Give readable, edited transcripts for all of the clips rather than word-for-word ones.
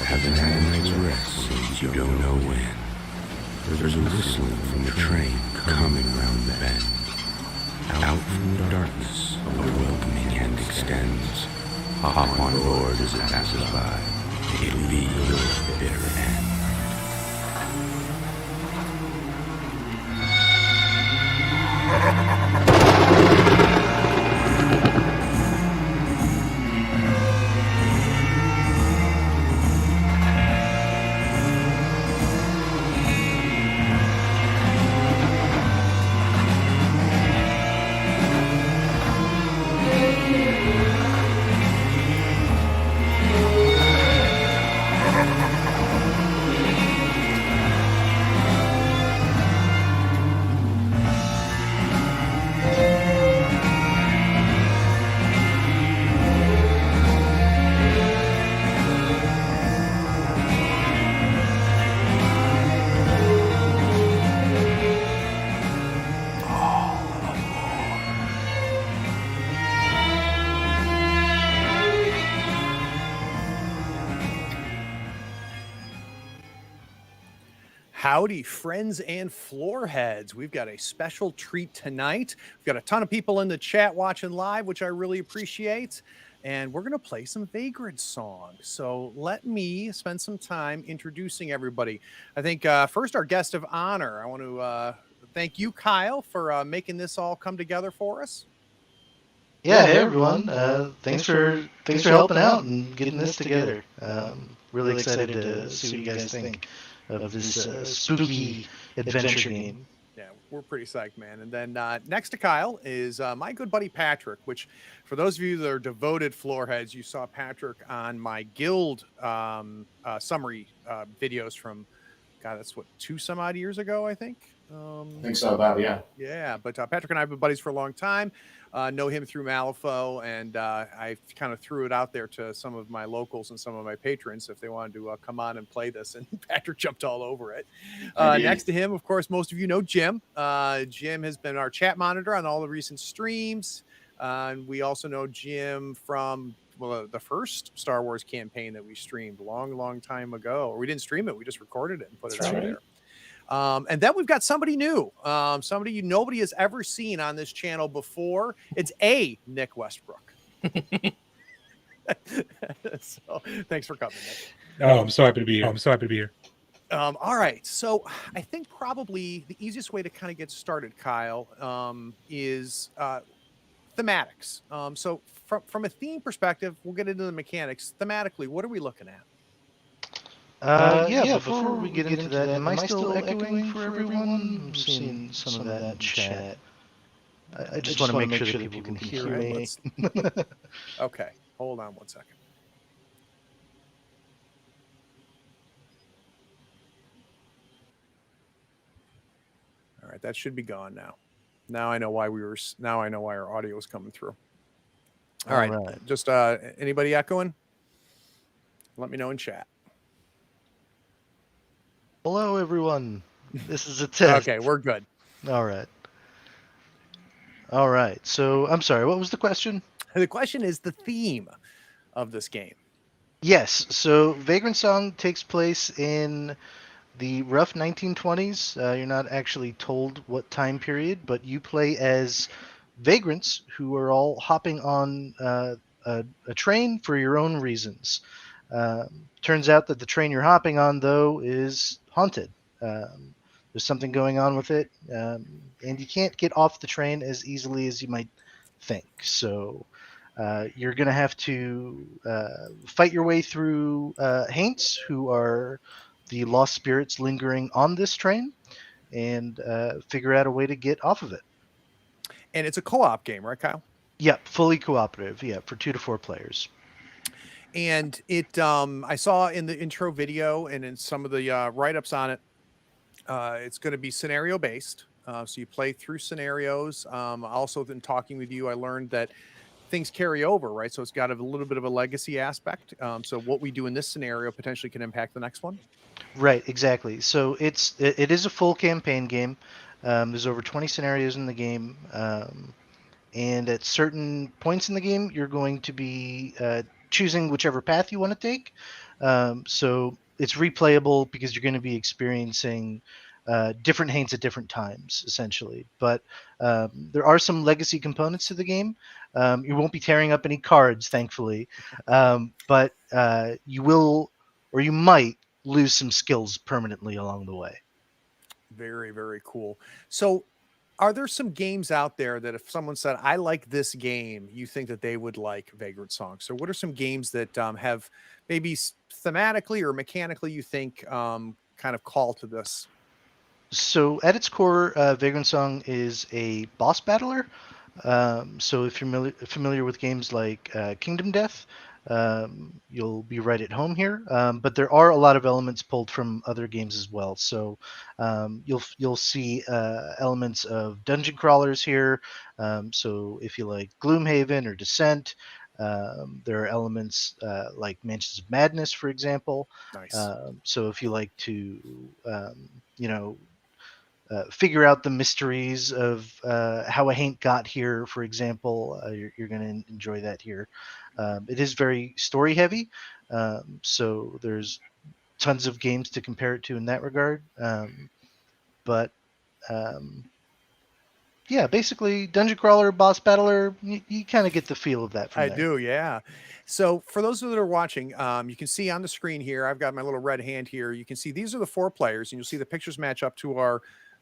Haven't had a night's rest since you don't know when. There's a whistling from the train coming round the bend. Out from the darkness, a welcoming hand extends. Hop on board as it passes by. It'll be your bitter end. Howdy, friends and floorheads. We've got a special treat tonight. We've got a ton of people in the chat watching live, which I really appreciate. And we're going to play some Vagrantsong. So let me spend some time introducing everybody. I think first, our guest of honor. I want to thank you, Kyle, for making this all come together for us. Yeah, hey everyone. Thanks for helping out and getting this together. Really excited to see what you guys think of this spooky adventure game. Yeah, we're pretty psyched, man. And then next to Kyle is my good buddy Patrick, which for those of you that are devoted floorheads, you saw Patrick on my guild summary videos from, God, that's what, 2 some odd years ago, I think. I think so, about, yeah. Yeah, but Patrick and I have been buddies for a long time. Know him through Malifaux, and I kind of threw it out there to some of my locals and some of my patrons if they wanted to come on and play this, and Patrick jumped all over it. Next to him, of course, most of you know Jim. Jim has been our chat monitor on all the recent streams, and we also know Jim from the first Star Wars campaign that we streamed a long time ago. Or we didn't stream it, we just recorded it and put it out there. And then we've got somebody new, somebody nobody has ever seen on this channel before. It's Nick Westbrook. So thanks for coming, Nick. Oh, I'm so happy to be here. All right. So I think probably the easiest way to kind of get started, Kyle, is thematics. So from a theme perspective, we'll get into the mechanics. Thematically, what are we looking at? Yeah, before we get into that, am I still echoing for everyone? I'm seeing some of that in chat. I just want to make sure that people can hear me. Okay, hold on one second. All right, that should be gone now. Now I know why our audio is coming through. All right. Just anybody echoing? Let me know in chat. Hello, everyone. This is a test. Okay, we're good. All right. So, I'm sorry, what was the question? The question is the theme of this game. Yes. So, Vagrantsong takes place in the rough 1920s. You're not actually told what time period, but you play as vagrants who are all hopping on a train for your own reasons. Turns out that the train you're hopping on, though, is haunted. There's something going on with it, and you can't get off the train as easily as you might think. So you're going to have to fight your way through Haints, who are the lost spirits lingering on this train, and figure out a way to get off of it. And it's a co-op game, right, Kyle? Yep, fully cooperative. Yeah, for 2 to 4 players. And it, I saw in the intro video and in some of the write-ups on it, it's going to be scenario based. So you play through scenarios. Also, in talking with you, I learned that things carry over, right? So it's got a little bit of a legacy aspect. So what we do in this scenario potentially can impact the next one. Right, exactly. So it is a full campaign game. There's over 20 scenarios in the game. And at certain points in the game, you're going to be choosing whichever path you want to take. So it's replayable because you're going to be experiencing different Haints at different times, essentially. But there are some legacy components to the game. You won't be tearing up any cards, thankfully, but you will, or you might, lose some skills permanently along the way. Very, very cool. So, are there some games out there that if someone said, "I like this game," you think that they would like Vagrantsong? So, what are some games that have maybe thematically or mechanically you think kind of call to this? So at its core, Vagrantsong is a boss battler. So if you're familiar with games like Kingdom Death, you'll be right at home here. But there are a lot of elements pulled from other games as well. So you'll see elements of dungeon crawlers here. So if you like Gloomhaven or Descent, there are elements like Mansions of Madness, for example. Nice. So if you like to, you know, figure out the mysteries of how a Haint got here, for example. You're going to enjoy that here. It is very story heavy, so there's tons of games to compare it to in that regard. But um, yeah, basically, dungeon crawler, boss battler, you kind of get the feel of that from I there. do, yeah. So for those that are watching, you can see on the screen here, I've got my little red hand here. You can see these are the 4 players, and you'll see the pictures match up to our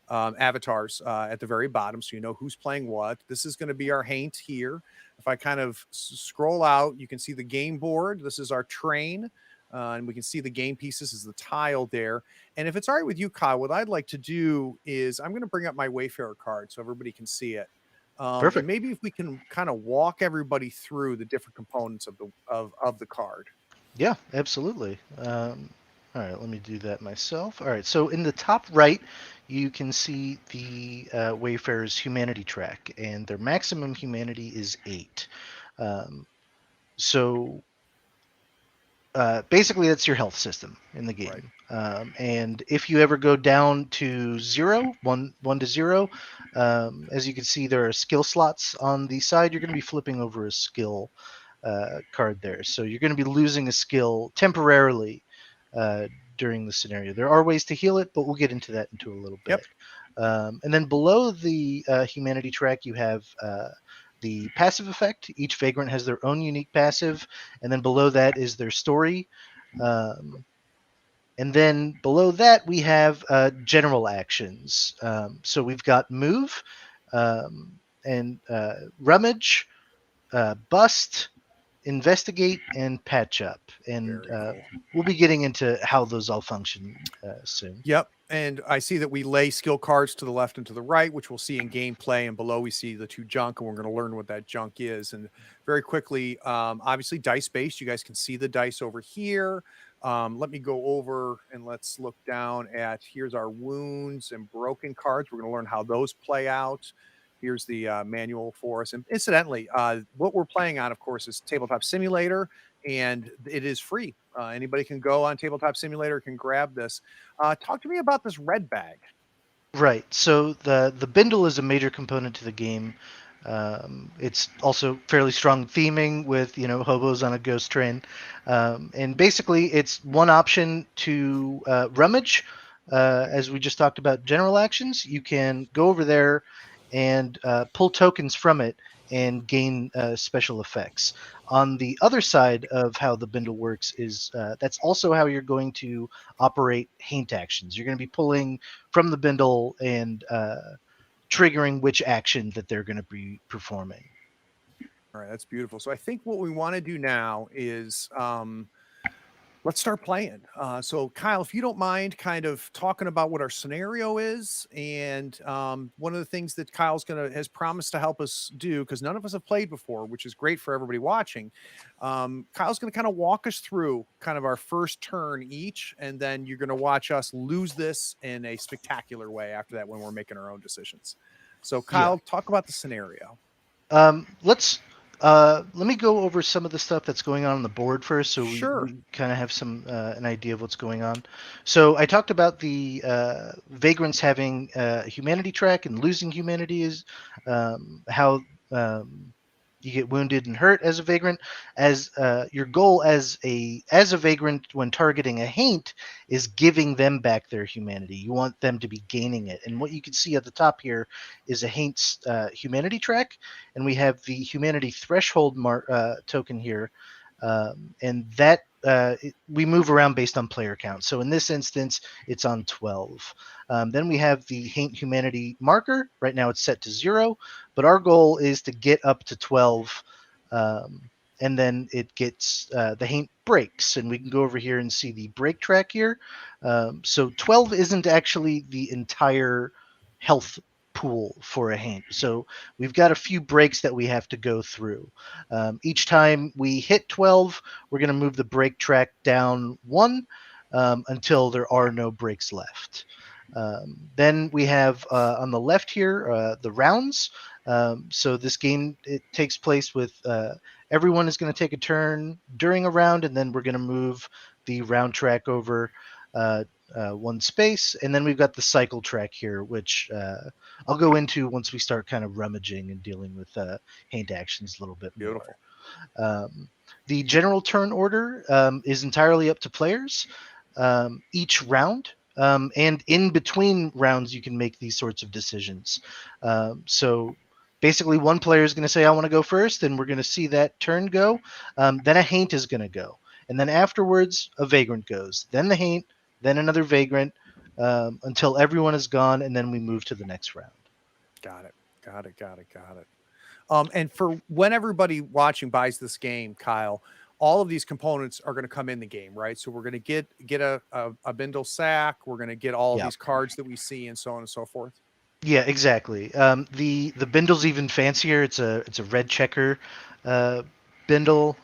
avatars at the very bottom, so you know who's playing what. This is going to be our Haint here. If I kind of scroll out, you can see the game board. This is our train, and we can see the game pieces is the tile there. And if it's all right with you, Kyle, what I'd like to do is I'm going to bring up my Wayfarer card so everybody can see it. And Perfect. maybe if we can kind of walk everybody through the different components of the card. Yeah, absolutely. All right, let me do that myself. All right, so in the top right, you can see the Wayfarer's humanity track, and their maximum humanity is 8. Um, so basically, that's your health system in the game. Right. And if you ever go down to 0, 1 to 0, as you can see, there are skill slots on the side. You're going to be flipping over a skill card there. So you're going to be losing a skill temporarily during the scenario. There are ways to heal it, but we'll get into that into a little bit. Yep. And then below the humanity track, you have the passive effect. Each vagrant has their own unique passive, and then below that is their story. And then below that, we have general actions. So we've got move and rummage, bust, investigate, and patch up. And Very cool. we'll be getting into how those all function soon. Yep. And I see that we lay skill cards to the left and to the right, which we'll see in gameplay. And below we see the 2 junk, and we're going to learn what that junk is. And very quickly, obviously dice based. You guys can see the dice over here. Let me go over and let's look down at here's our wounds and broken cards. We're going to learn how those play out. Here's the manual for us. And incidentally, what we're playing on, of course, is Tabletop Simulator, and it is free. Anybody can go on Tabletop Simulator, can grab this. Talk to me about this red bag. Right. So the bindle is a major component to the game. It's also fairly strong theming with hobos on a ghost train, and basically it's one option to rummage. As we just talked about general actions, you can go over there and pull tokens from it and gain special effects. On the other side of how the bindle works is that's also how you're going to operate Haint actions. You're going to be pulling from the bindle and triggering which action that they're going to be performing. All right, that's beautiful. So I think what we want to do now is let's start playing. So Kyle, if you don't mind kind of talking about what our scenario is, and one of the things that has promised to help us do, because none of us have played before, which is great for everybody watching. Kyle's going to kind of walk us through kind of our first turn each, and then you're going to watch us lose this in a spectacular way after that when we're making our own decisions. So Kyle, talk about the scenario. Let me go over some of the stuff that's going on the board first, so we kind of have an idea of what's going on. So I talked about the vagrants having a humanity track and losing humanity is how you get wounded and hurt as a vagrant. As your goal as a vagrant when targeting a haint is giving them back their humanity. You want them to be gaining it. And what you can see at the top here is a haint's humanity track, and we have the humanity threshold token here, and that we move around based on player count. So in this instance, it's on 12. Then we have the Haint Humanity marker. Right now it's set to 0, but our goal is to get up to 12, and then it gets the Haint breaks, and we can go over here and see the break track here. So 12 isn't actually the entire health pool for a Haint. So we've got a few breaks that we have to go through. Each time we hit 12, we're going to move the break track down 1 until there are no breaks left. Then we have on the left here the rounds. So this game, it takes place with everyone is going to take a turn during a round, and then we're going to move the round track over 1 space. And then we've got the cycle track here, which I'll go into once we start kind of rummaging and dealing with Haint actions a little bit Beautiful. more. The general turn order is entirely up to players. Each round, and in between rounds, you can make these sorts of decisions. So basically, one player is going to say, I want to go first, and we're going to see that turn go. Then a Haint is going to go. And then afterwards, a Vagrant goes. Then the Haint, then another Vagrant, until everyone is gone, and then we move to the next round. Got it. And for when everybody watching buys this game, Kyle, all of these components are going to come in the game, right? So we're going to get a bindle sack. We're going to get all of these cards that we see, and so on and so forth. Yeah, exactly. The bindle's even fancier. It's a red checker bindle.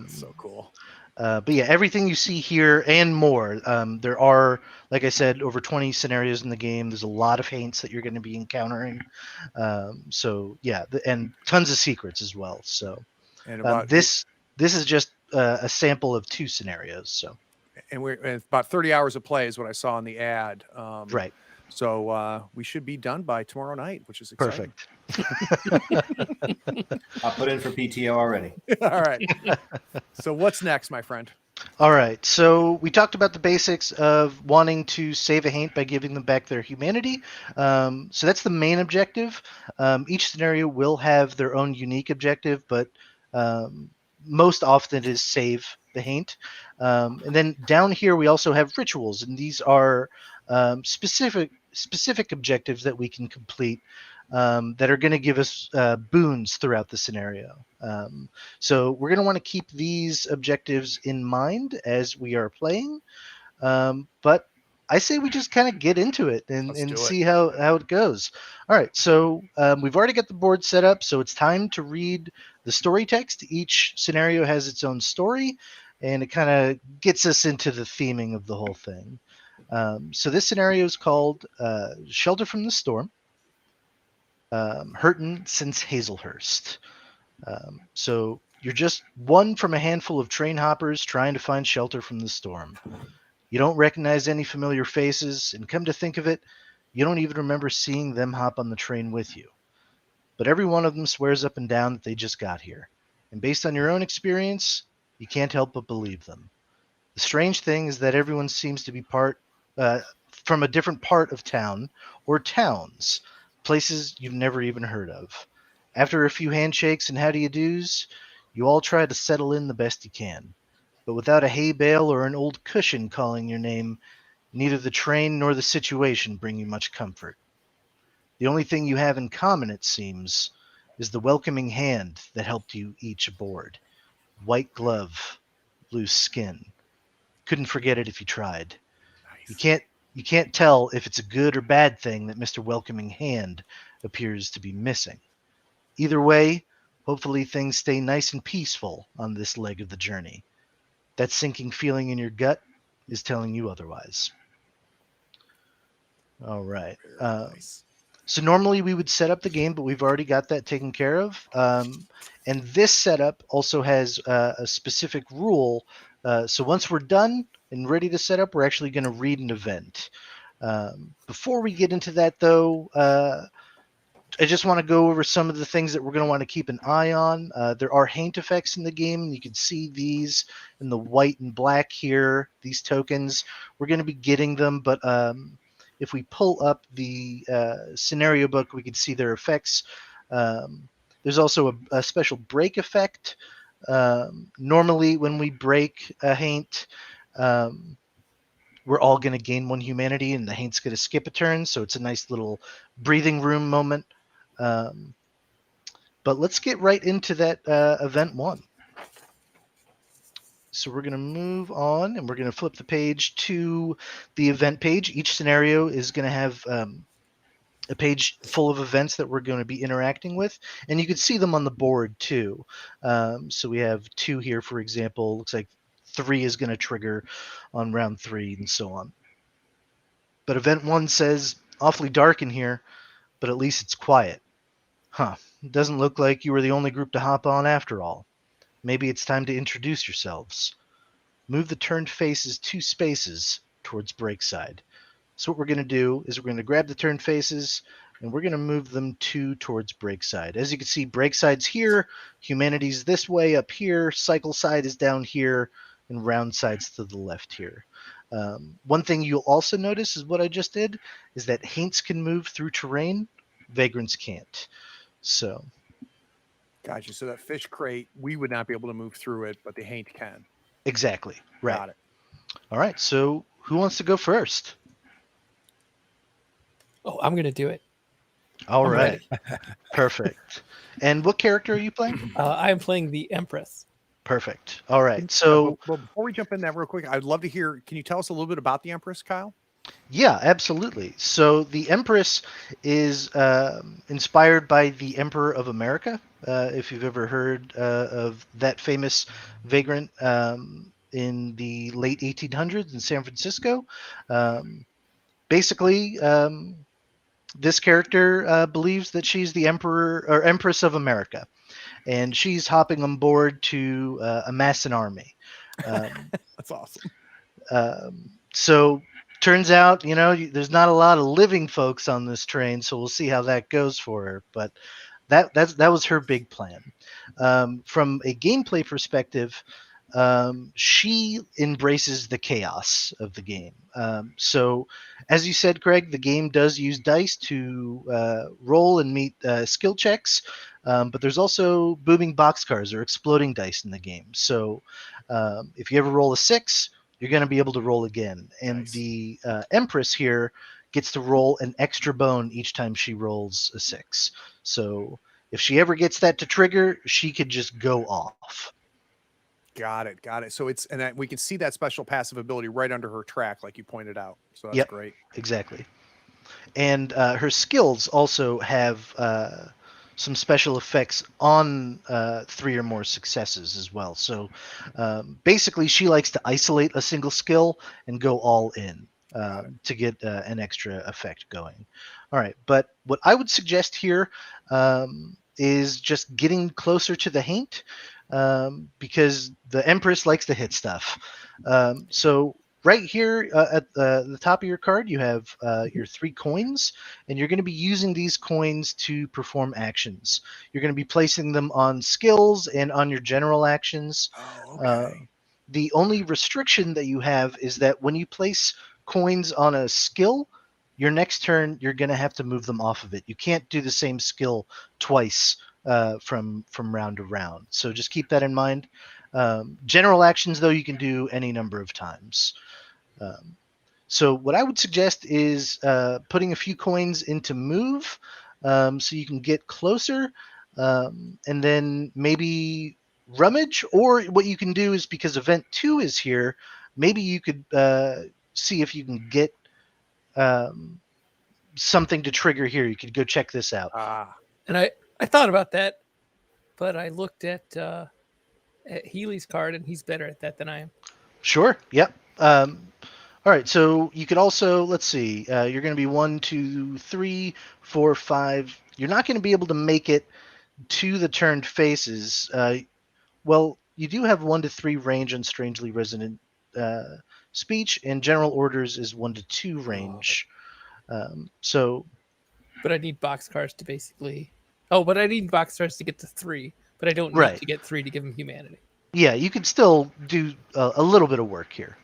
So cool. But yeah, everything you see here and more. There are, like I said, over 20 scenarios in the game. There's a lot of Haints that you're going to be encountering. So yeah, and tons of secrets as well. So And this is just a sample of 2 scenarios. So and we're about 30 hours of play is what I saw in the ad. Right. So we should be done by tomorrow night, which is exciting. Perfect. I'll put in for PTO already. All right. So what's next, my friend? All right. So we talked about the basics of wanting to save a Haint by giving them back their humanity. So that's the main objective. Each scenario will have their own unique objective, but most often it is save the Haint. And then down here we also have rituals, and these are specific objectives that we can complete that are going to give us boons throughout the scenario. So we're going to want to keep these objectives in mind as we are playing. But I say we just kind of get into it and see how it goes. All right, so we've already got the board set up, so it's time to read the story text. Each scenario has its own story, and it kind of gets us into the theming of the whole thing. So this scenario is called Shelter from the Storm. Hurtin' since Hazelhurst. So you're just one from a handful of train hoppers trying to find shelter from the storm. You don't recognize any familiar faces, and come to think of it, you don't even remember seeing them hop on the train with you. But every one of them swears up and down that they just got here. And based on your own experience, you can't help but believe them. The strange thing is that everyone seems to be from a different part of town, or towns, places you've never even heard of. After a few handshakes and how do you do's, you all try to settle in the best you can. But without a hay bale or an old cushion calling your name, neither the train nor the situation bring you much comfort. The only thing you have in common, it seems, is the welcoming hand that helped you each aboard. White glove, loose skin. Couldn't forget it if you tried. Nice. You can't tell if it's a good or bad thing that Mr. Welcoming Hand appears to be missing. Either way, hopefully things stay nice and peaceful on this leg of the journey. That sinking feeling in your gut is telling you otherwise. All right. Nice. So normally we would set up the game, but we've already got that taken care of. And this setup also has a specific rule. So once we're done and ready to set up, we're actually going to read an event. Before we get into that, though, I just want to go over some of the things that we're going to want to keep an eye on. There are haint effects in the game. You can see these in the white and black here, these tokens. We're going to be getting them, but if we pull up the scenario book, we can see their effects. There's also a special break effect. Normally, when we break a haint, we're all going to gain 1 humanity, and the haint's going to skip a turn, so it's a nice little breathing room moment. But let's get right into that event 1. So we're going to move on, and we're going to flip the page to the event page. Each scenario is going to have a page full of events that we're going to be interacting with, and you can see them on the board too. So we have 2 here, for example. Looks like 3 is going to trigger on round 3, and so on. But event 1 says, awfully dark in here, but at least it's quiet. Huh, it doesn't look like you were the only group to hop on after all. Maybe it's time to introduce yourselves. Move the turned faces 2 spaces towards Breakside. So what we're going to do is we're going to grab the turned faces, and we're going to move them 2 towards Breakside. As you can see, Breakside's here, Humanity's this way up here, Cycle Side is down here, and Round Side's to the left here. One thing you'll also notice is what I just did, is that haints can move through terrain, vagrants can't. So, Gotcha. So that fish crate, we would not be able to move through it, but the haint can. exactly. Right. Got it. All right. So, who wants to go first? Oh, I'm going to do it. All I'm right. ready. Perfect. And what character are you playing? I am playing the Empress. Perfect. All right. So, Well, before we jump in that real quick, I'd love to hear. Can you tell us a little bit about the Empress, Kyle? yeah, absolutely. So, the Empress is inspired by the Emperor of America. If you've ever heard of that famous vagrant in the late 1800s in San Francisco. Basically, this character believes that she's the Emperor or Empress of America, and she's hopping on board to amass an army. That's awesome. So turns out, there's not a lot of living folks on this train, so we'll see how that goes for her. But that was her big plan. From a gameplay perspective, she embraces the chaos of the game. So, as you said, Greg, the game does use dice to roll and meet skill checks, but there's also booming boxcars or exploding dice in the game. So, if you ever roll a 6, you're going to be able to roll again. And Nice. the Empress here gets to roll an extra bone each time she rolls a 6. So, if she ever gets that to trigger, she could just go off. Got it. So we can see that special passive ability right under her track, like you pointed out. So that's Yep. great. Exactly. And her skills also have some special effects on 3 or more successes as well. So basically, she likes to isolate a single skill and go all in to get an extra effect going. All right. But what I would suggest here is just getting closer to the haint because the Empress likes to hit stuff. So right here at the top of your card, you have your 3 coins, and you're going to be using these coins to perform actions. You're going to be placing them on skills and on your general actions. Oh, okay. The only restriction that you have is that when you place coins on a skill, your next turn, you're going to have to move them off of it. You can't do the same skill twice from round to round. So just keep that in mind. General actions, though, you can do any number of times. So what I would suggest is putting a few coins into move so you can get closer, and then maybe rummage, or what you can do is, because event 2 is here, maybe you could see if you can get something to trigger here. You could go check this out. And I thought about that, but I looked at Healy's card, and he's better at that than I am. Sure. Yep. All right. So you could also, let's see, you're going to be 1, 2, 3, 4, 5. You're not going to be able to make it to the turned faces. Well, you do have 1 to 3 range on strangely resonant speech, and general orders is 1 to 2 range. So But I need boxcars to basically. Oh, but I need boxcars to get to 3, but I don't need Right. to get 3 to give him humanity. Yeah, you could still do a little bit of work here.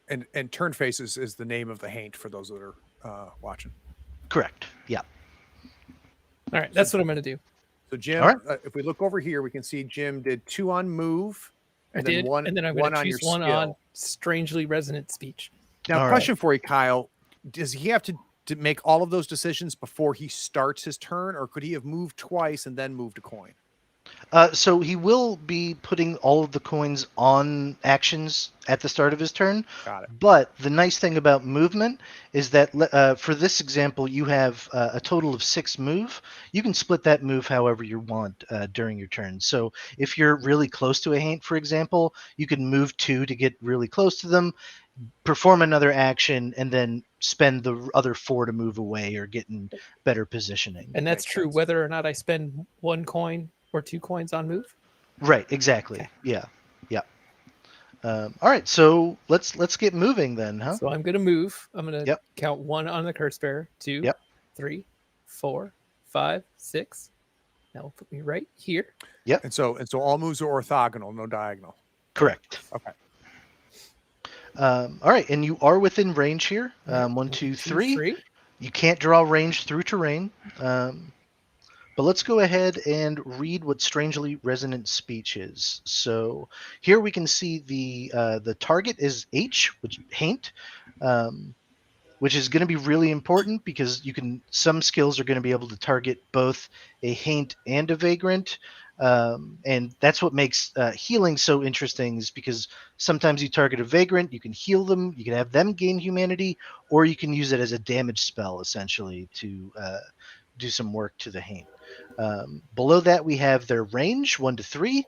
And turn faces is the name of the haint for those that are watching. Correct. Yeah. All right, that's what I'm going to do. So Jim, All right. if we look over here, we can see Jim did 2 on move, I and then did, one, and then I'm one going to on your choose one skill. on strangely resonant speech. Now, All question for you, Kyle: does he have to make all of those decisions before he starts his turn, or could he have moved twice and then moved a coin? So he will be putting all of the coins on actions at the start of his turn. Got it. But the nice thing about movement is that for this example, you have a total of 6 move. You can split that move however you want during your turn. So if you're really close to a haint, for example, you can move 2 to get really close to them, perform another action, and then spend the other 4 to move away or get in better positioning. And that's Makes true sense. whether or not I spend 1 coin or 2 coins on move. Right, exactly. Okay. Yeah. All right, so let's get moving then, huh? So I'm going to move. I'm going to Yep. count 1 on the curse bearer, 2, Yep. 3, 4, 5, 6. That will put me right here. And so all moves are orthogonal, no diagonal. Correct. Okay. All right, and you are within range here. All right, 1, 2, 3. 3. You can't draw range through terrain. But let's go ahead and read what strangely resonant speech is. So here we can see the target is H, which haint, which is going to be really important because some skills are going to be able to target both a haint and a vagrant. And that's what makes healing so interesting, is because sometimes you target a vagrant, you can heal them, you can have them gain humanity, or you can use it as a damage spell essentially to do some work to the haint. Below that we have their range, 1 to 3.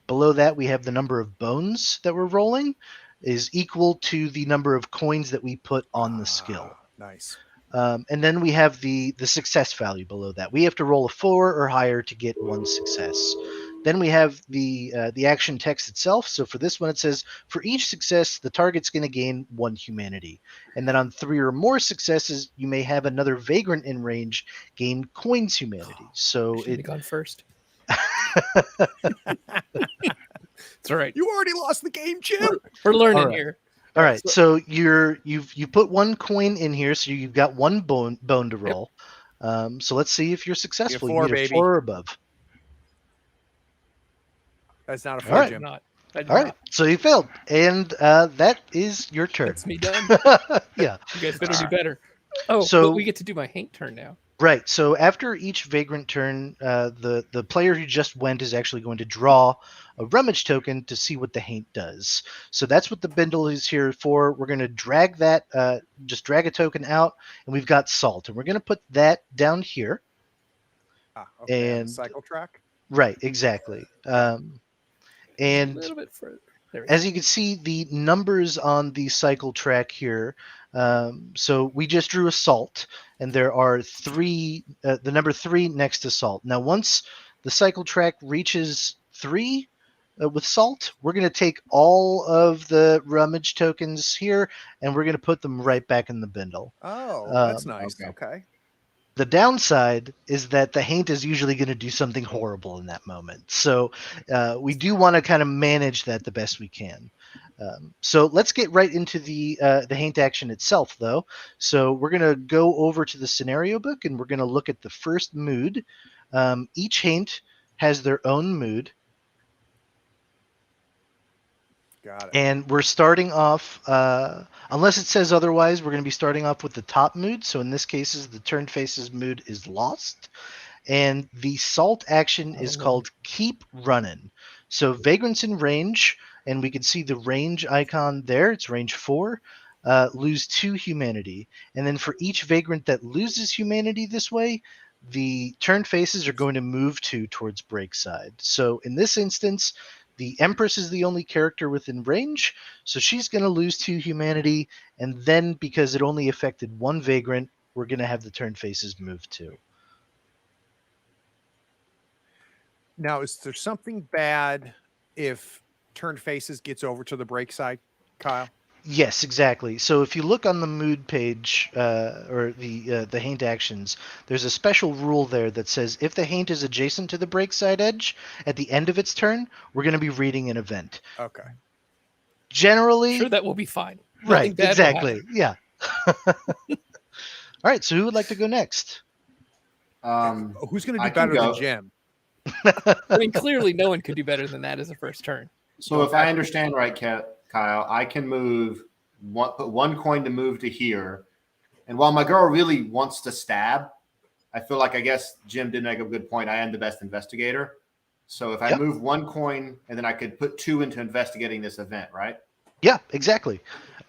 Below that we have the number of bones that we're rolling is equal to the number of coins that we put on the skill. Nice. And then we have the success value below that. We have to roll a 4 or higher to get 1 success. Then we have the action text itself. So for this one, it says, for each success, the target's going to gain 1 humanity. And then on 3 or more successes, you may have another vagrant in range gain coins humanity. So Should have it gone first. It's all right. You already lost the game, Jim. We're learning All right. here. all right. So you've put 1 coin in here, so you've got 1 bone to roll. So let's see if you're successful. 4, you need a baby. 4 or above. That's not a All 4, right. Jim. I did All right, not. so you failed, and that is your turn. That's me done. Yeah, You guys better do better. Oh, So- but we get to do my haint turn now. right. So after each vagrant turn, the player who just went is actually going to draw a rummage token to see what the haint does. So that's what the bindle is here for. We're going to drag that, just drag a token out, and we've got salt, and we're going to put that down here. Okay, on the And- cycle track. Right, exactly. A And little bit further. There we as you can see, the numbers on the cycle track here. So we just drew a salt, and there are 3, the number 3 next to salt. Now, once the cycle track reaches 3 with salt, we're going to take all of the rummage tokens here, and we're going to put them right back in the bindle. Oh, that's nice. Okay. The downside is that the haint is usually going to do something horrible in that moment. So we do want to kind of manage that the best we can. So let's get right into the haint action itself, though. So we're going to go over to the scenario book, and we're going to look at the first mood. Each haint has their own mood. Got it. And we're starting off, unless it says otherwise, we're going to be starting off with the top mood. So in this case, the turn faces mood is lost. And the salt action is called keep running. So vagrants in range, and we can see the range icon there. It's range 4. Lose 2 humanity. And then for each vagrant that loses humanity this way, the turn faces are going to move 2 towards break side. So in this instance, the Empress is the only character within range, so she's going to lose 2 humanity, and then because it only affected 1 vagrant, we're going to have the turn faces move 2. Now, is there something bad if turn faces gets over to the break side, Kyle? Yes, exactly. So if you look on the mood page or the haint actions, there's a special rule there that says if the haint is adjacent to the break side edge at the end of its turn, we're going to be reading an event. Okay. Generally, Sure, that will be fine. right? Nothing bad will Exactly. happen. Yeah. All right. So who would like to go next? Who's going to I do can better than go. Jim? I mean, clearly, no one could do better than that as a first turn. So if I understand right, Kyle, I can put one coin to move to here. And while my girl really wants to stab, I feel like I guess Jim did make a good point. I am the best investigator. So if I Yep. move one coin and then I could put 2 into investigating this event, right? Yeah, exactly.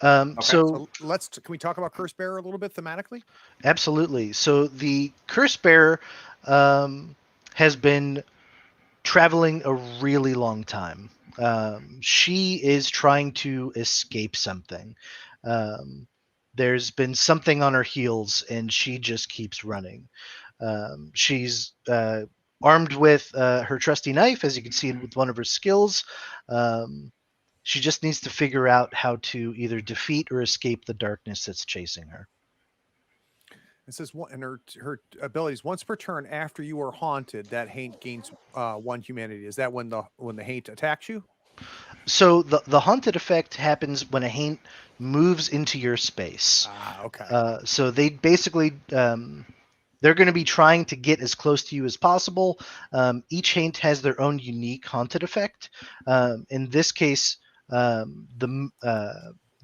Okay. So Can we talk about Curse Bearer a little bit thematically? absolutely. So the Curse Bearer has been traveling a really long time. She is trying to escape something. There's been something on her heels, and she just keeps running. She's armed with her trusty knife, as you can see with one of her skills. She just needs to figure out how to either defeat or escape the darkness that's chasing her. It says and her abilities once per turn after you are haunted, that haint gains 1 humanity. Is that when the haint attacks you? So the haunted effect happens when a haint moves into your space. Ah, okay. So they basically they're going to be trying to get as close to you as possible. Each haint has their own unique haunted effect. In this case, the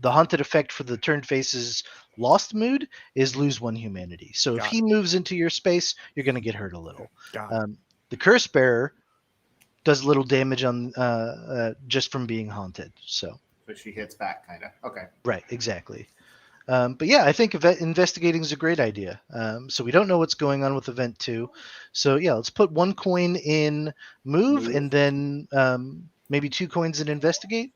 haunted effect for the turned face's lost mood is lose 1 humanity. So if Got he moves into your space, you're going to get hurt a little. Got it. The curse bearer does little damage on just from being haunted. So she hits back, kind of. Okay. right, exactly. But yeah, I think investigating is a great idea. So we don't know what's going on with Event 2. So yeah, let's put 1 coin in move and then maybe 2 coins in investigate.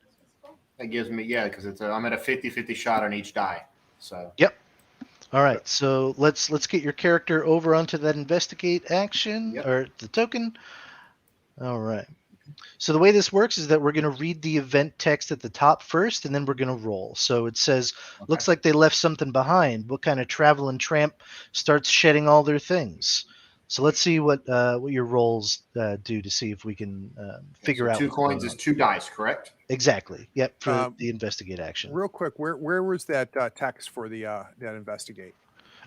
That gives me, because I'm at a 50-50 shot on each die. So Yep. All right, so let's get your character over onto that investigate action or the token. All right. So the way this works is that we're going to read the event text at the top first, and then we're going to roll. So it says, looks like they left something behind. What kind of traveling tramp starts shedding all their things? So let's see what your rolls do to see if we can figure out. 2 coins is 2 dice, correct? Exactly. Yep, for the investigate action. Real quick, where was that text for the that investigate?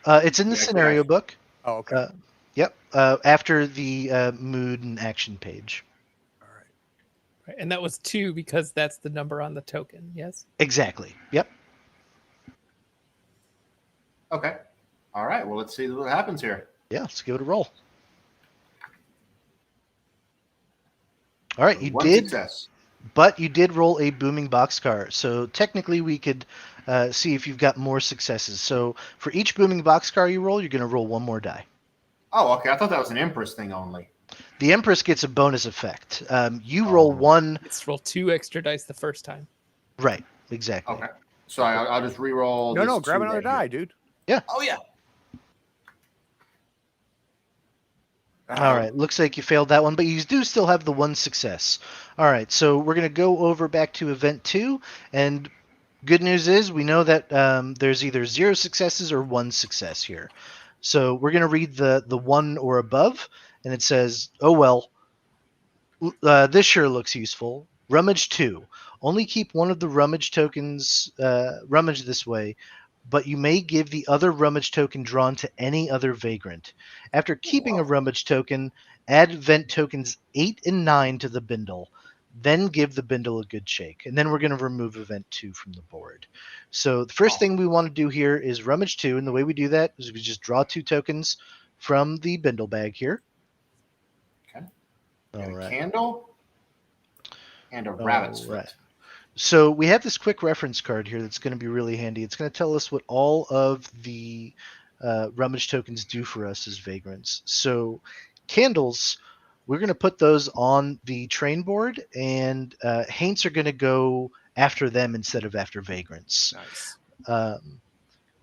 It's in the scenario book. Oh, okay. Yep. After the mood and action page. All right. And that was 2 because that's the number on the token. Yes. Exactly. Yep. Okay. All right. Well, let's see what happens here. Yeah, let's give it a roll. All right, you 1 did, success. but you did roll a booming boxcar. So technically, we could see if you've got more successes. So for each booming boxcar you roll, you're going to roll 1 more die. Oh, okay. I thought that was an Empress thing only. The Empress gets a bonus effect. You roll 1. It's roll 2 extra dice the first time. Right, exactly. Okay. So I'll just re-roll. No, grab another die, dude. Yeah. Oh, yeah. All right, looks like you failed that one, but you do still have the 1 success. All right, so we're going to go over back to event 2, and good news is we know that there's either 0 successes or 1 success here. So we're going to read the 1 or above, and it says, oh, well, this sure looks useful. Rummage 2. Only keep one of the rummage tokens rummage this way, but you may give the other rummage token drawn to any other vagrant. After keeping a rummage token, add event tokens 8 and 9 to the bindle. Then give the bindle a good shake. And then we're going to remove event 2 from the board. So the first thing we want to do here is rummage 2. And the way we do that is we just draw 2 tokens from the bindle bag here. Okay. All right. A candle and a rabbit's foot. Right. So we have this quick reference card here that's going to be really handy. It's going to tell us what all of the rummage tokens do for us as vagrants. So candles, we're going to put those on the train board, and haints are going to go after them instead of after vagrants. Nice.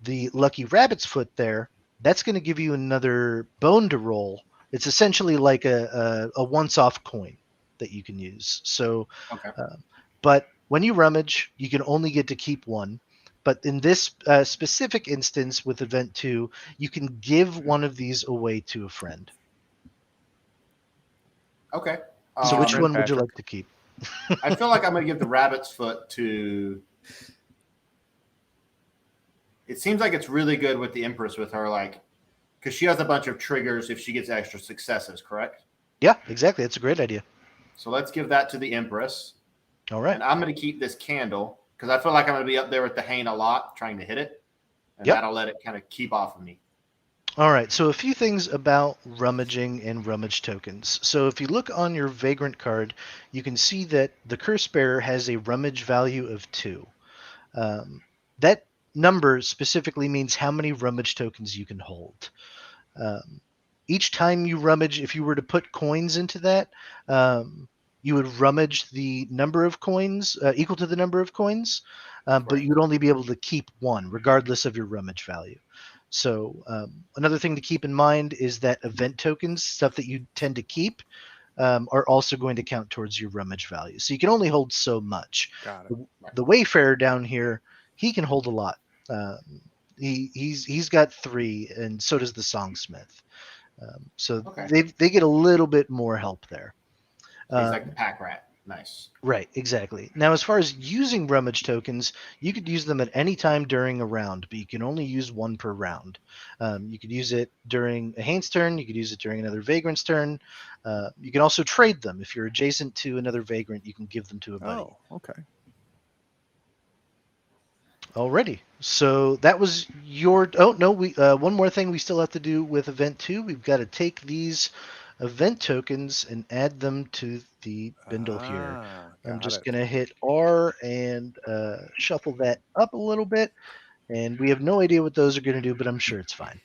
The lucky rabbit's foot there, that's going to give you another bone to roll. It's essentially like a once-off coin that you can use. So, Okay. But when you rummage, you can only get to keep one. But in this specific instance with event 2, you can give one of these away to a friend. Okay. So which friend, one would you Patrick? like to keep? I feel like I'm going to give the rabbit's foot to. It seems like it's really good with the Empress with her, like, because she has a bunch of triggers if she gets extra successes, correct? Yeah, exactly. That's a great idea. So let's give that to the Empress. All right. And I'm going to keep this candle because I feel like I'm going to be up there with the Hain a lot trying to hit it. And Yep. that'll let it kind of keep off of me. All right, so a few things about rummaging and rummage tokens. So if you look on your Vagrant card, you can see that the Curse Bearer has a rummage value of 2. That number specifically means how many rummage tokens you can hold. Each time you rummage, if you were to put coins into that, you would rummage the number of coins equal to the number of coins, but you'd only be able to keep one, regardless of your rummage value. So another thing to keep in mind is that event tokens, stuff that you tend to keep, are also going to count towards your rummage value. So you can only hold so much. Got it. The Wayfarer down here, he can hold a lot. He's got 3, and so does the Songsmith. So Okay. they get a little bit more help there. He's like the pack rat. Nice. Right, exactly. Now, as far as using rummage tokens, you could use them at any time during a round, but you can only use one per round. You could use it during a Hain's turn. You could use it during another Vagrant's turn. You can also trade them. If you're adjacent to another Vagrant, you can give them to a buddy. Oh, okay. Alrighty. So that was your... Oh, no, we one more thing we still have to do with Event 2. We've got to take these event tokens and add them to the bindle here. I'm just going to hit R and shuffle that up a little bit. And we have no idea what those are going to do, but I'm sure it's fine.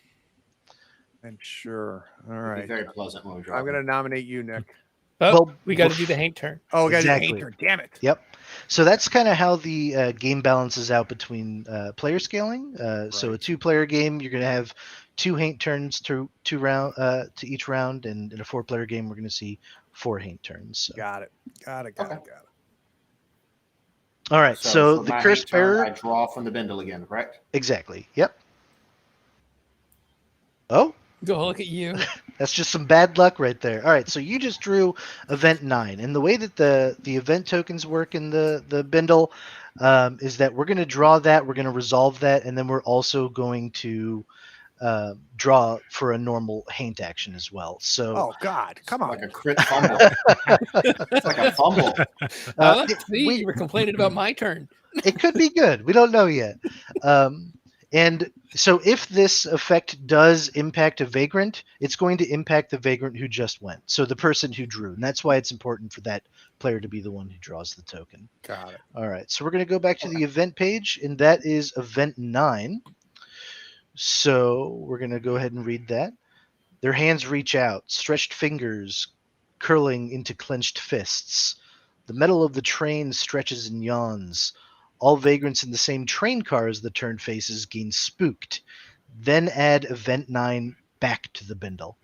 I'm sure. All It'll be right. very pleasant when we draw. I'm going to nominate you, Nick. Oh, Well, we got to do the Hank turn. Oh, we got to Exactly. do Hainter. Damn it. Yep. So that's kind of how the game balances out between player scaling. So a Right. 2-player game, you're going to have 2 Haint turns to each round, and in a 4-player game, we're going to see 4 Haint turns. So. Got it. Got it. Okay. All right. So for the my Curse Hain turn, Bearer. I draw from the bindle again, correct? Exactly. Yep. Oh, Go look at you. that's just some bad luck right there. All right, so you just drew event 9, and the way that the event tokens work in the bindle is that we're going to draw that, we're going to resolve that, and then we're also going to draw for a normal Haint action as well. So Oh, God. Come on. Like a crit fumble. It's like a fumble. See, you were complaining about my turn. it could be good. We don't know yet. And so if this effect does impact a Vagrant, it's going to impact the Vagrant who just went. So the person who drew. And that's why it's important for that player to be the one who draws the token. Got it. All right. So we're going to go back to the event page, and that is event 9. So we're going to go ahead and read that. Their hands reach out, stretched fingers curling into clenched fists. The metal of the train stretches and yawns. All vagrants in the same train car as the turn faces gain spooked. Then add event 9 back to the bindle.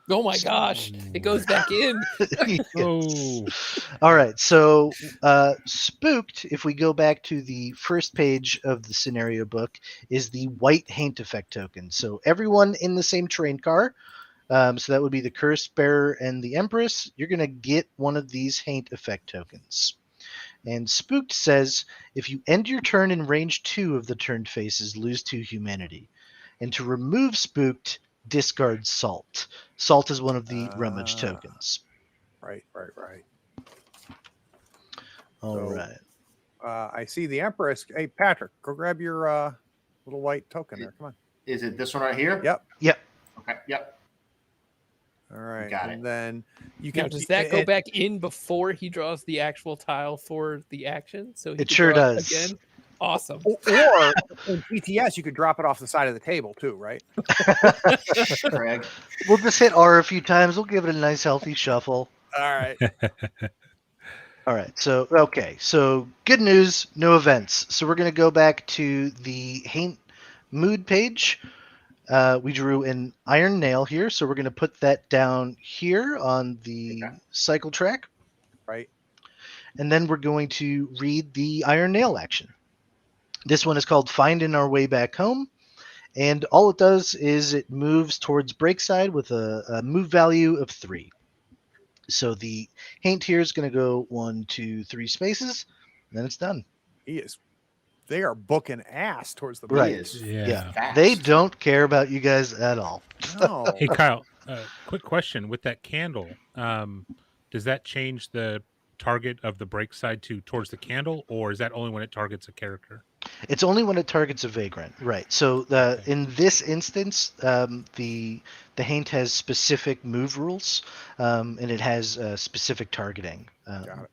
Oh my gosh, it goes back in. Yes. Oh, All right, so spooked, if we go back to the first page of the scenario book, is the white Haint effect token. So everyone in the same train car, so that would be the Curse Bearer and the Empress, you're going to get one of these Haint effect tokens. And Spooked says, if you end your turn in range 2 of the turned faces, lose 2 humanity. And to remove Spooked, discard Salt. Salt is one of the rummage tokens. Right. All So- right. I see the Empress. Hey, Patrick, go grab your little white token there. Come on. Is it this one right here? Yep. Yep. Okay. Yep. All right. Got and it. then you Now, can. does that go back in before he draws the actual tile for the action? So he It could sure draw it does. Again? Awesome. Or in PTS, you could drop it off the side of the table too, right? Craig. We'll just hit R a few times. We'll give it a nice healthy shuffle. All right. All right. So, okay. So good news, no events. So we're going to go back to the Haint mood page. We drew an iron nail here. So we're going to put that down here on the cycle track. Right. and then we're going to read the Iron Nail action. This one is called Finding Our Way Back Home, and all it does is it moves towards Breakside with a move value of 3. So the Haint here is going to go 1, 2, 3 spaces, and then it's done. They are booking ass towards the Right. boots. Yeah. Fast. They don't care about you guys at all. No. Hey, Kyle, quick question. With that candle, does that change the target of the break side towards the candle, or is that only when it targets a character? It's only when it targets a vagrant, right? So in this instance, the Haint has specific move rules, and it has specific targeting. Got it.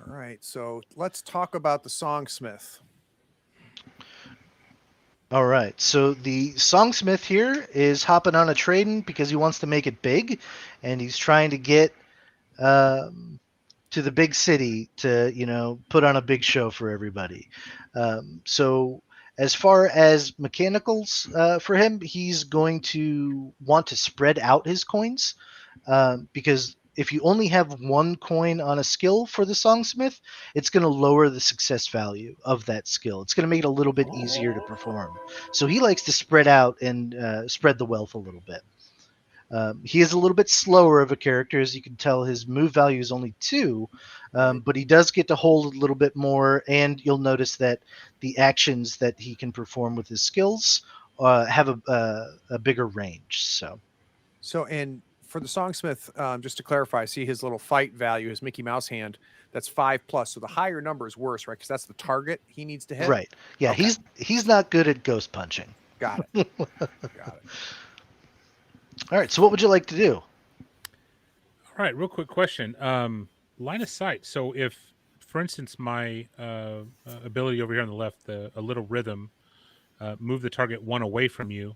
All right, so let's talk about the Songsmith. All right, so the Songsmith here is hopping on a train because he wants to make it big, and he's trying to get to the big city to put on a big show for everybody. So as far as mechanicals for him, he's going to want to spread out his coins because if you only have one coin on a skill for the Songsmith, it's going to lower the success value of that skill. It's going to make it a little bit easier to perform. So he likes to spread out and spread the wealth a little bit. He is a little bit slower of a character, as you can tell. His move value is only 2, but he does get to hold a little bit more, and you'll notice that the actions that he can perform with his skills have a bigger range. So, and for the Songsmith, just to clarify, I see his little fight value, his Mickey Mouse hand, that's 5+. So the higher number is worse, right? Because that's the target he needs to hit. Right. Yeah, Okay. he's not good at ghost punching. Got it. Got it. All right, so what would you like to do? All right, real quick question. Line of sight. So if, for instance, my ability over here on the left, a little rhythm, move the target 1 away from you,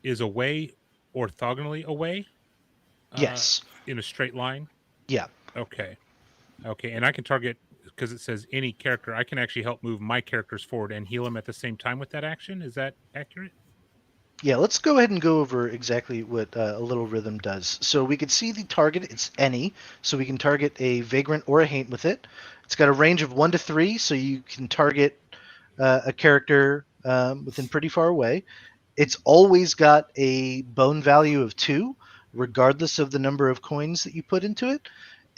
is away orthogonally away? Yes. In a straight line? Yeah. Okay. And I can target, because it says any character, I can actually help move my characters forward and heal them at the same time with that action. Is that accurate? Yeah, let's go ahead and go over exactly what a little rhythm does. So we can see the target, it's any, so we can target a vagrant or a haint with it. It's got a range of 1 to 3, so you can target a character within pretty far away. It's always got a bone value of 2, regardless of the number of coins that you put into it.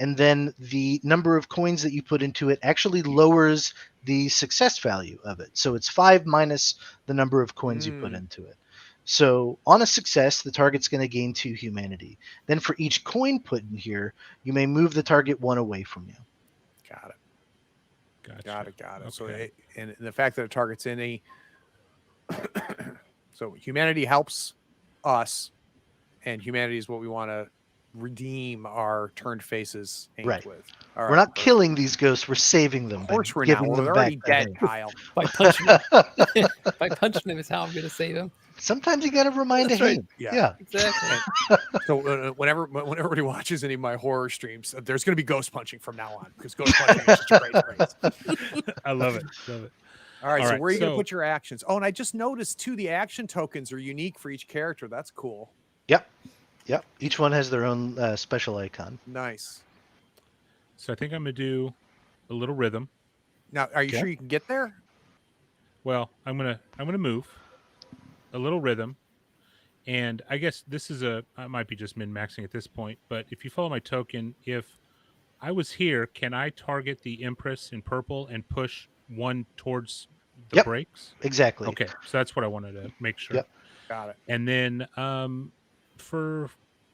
And then the number of coins that you put into it actually lowers the success value of it. So it's 5 minus the number of coins you put into it. So on a success, the target's going to gain 2 humanity. Then for each coin put in here, you may move the target 1 away from you. Got it. Gotcha. Got it. Okay. So, and the fact that it targets any, so humanity helps us, and humanity is what we want to redeem our turned faces Right. with. We're not killing these ghosts; we're saving them. Of course, by we're giving not. them They're back already to dead, Hank. Kyle. By punching him. By punching him is how I'm going to save him. Sometimes you got to remind That's a right. Hank. Yeah. Exactly. So whenever everybody watches any of my horror streams, there's going to be ghost punching from now on, because ghost punching is such a great phrase. I love it. Love it. All right, All so right, where are you going to so- put your actions? Oh, and I just noticed too, the action tokens are unique for each character. That's cool. Yep. Each one has their own special icon. Nice. So I think I'm going to do a little rhythm. Now, are you Okay. sure you can get there? Well, I'm gonna move a little rhythm, and I guess this is I might be just min-maxing at this point, but if you follow my token, if I was here, can I target the Empress in purple and push 1 towards the Yep. breaks? Exactly. Okay, so that's what I wanted to make sure. Yep. Got it. And then for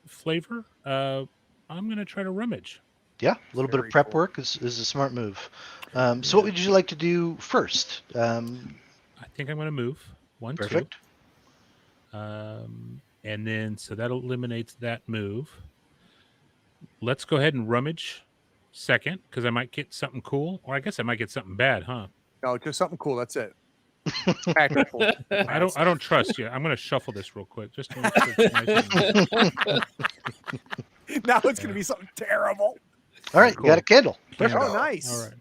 flavor, I'm gonna try to rummage. Yeah, a little bit Very of prep cool. work is a smart move. So what would you like to do first? I think I'm gonna move 1, Perfect. 2. And then so that eliminates that move. Let's go ahead and rummage second, because I might get something cool, or I guess I might get something bad, huh? No, just something cool. That's it. Tactical. I don't trust you. I'm gonna shuffle this real quick just to make sure it's nice and Now it's going to be something terrible. All right, Cool. you got a candle. candle. Oh, nice. All right.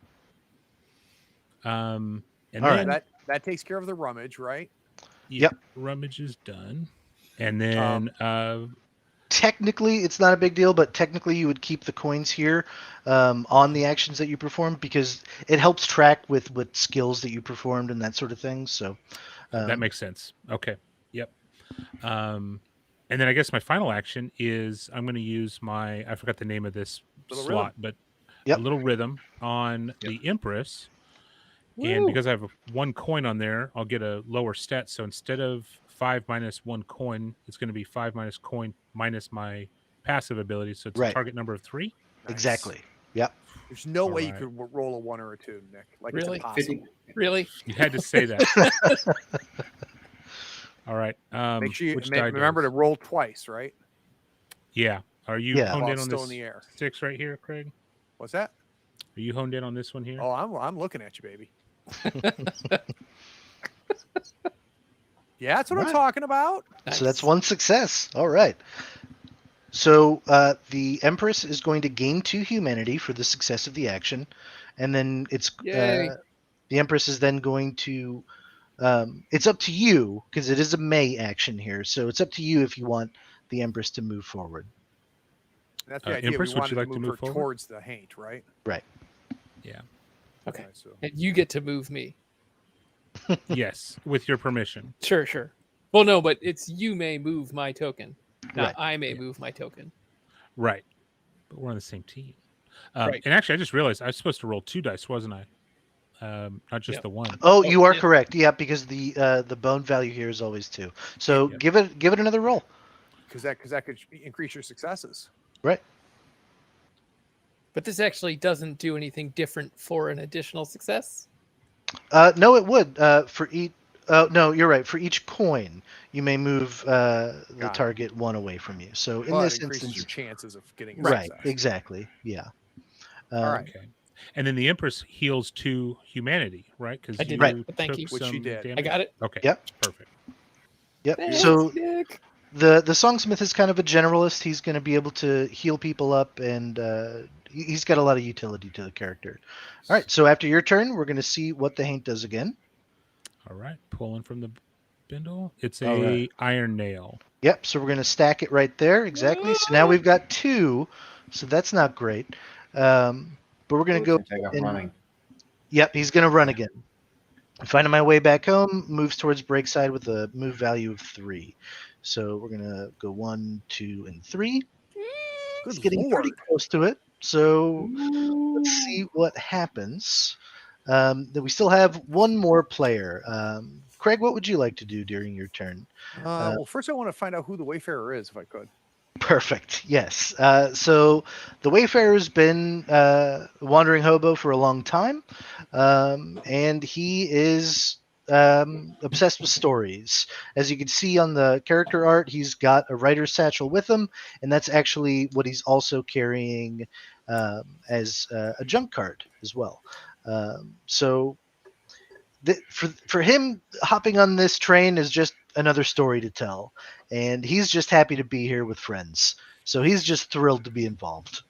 And All then right. That takes care of the rummage, right? yeah, Yep. rummage is done, and then Technically, it's not a big deal, but technically you would keep the coins here on the actions that you perform because it helps track with what skills that you performed and that sort of thing. So That makes sense. Okay. Yep. And then I guess my final action is I'm going to use I forgot the name of this Little slot, rhythm. but Yep. a little rhythm on the Empress. And Woo! because I have one coin on there, I'll get a lower stat. So instead of 5 minus 1 coin, it's going to be 5 minus coin minus my passive ability. So it's a Right. target number of 3. Nice. Exactly. Yep. There's no All way you right. could roll a 1 or a 2, Nick. Like Really? it's impossible. Really? You had to say that. All right. Make sure you which die remember to does? roll twice, right? Yeah. Are you Yeah. honed While in it's on still this in the air. 6 right here, Craig? What's that? Are you honed in on this one here? Oh, I'm looking at you, baby. Yeah, that's what I'm Right. talking about. So that's Nice. one success. All right. So the Empress is going to gain 2 humanity for the success of the action, and then Yay. the Empress is then going to. It's up to you because it is a May action here, so it's up to you if you want the Empress to move forward. That's the idea. Empress, We would wanted you like to to move her move forward? towards the haint, right? Right. Yeah. Okay. So And you get to move me. Yes, with your permission. Sure, sure. Well, no, but it's you may move my token. Not Right. I may move my token. Right. But we're on the same team. Right. And actually, I just realized I was supposed to roll 2 dice, wasn't I? Not just Yep. the one. Oh, Oh, you are yeah. correct. Yeah, because the bone value here is always 2. So Yep. give it another roll. because that could increase your successes. Right. But this actually doesn't do anything different for an additional success. No, it would. For each. No, you're right. For each coin, you may move the Got it. target 1 away from you. So in But this it increases instance, your chances of getting a right? success. Exactly. Yeah. All right. Okay. And then the Empress heals 2 humanity, right? Because I did Right. that, but thank you. Which she did. I got it. Okay. Yep. Perfect. Yep. Thanks, So Nick. the songsmith is kind of a generalist. He's going to be able to heal people up, and he's got a lot of utility to the character. All right. So after your turn, we're going to see what the haint does again. All right. Pulling from the bindle. It's All a right. iron nail. Yep. So we're going to stack it right there. Exactly. So now we've got 2. So that's not great. But we're going to go. Take off and- running. Yep. He's going to run again. Finding my way back home, moves towards Breakside with a move value of 3. So we're gonna go 1, 2, and 3. It's getting pretty Lord. close to it. So let's see what happens. Then we still have one more player. Craig, what would you like to do during your turn? Well, first I want to find out who the Wayfarer is, if I could. Perfect. Yes. So the Wayfarer's been wandering hobo for a long time, and he is obsessed with stories. As you can see on the character art, he's got a writer's satchel with him, and that's actually what he's also carrying as a junk card as well. So for him, hopping on this train is just another story to tell, and he's just happy to be here with friends. So he's just thrilled to be involved.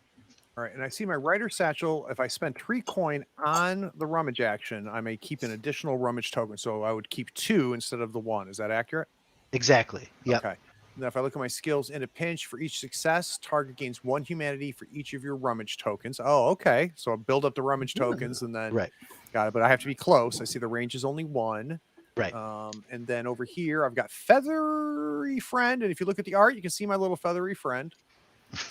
All right, and I see my writer satchel. If I spend 3 coin on the rummage action, I may keep an additional rummage token. So I would keep 2 instead of the 1. Is that accurate? Exactly. Yeah. Okay. Now, if I look at my skills, in a pinch, for each success, target gains 1 humanity for each of your rummage tokens. Oh, okay. So I'll build up the rummage tokens and then Right. got it. But I have to be close. I see the range is only 1. Right. And then over here, I've got Feathery Friend. And if you look at the art, you can see my little Feathery Friend.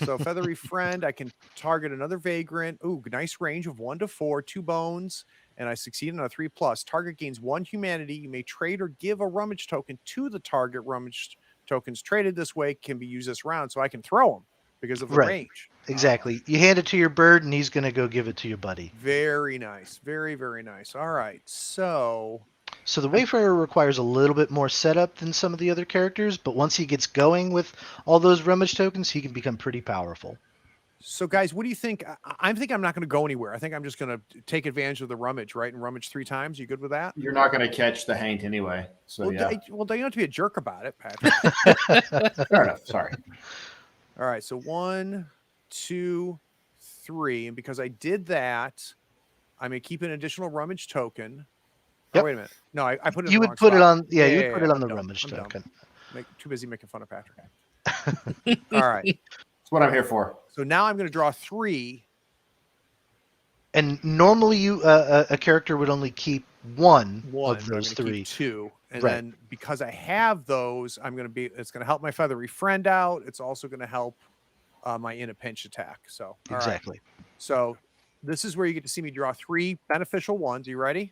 So Feathery Friend, I can target another Vagrant. Ooh, nice range of 1 to 4, 2 bones. And I succeed on a 3+. Target gains 1 humanity. You may trade or give a rummage token to the target. Rummage tokens traded this way can be used this round. So I can throw them because of the Right. range. Exactly. You hand it to your bird, and he's going to go give it to your buddy. Very nice. Very, very nice. All right. So the Wayfarer requires a little bit more setup than some of the other characters, but once he gets going with all those rummage tokens, he can become pretty powerful. So, guys, what do you think? I think I'm not going to go anywhere. I think I'm just going to take advantage of the rummage, right? And rummage 3 times. You good with that? You're not going to catch the haint anyway. So, Well, yeah. you don't have to be a jerk about it, Patrick. Fair enough. Sorry. All right. So 1, 2, 3. And because I did that, I may keep an additional rummage token. Yep. Oh, wait a minute. No, I put it in You the would wrong put it spot. on, you would put it on I'm the dumb. rummage I'm dumb. token. Too busy making fun of Patrick. All right. That's what I'm here for. So now I'm going to draw 3. And normally, a character would only keep one But of I'm those going to 3. keep 2, and Right. then because I have those, it's going to help my feathery friend out. It's also going to help my in a pinch attack. So all right. Exactly. So this is where you get to see me draw 3 beneficial ones. You ready?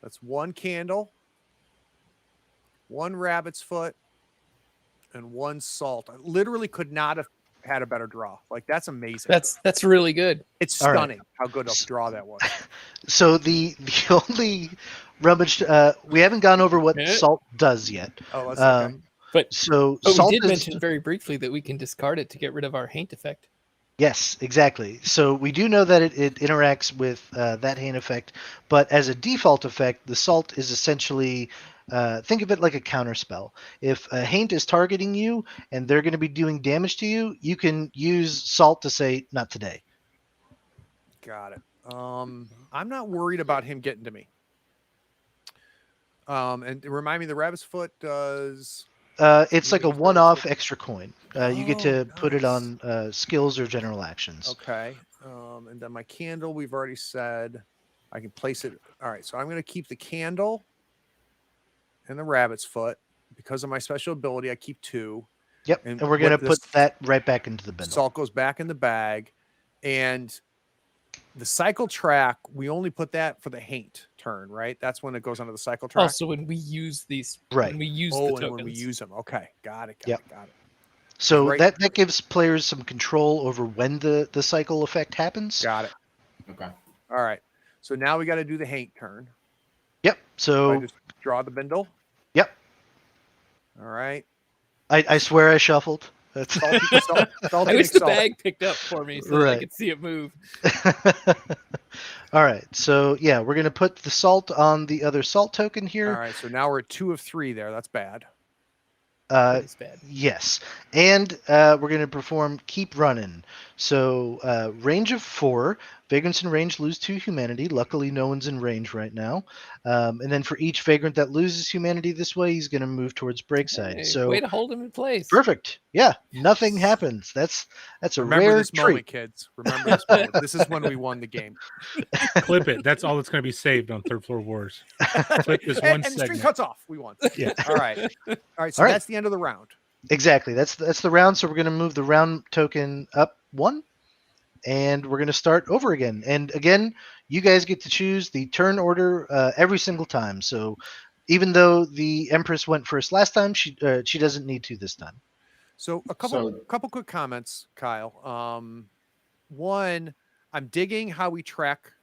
That's 1 candle, 1 rabbit's foot, and 1 salt. I literally could not have had a better draw. Like, that's amazing. That's really good. It's All right. stunning how good a draw that was. So the only rummage we haven't gone over what Yeah. salt does yet. Oh, that's okay. But So we salt did is mention very briefly that we can discard it to get rid of our haint effect. yes, exactly. So we do know that it interacts with that haint effect, but as a default effect, the salt is essentially think of it like a counter spell. If a haint is targeting you and they're going to be doing damage to you, you can use salt to say not today. Got it. I'm not worried about him getting to me. And remind me, the rabbit's foot does. It's like a Moving one-off first. extra coin. You get Oh, to put it nice. on skills or general actions. Okay. And then my candle, we've already said I can place it. All right. So I'm going to keep the candle and the rabbit's foot because of my special ability. I keep 2. Yep, And and we're going to what this- put that right back into the bundle. Salt goes back in the bag, and the cycle track, we only put that for the haint turn, right? That's when it goes onto the cycle track. Also, when we use these, Right. when we use Oh, the and tokens. when we use them. Okay. Got it. Yep. Got it. So right- that gives players some control over when the cycle effect happens. Got it. Okay. All right. So now we got to do the haint turn. Yep. So I So just draw the bindle. yep. All right. I swear I shuffled. That's Salty I wish the salt. bag picked up for me so that I Right. could see it move. All right. So yeah, we're gonna put the salt on the other salt token All here. right. So now we're at 2 of 3 there. That's bad. Uh, It's bad. yes, and we're gonna perform keep running. So range of 4. Vagrants in range lose 2 humanity. Luckily, no one's in range right now. And then for each vagrant that loses humanity this way, he's gonna move towards Breakside. Hey, So way to hold him in place. perfect. Yeah, nothing happens. That's a Remember rare this treat. moment, kids. Remember this moment. This is when we won the game. Clip it. That's all that's going to be saved on Third Floor Wars. Clip this one And the string segment. cuts off. We won. Yeah. All right. All right. So All right. that's the end of the round. Exactly. That's the round. So we're gonna move the round token up 1. And we're going to start over again. And again, you guys get to choose the turn order every single time. So even though the Empress went first last time, she doesn't need to this time. So a couple quick comments, Kyle. One, I'm digging how we track.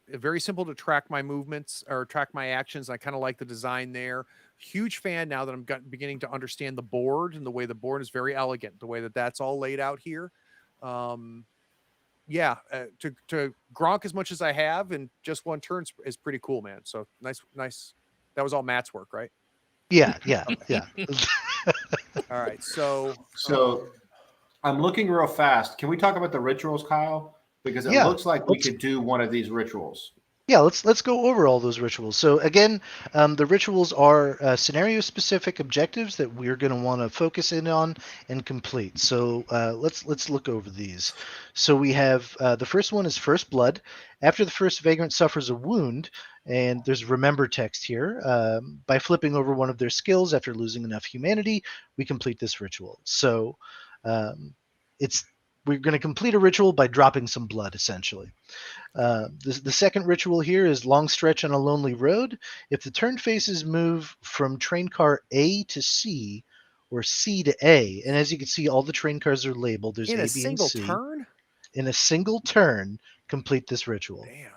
Very simple to track my movements or track my actions. I kind of like the design there. Huge fan now that I'm beginning to understand the board and the way the board is very elegant. The way that that's all laid out here. Yeah, to Gronk as much as I have in just 1 turn is pretty cool, man. So nice. That was all Matt's work, right? Yeah. All right. So I'm looking real fast. Can we talk about the rituals, Kyle? Because it Yeah, looks like we let's- could do one of these rituals. Yeah, let's go over all those rituals. So again, the rituals are scenario-specific objectives that we're going to want to focus in on and complete. So let's look over these. So we have the first one is First Blood. After the first vagrant suffers a wound, and there's remember text here, by flipping over one of their skills after losing enough humanity, we complete this ritual. So we're going to complete a ritual by dropping some blood, essentially. The second ritual here is Long Stretch on a Lonely Road. If the turn faces move from train car A to C or C to A, and as you can see, all the train cars are labeled. There's in A, a B, single and C. turn. In a single turn, complete this ritual. Damn.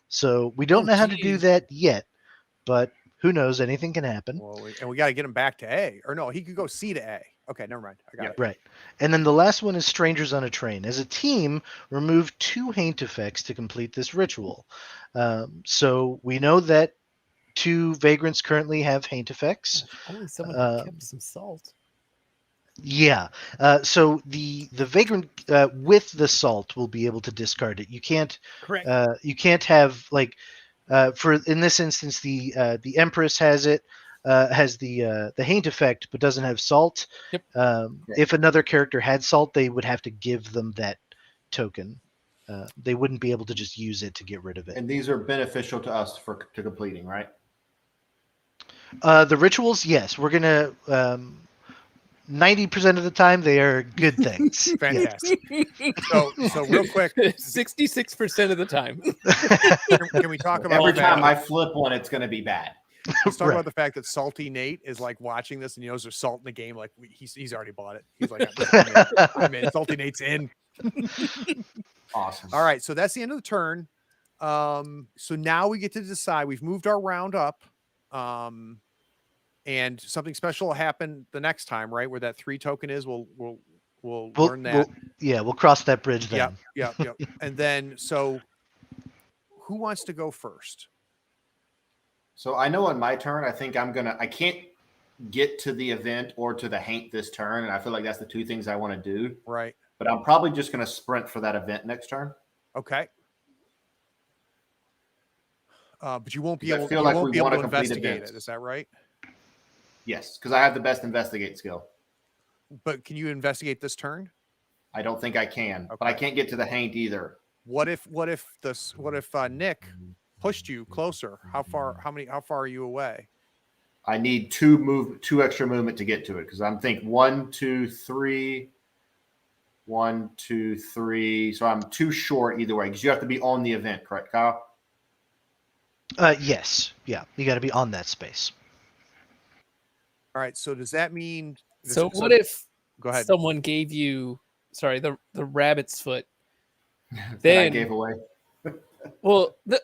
So we don't Oh, know how to do geez. that yet, but who knows? Anything can happen. Well, we got to get him back to A. Or no, he could go C to A. Okay, never mind. I got it. Right. And then the last one is Strangers on a Train. As a team, remove 2 haint effects to complete this ritual. So we know that 2 vagrants currently have haint effects. Only someone who kept some salt. Yeah. So the vagrant with the salt will be able to discard it. You can't Correct. you can't have like for in this instance the Empress has it. has the haint effect, but doesn't have salt. Yep. If another character had salt, they would have to give them that token. They wouldn't be able to just use it to get rid of it. And these are beneficial to us to completing, right? The rituals, yes, we're gonna 90% of the time they are good things. Yeah. Fantastic. So real quick, 66% of the time. can we talk about Every the fact time that- I flip one, it's going to be bad. let's talk Right. about the fact that Salty Nate is like watching this and he knows there's salt in the game. Like he's already bought it. He's like, I'm in. Salty Nate's in. Awesome. All right, so that's the end of the turn. So now we get to decide. We've moved our round up, and something special will happen the next time, right? Where that 3 token is. We'll learn that. We'll cross that bridge then. Yep. And then, so who wants to go first? So I know on my turn, I think I can't get to the event or to the haint this turn. And I feel like that's the 2 things I want to do. Right. But I'm probably just going to sprint for that event next turn. Okay. But you won't be I able, feel you like won't we be able wanna to complete investigate events. it. Is that right? Yes, because I have the best investigate skill. But can you investigate this turn? I don't think I can, but I Okay. can't get to the haint either. What if Nick pushed you closer? How far are you away? I need 2 extra movement to get to it because I'm thinking 1, 2, 3. 1, 2, 3. So I'm too short either way because you have to be on the event, correct, Kyle? Yes. Yeah. You got to be on that space. All right. So does that mean? So what if Go ahead. someone gave you, sorry, the rabbit's foot? That I Then, gave away. well, the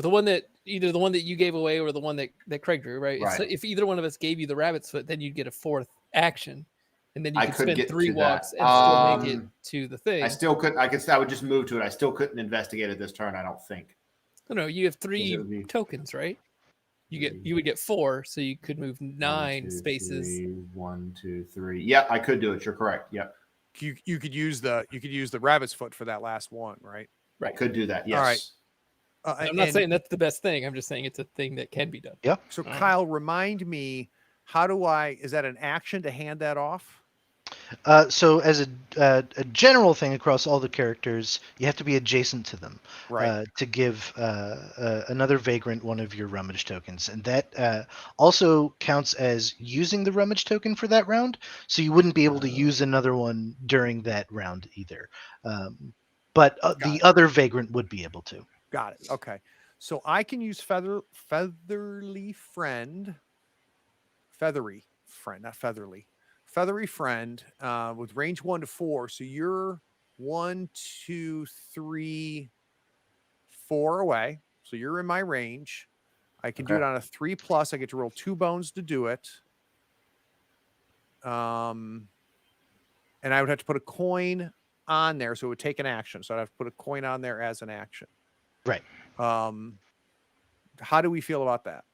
one that either the one that you gave away or the one that Craig drew, right? Right. So if either one of us gave you the rabbit's foot, then you'd get a 4th action, and then you I could could spend get 3 to walks that. and still make it to the thing. I still couldn't. I would just move to it. I still couldn't investigate it this turn. I don't think. No, you have 3 it would be- tokens, right? You would get 4, so you could move 9 1, 2, spaces. 3, 1, 2, 3. Yeah, I could do it. You're correct. Yep, You could use the rabbit's foot for that last one, right? I could do that. Yes. All right. I'm not saying that's the best thing. I'm just saying it's a thing that can be done. So Kyle, remind me, is that an action to hand that off? So as a general thing across all the characters, you have to be adjacent to them Right. to give another vagrant one of your rummage tokens, and that also counts as using the rummage token for that round. So you wouldn't be able to use another one during that round either. But the other vagrant would be able to. Got it. Okay. So I can use feathery friend, not featherly. Feathery friend with range 1 to 4. So you're 1, 2, 3, 4 away. So you're in my range. I can do it on a 3+. I get to roll 2 bones to do it. And I would have to put a coin on there, so it would take an action. So I'd have to put a coin on there as an action. Right. How do we feel about that?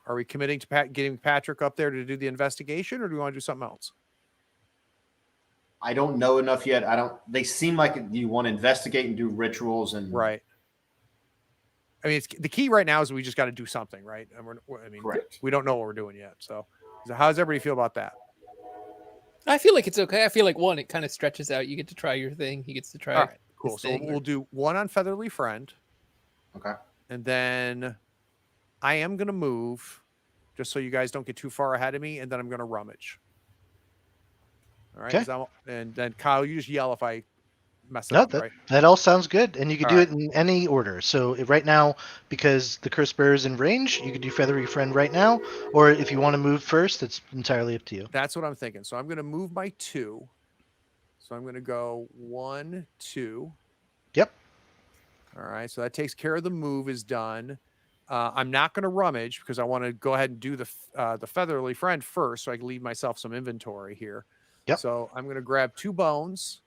Are we committing to getting Patrick up there to do the investigation, or do we want to do something else? I don't know enough yet. They seem like you want to investigate and do rituals and Right. I mean, the key right now is we just got to do something, right? And Correct. we don't know what we're doing yet. So how does everybody feel about that? I feel like it's okay. I feel like it kind of stretches out. You get to try your thing. He gets to try. All right, cool. his So thing. we'll do 1 on Featherly Friend. Okay. And then I am going to move just so you guys don't get too far ahead of me. And then I'm going to rummage. All right. Okay. And then Kyle, you just yell if I mess it No, up, right? that all sounds good, and you could All do right. it in any order. So right now, because the curse bearer is in range, you could do feathery friend right now, or if you want to move first, it's entirely up to you. That's what I'm thinking. So I'm going to move my 2. So I'm going to go 1, 2. Yep. All right. So that takes care of the move is done. I'm not going to rummage because I want to go ahead and do the Featherly Friend first, so I can leave myself some inventory here. Yep. So I'm going to grab 2 bones.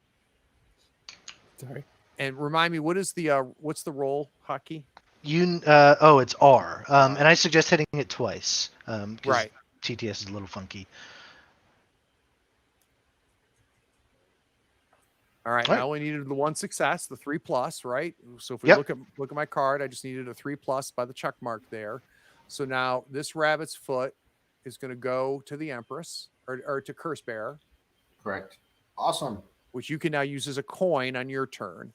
Sorry. And remind me, what's the roll, Hockey? It's R. And I suggest hitting it twice. 'Cause Right. TTS is a little funky. All right. All I right. only needed the one success, the 3+, right? So if we Yep. look at my card, I just needed a 3+ by the check mark there. So now this rabbit's foot is going to go to the Empress or to Curse Bearer, Correct. Awesome. which you can now use as a coin on your turn.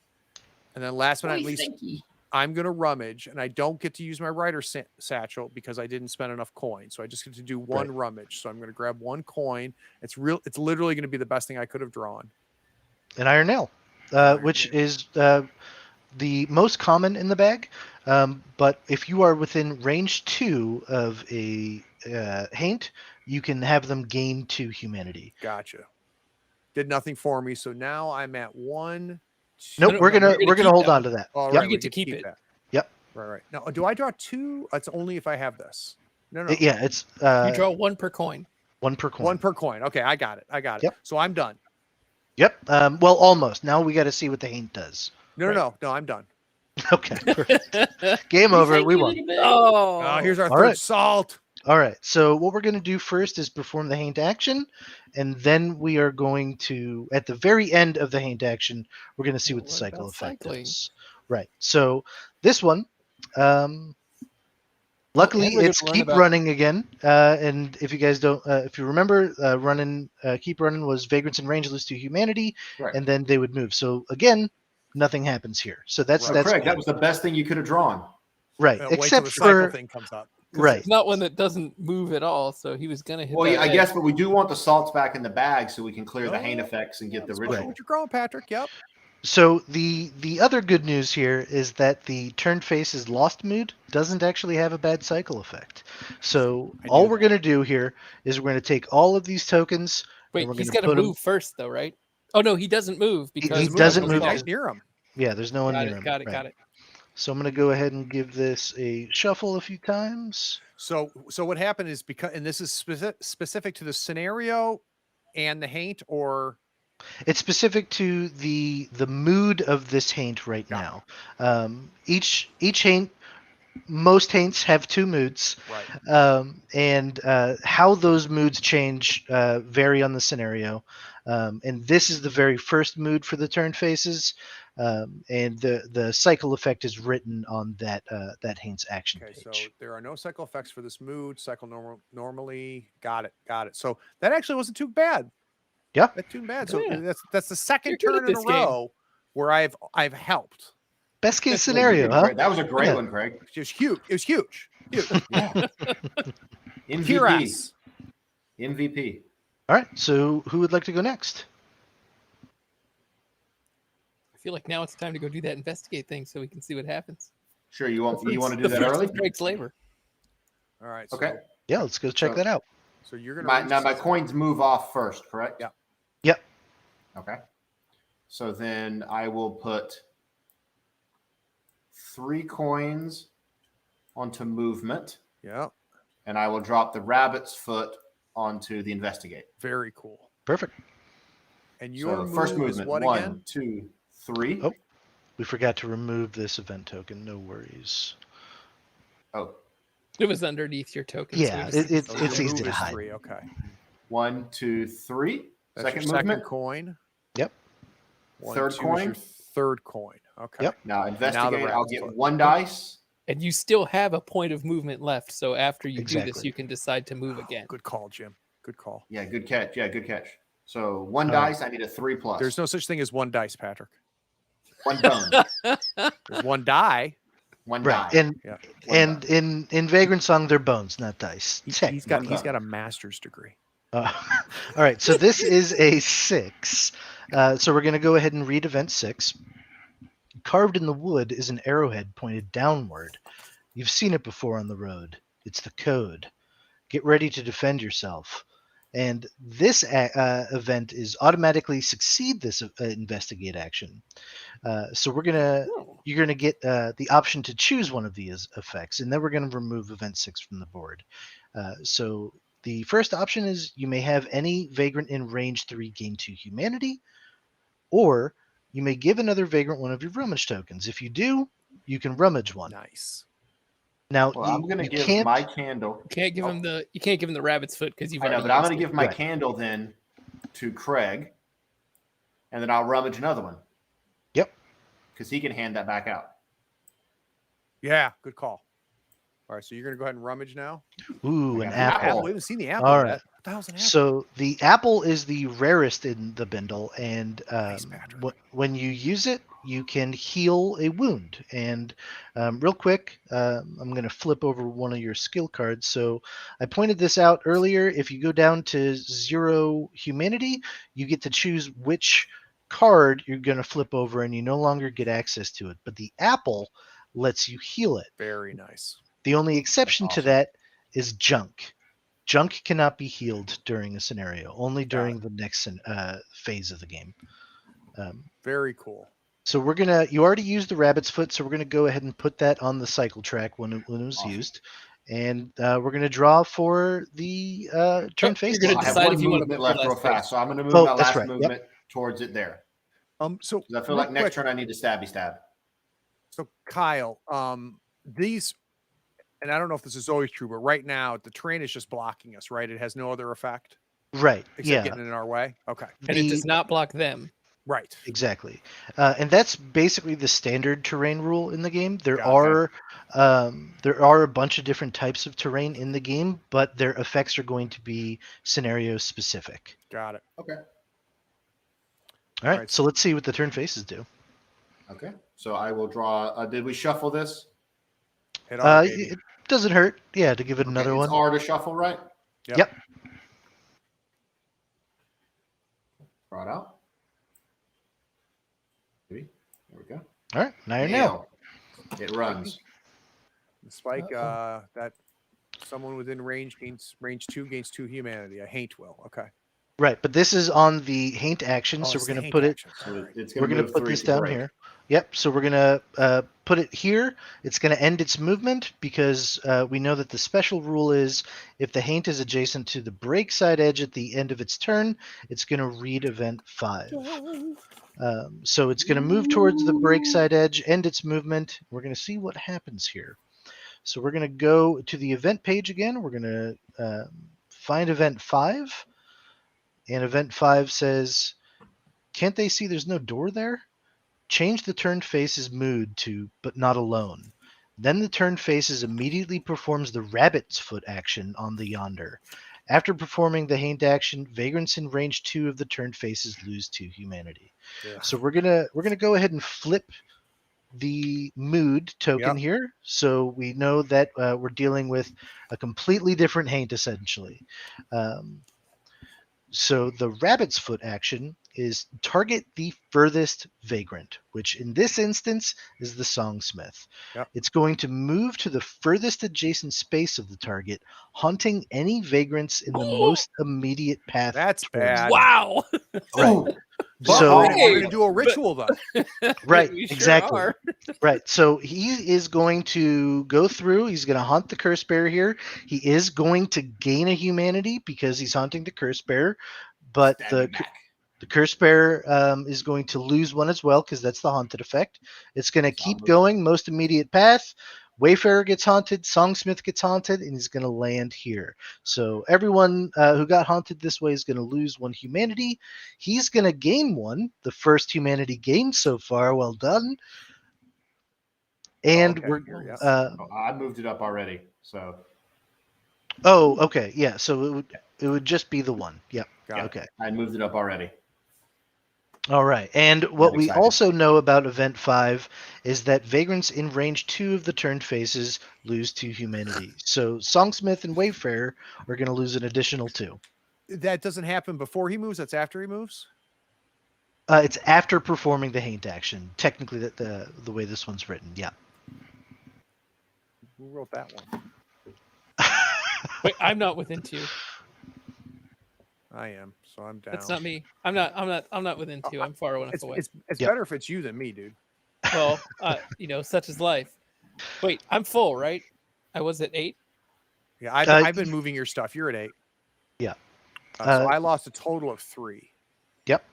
And then last but not least, I'm going to rummage, and I don't get to use my Rider Satchel because I didn't spend enough coins. So I just get to do one rummage. So I'm going to grab one coin. It's literally going to be the best thing I could have drawn. An Iron Nail, which is the most common in the bag. But if you are within range 2 of a Haint, you can have them gain 2 humanity. Gotcha. Did nothing for me. So now I'm at 1. Nope, No, we're gonna keep hold that on one. to that. All Yep. right, You we get to keep it. that. Yep. Right. Now, do I draw 2? It's only if I have this. No. Yeah, it's You draw 1 per coin. 1 per coin. 1 per coin. Okay, I got it. Yep. So I'm done. Yep. Well, almost. Now we got to see what the Haint does. No, I'm done. Okay. Game over. We won. Oh, Here's our All third right. salt. All right. So what we're going to do first is perform the Haint action, and then we are going to, at the very end of the Haint action, we're going to see what the What cycle about effect cycling? is. Right. So this one, luckily, and we're gonna it's learn keep about- running again. And if you guys don't, if you remember, keep running was Vagrants in range lose to humanity, Right. and then they would move. So again, nothing happens here. So that's So that's Craig, good. that was the best thing you could have drawn. right. Wait till Except the cycle for thing comes up. right. It's not one that doesn't move at all, so he was gonna hit. Well, that yeah, I edge. guess, but we do want the salts back in the bag so we can clear the Haint effects and get the That's ritual. what you're growing, Patrick. Yep. So the other good news here is that the turn face's lost mood doesn't actually have a bad cycle effect. So all we're going to do here is we're going to take all of these tokens. Wait, and we're he's gonna got to put 'em- move first, though, right? Oh no, he doesn't move because he doesn't move. Right near him. Yeah, there's no one Got near it. him. Got it. Right. Got it. So I'm going to go ahead and give this a shuffle a few times. So what happened is because, and this is specific to the scenario and the Haint, or It's specific to the mood of this Haint right now. Each Haint, most Haints have 2 moods. right. And how those moods change vary on the scenario. And this is the very first mood for the turn faces, and the cycle effect is written on that Haint's action Okay, so page. there are no cycle effects for this mood. Cycle normally. Got it. So that actually wasn't too bad. Yeah. That's too bad. So Yeah. that's the second You're good turn at in a this game. row where I've helped. Best case You scenario, did huh? great. That was a great Yeah. one, Craig. It was huge. It was huge. Yeah. MVP. Kiras. MVP. All right. So who would like to go next? I feel like now it's time to go do that investigate thing so we can see what happens. Sure, you want to do The that fruits early? of Craig's labor. All right. So, Okay. Yeah, let's go check So- that out. So you're gonna Now my coins move off first, correct? Yeah. Yep. Okay. So then I will put 3 coins onto movement, Yeah. and I will drop the rabbit's foot onto the investigate. Very cool. Perfect. And your So first move is movement, what 1, again? 2, 3. Oh. We forgot to remove this event token. No worries. Oh, It was underneath your token. Yeah, so it's So your easy move to is hide. 3. Okay. 1, 2, 3. That's Second your second movement. coin. Yep. Third 2 is coin. your third coin. Okay. Yep. Now investigate. I'll rabbit's get foot. 1 dice. And you still have a point of movement left. So after you do this, Exactly. you can decide to move again. Good call, Jim. Good call. Yeah, good catch. Yeah, good catch. So 1 All right. dice. I need a 3+. There's no such thing as 1 dice, Patrick. 1 bone. There's 1 die. 1 Right. die. And Yeah. and in Vagrantsong, they're bones, not dice. He's Technically. got a master's degree. All right, so this is a 6. So we're going to go ahead and read event 6. Carved in the wood is an arrowhead pointed downward. You've seen it before on the road. It's the code. Get ready to defend yourself. And this event is automatically succeed this investigate action. So you're gonna get the option to choose one of these effects, and then we're gonna remove event 6 from the board. So the first option is you may have any vagrant in range 3 gain 2 humanity, or you may give another vagrant one of your rummage tokens. If you do, you can rummage one. Nice. Now Well, I'm going to you give can't. my candle. You can't give him the rabbit's foot because you've I know, already but I'm used going to it. give my Right. candle then to Craig. and then I'll rummage another one. Yep. Because he can hand that back out. Yeah, good call. All right, so you're gonna go ahead and rummage now. Ooh, I an got an apple. Apple. We haven't seen the apple All yet. right. What the hell's an apple? So the apple is the rarest in the bindle, and Nice, Patrick. when you use it, you can heal a wound. And real quick, I'm going to flip over one of your skill cards. So I pointed this out earlier. If you go down to 0 humanity, you get to choose which card you're going to flip over, and you no longer get access to it. But the apple lets you heal it. Very nice. The only exception to awesome. that is junk. Junk cannot be healed during a scenario, only during the next phase of the game. Very cool. So you already used the rabbit's foot, so we're gonna go ahead and put that on the cycle track when it was Awesome. used, and we're gonna draw for the turn You're face. gonna I have decide one if you wanna movement put left the real last fast, phase. so I'm going to move Oh, my that's last right, yep. movement towards it there. So 'Cause I feel real like next quick, turn I need to stabby stab. So Kyle, these, and I don't know if this is always true, but right now the terrain is just blocking us, right? It has no other effect Right. except Yeah. getting in our way. Okay. And it does not block them. Right. Exactly, and that's basically the standard terrain rule in the game. There Got are a bunch of different types of terrain in the game, but their effects are going to be scenario specific. Got it. Okay. All right, Right. so let's see what the turn faces do. Okay. So I will draw. Did we shuffle this? Hit on, baby. It doesn't hurt, yeah, to give it Okay, another it's one. R to shuffle, right? Yep. Draw it out. There we go. All right, now you're now. Nail. It runs. The spike, that someone within range gains range 2 gains 2 humanity. A haint will. Okay. Right, but this is on the haint action, so it's we're the going to haint put it. action. So All right. it's We're going to going to move put 3 this to down break. here. Yep. So we're going to put it here. It's going to end its movement because we know that the special rule is if the haint is adjacent to the break side edge at the end of its turn, it's going to read event 5. So it's going to move towards the break side edge, end its movement. We're going to see what happens here. So we're going to go to the event page again. We're going to find event 5. And event 5 says, can't they see there's no door there? Change the turn face's mood to but not alone. Then the turn faces immediately performs the rabbit's foot action on the yonder. After performing the haint action, vagrants in range 2 of the turn faces lose 2 humanity. Yeah. So we're gonna go ahead and flip the mood token Yep. here, so we know that we're dealing with a completely different haint essentially. So the rabbit's foot action is target the furthest vagrant, which in this instance is the songsmith. Yep. It's going to move to the furthest adjacent space of the target, haunting any vagrants in the most immediate path. That's towards bad. them. Wow. Right. But So we're gonna do a ritual though. right, We sure exactly. are. Right. So he is going to go through. He's going to haunt the curse bearer here. He is going to gain a humanity because he's haunting the curse bearer, but Stab the me back. the curse bearer is going to lose one as well because that's the haunted effect. It's going to keep Solid. going. Most immediate path. Wayfarer gets haunted. Songsmith gets haunted, and he's going to land here. So everyone who got haunted this way is going to lose 1 humanity. He's going to gain 1. The first humanity gained so far. Well done. And okay. we're Here, yes. I moved it up already. So okay, yeah. So it would just be the 1. Yep. Got it. Okay. I moved it up already. All right. And what we excited. also know about event 5 is that vagrants in range 2 of the turn faces lose 2 humanity. So Songsmith and Wayfarer are going to lose an additional 2. That doesn't happen before he moves. That's after he moves. It's after performing the haint action. Technically, the way this one's written. Yeah. Who wrote that one? Wait, I'm not within 2. I am. So I'm down. That's not me. I'm not within 2. I'm far enough It's away. it's Yep. better if it's you than me, dude. Well, such is life. Wait, I'm full, right? I was at 8. Yeah, I've been moving your stuff. You're at 8. Yeah. So I lost a total of 3. Yep.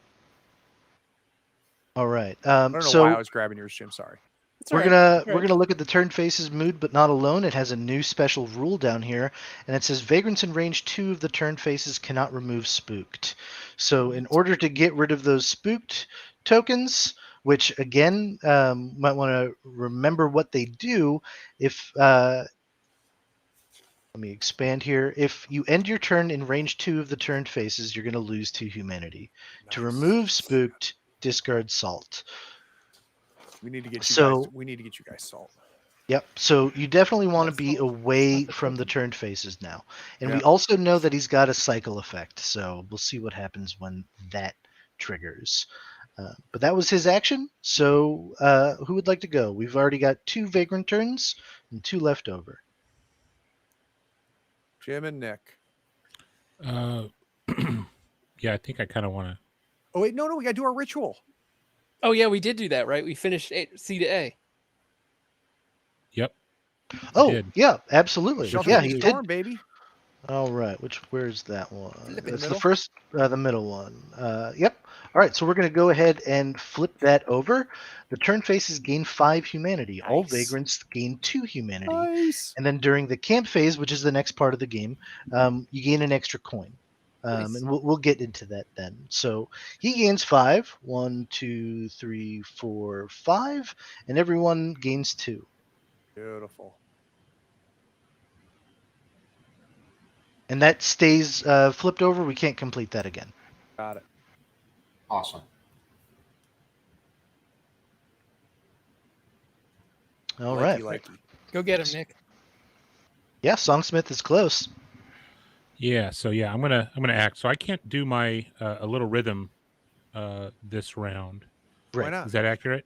All right. I don't know why I was grabbing yours, Jim. Sorry. That's We're all right. gonna All we're right. gonna look at the turn faces mood, but not alone. It has a new special rule down here, and it says vagrants in range 2 of the turn faces cannot remove spooked. So in order to get rid of those spooked tokens, which again might want to remember what they do. If let me expand here. If you end your turn in range 2 of the turned faces, you're going to lose 2 humanity. To Nice. remove spooked, discard salt. We need to get you So guys. We need to get you guys salt. Yep. So you definitely want to That's be not- away that's not the from the token. turned faces now. And Yeah. we also know that he's got a cycle effect, so we'll see what happens when that triggers. But that was his action. So who would like to go? We've already got 2 vagrant turns and 2 left over. Jim and Nick. Yeah, I think I kind of want to. Oh wait, no, we gotta do our ritual. Oh yeah, we did do that, right? We finished C to A. Yep. Oh, did. yeah, absolutely. Shelter Yeah, from he the did. storm, baby. All right, where's that one? Flip it, That's the middle. first, the middle one. Yep. All right, so we're going to go ahead and flip that over. The turn faces gain 5 humanity. All Nice. vagrants gain 2 humanity. Nice. And then during the camp phase, which is the next part of the game, you gain an extra coin. Nice. And we'll get into that then. So he gains 5. 1, 2, 3, 4, 5. And everyone gains 2. Beautiful. And that stays flipped over. We can't complete that again. Got it. Awesome. All right. Likey. Go get him, Nick. Yeah, Songsmith is close. Yeah. So yeah, I'm gonna act. So I can't do my a little rhythm this round. Right. Why not? Is that accurate?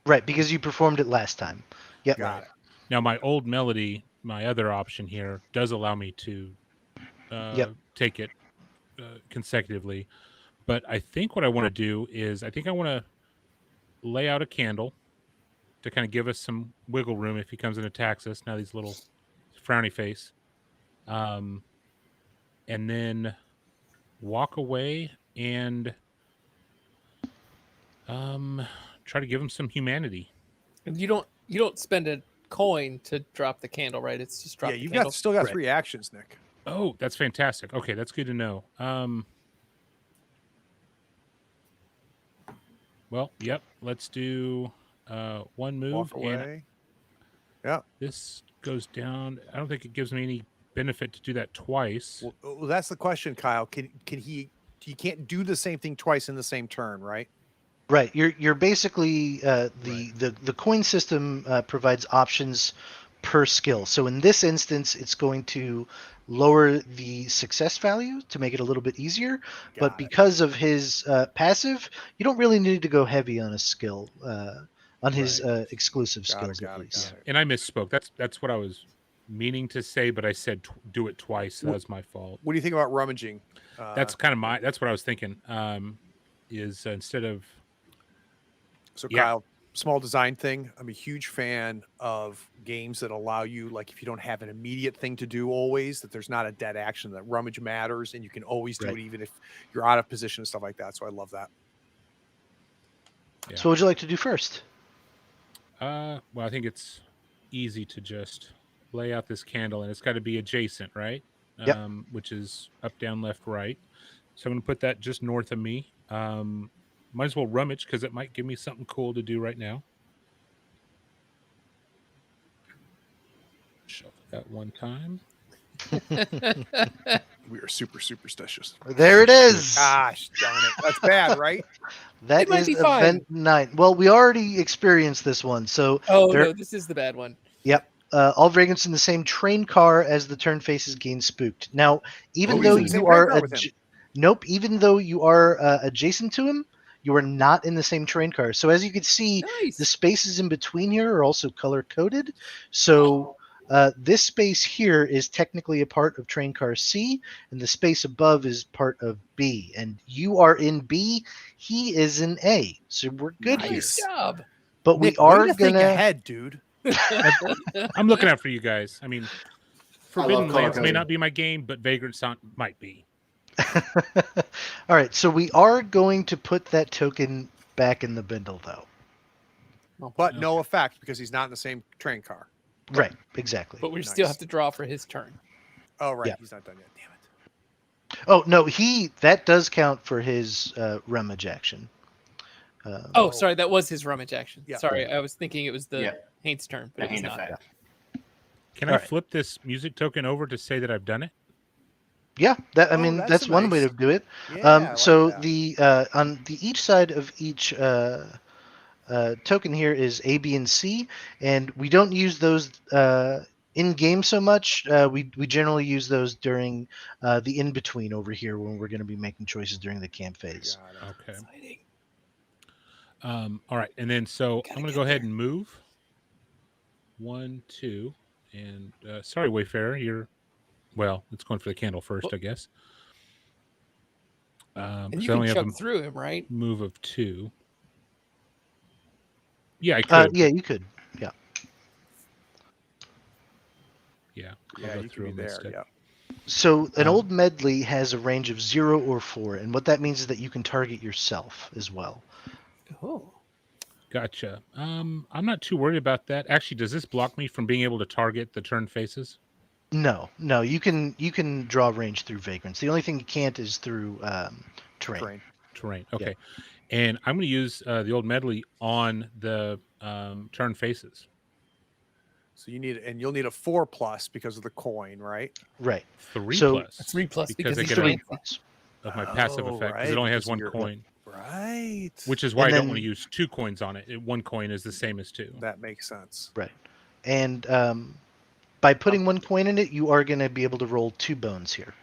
Right, because you performed it last time. Yep. Got it. Now my old melody, my other option here, does allow me to take it consecutively. But I think what I want to do is I think I want to lay out a candle to kind of give us some wiggle room if he comes and attacks us. Now these little frowny face. And then walk away and try to give him some humanity. And you don't spend a coin to drop the candle, right? It's just drop Yeah, the you've candle. got still got Right. 3 actions, Nick. Oh, that's fantastic. Okay, that's good to know. Well, yep. Let's do one move. Walk And away. Yeah. this goes down. I don't think it gives me any benefit to do that twice. Well, that's the question, Kyle. Can he? You can't do the same thing twice in the same turn, right? Right. You're basically the coin system provides options per skill. So in this instance, it's going to lower the success value to make it a little bit easier. But Got it. because of his passive, you don't really need to go heavy on a skill, on his exclusive skills at least. And I misspoke. That's what I was meaning to say, but I said do it twice. So that was my fault. What do you think about rummaging? That's kind of that's what I was thinking. Is instead of So, Yeah. Kyle, small design thing. I'm a huge fan of games that allow you, like, if you don't have an immediate thing to do always, that there's not a dead action, that rummage matters, and you can always do Right. it even if you're out of position and stuff like that. So I love that. Yeah. So what would you like to do first? well, I think it's easy to just lay out this candle, and it's got to be adjacent, right? Yep. Which is up, down, left, right. So I'm going to put that just north of me. Might as well rummage because it might give me something cool to do right now. Shuffle that one time. We are super superstitious. There it is. Gosh darn it. That's bad, right? That It might is be fine. event 9. Well, we already experienced this one, so Oh there- no, this is the bad one. Yep. All vagrants in the same train car as the turn faces gain spooked. Now, even Oh, though he's in the same you train are car with him. nope, even though you are adjacent to him, you are not in the same train car. So as you can see, Nice. the spaces in between here are also color coded. So this space here is technically a part of train car C, and the space above is part of B. And you are in B, he is in A. So we're good here. Nice job. But we Nick, way are to think gonna. ahead, dude. I'm looking out for you guys. I mean, Forbidden color Lands may coding. not be my game, but Vagrantsong might be. All right, so we are going to put that token back in the bindle, though. but no effect because he's not in the same train car. Right, exactly. But we still Nice. have to draw for his turn. Oh, right. Yeah. He's not done yet. Damn it. Oh no, that does count for his rummage action. Oh, sorry, that was his rummage action. Yeah. Sorry, I was thinking it was the Yeah. Haint's turn, but The it was Haint not. effect. Can All I right. flip this music token over to say that I've done it? Yeah, that I Oh, mean that's that's one way nice. to do it. Yeah. I like So that. the on the each side of each token here is A, B, and C, and we don't use those in game so much. We generally use those during the in between over here when we're going to be making choices during the camp phase. Got it. Okay. Exciting. All right, and then so Gotta I'm going to get go ahead there. and move. 1, 2, and sorry, Wayfarer, it's going for the candle first, Well- I guess. And 'cause you I can only have jump a through him, right? move of 2. Yeah, I could. Yeah, you could. Yeah. Yeah, I'll Yeah, go you through can be them there. instead. Yeah. So an Um, old medley has a range of 0 or 4, and what that means is that you can target yourself as well. Oh. Gotcha. I'm not too worried about that. Actually, does this block me from being able to target the turn faces? No, you can draw range through vagrants. The only thing you can't is through terrain. Terrain. Okay. And I'm going to use the old medley on the turn faces. So you'll need a 4+ because of the coin, right? Right. 3 So- plus. A 3+ because I he's get Three fancy. plus. of my passive Oh, effect because right, it only has because one you're- coin, Right. which is why And I don't want to then- use 2 coins on it. 1 coin is the same as 2. That makes sense. Right. And by putting 1 coin in it, you are going to be able to roll 2 bones here.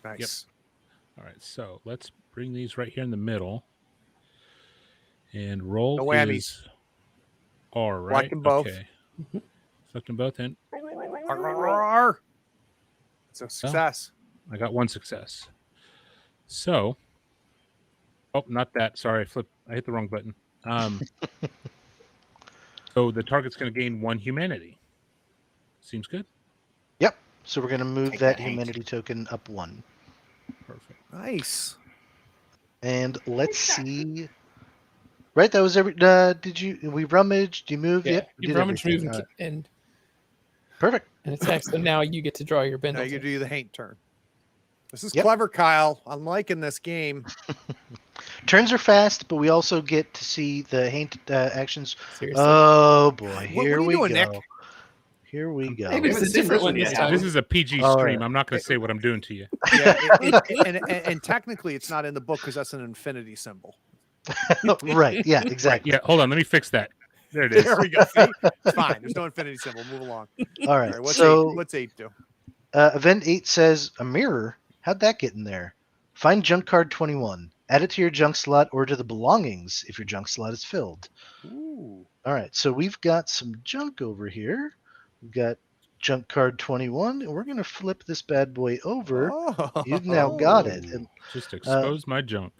Nice. All right, so let's bring these right here in the middle. And roll No whammies. is R, right? Select them both. Okay. Select them both, and Arr. It's a success. I got 1 success. So, not that. Sorry, I hit the wrong button. So the target's going to gain 1 humanity. Seems good. Yep. So we're going to move Take that that hate. humanity token up 1. Perfect. Nice. And let's see. Right, that was every. We rummaged? You moved? Yeah. Yep. You did rummage, move, everything. and, All right. and Perfect. and attack. So now you get to draw your Now bindle. you do the Haint turn. This is Yep. clever, Kyle. I'm liking this game. Turns are fast, but we also get to see the Haint actions. Seriously. Oh boy, What here are you we doing, go. Nick? Here we go. Maybe it's haven't a seen different this one one this yet, time. This is a PG All stream. right. I'm not going to say what I'm doing to you. Yeah, and technically it's not in the book because that's an infinity symbol. Right. Yeah. Exactly. Yeah, hold on. Let me fix that. There it is. There we go. See? It's fine. There's no infinity symbol. Move along. All right. What's So eight? What's 8 do? event 8 says a mirror. How'd that get in there? Find junk card 21. Add it to your junk slot or to the belongings if your junk slot is filled. Ooh. All right. So we've got some junk over here. We've got junk card 21, and we're going to flip this bad boy over. Oh. You've now got it. And Just expose my junk.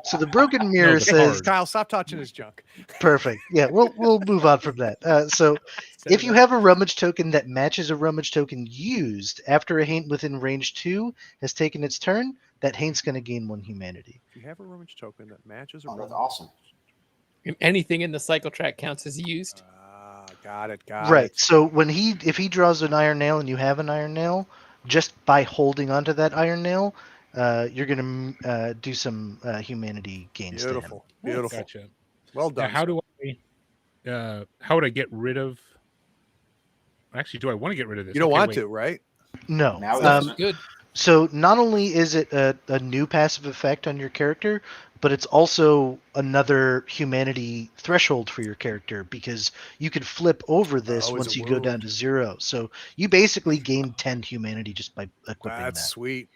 so the broken mirror the says card. Kyle, stop touching his junk. perfect. Yeah, we'll move on from that. So if you have a rummage token that matches a rummage token used after a Haint within range 2 has taken its turn, that Haint's going to gain 1 humanity. If you have a rummage token that matches a Oh, that's rummage- awesome. And anything in the cycle track counts as used. Got it. Got Right. it. So if he draws an iron nail and you have an iron nail, just by holding onto that iron nail, you're going to do some humanity gains to him. Beautiful. Beautiful. Gotcha. Well Now, done. how do how would I get rid of? Actually, do I want to get rid of this? You don't Okay, want wait. to, right? No. Now it That's doesn't. good. So not only is it a new passive effect on your character, but it's also another humanity threshold for your character because you could flip over this Oh, is once it you go down wound? to 0. So you basically gain 10 humanity just by equipping That's that. sweet.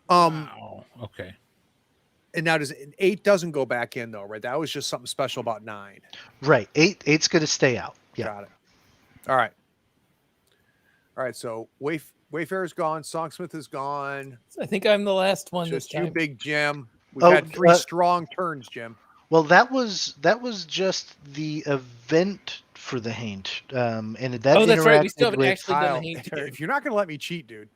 Wow. Okay. And now 8 doesn't go back in though, right? That was just something special about 9. Right. Eight's going to stay out. Yeah. Got it. All right. All right. So Wayfarer's gone. Songsmith is gone. I think I'm the last one this Just you, time. Big Jim. We've Oh, had 3 strong turns, Jim. Well, that was just the event for the Haint, and that Oh, that's right. We interacted still haven't with- actually done Kyle, the Haint turn. if you're not going to let me cheat, dude.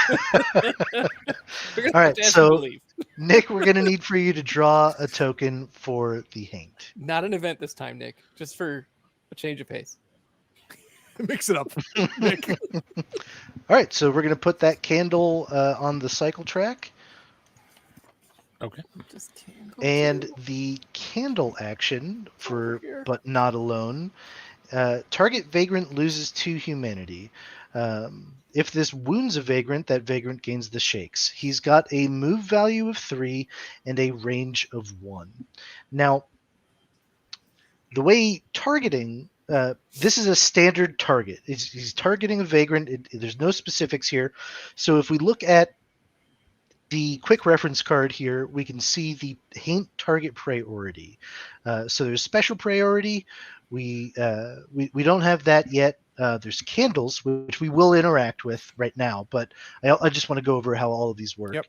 We're gonna All have right, to ask him to so leave. Nick, we're gonna need for you to draw a token for the Haint. Not an event this time, Nick. Just for a change of pace. Mix it up, Nick. All right, so we're gonna put that candle on the cycle track, Okay. Just candle and two the candle action for over here. but not alone. Target vagrant loses 2 humanity. If this wounds a vagrant, that vagrant gains the shakes. He's got a move value of 3 and a range of 1. Now, the way targeting, this is a standard target. He's targeting a vagrant. There's no specifics here. So if we look at the quick reference card here, we can see the Haint target priority. So there's special priority. We don't have that yet. There's candles, which we will interact with right now, but I just want to go over how all of these work. Yep.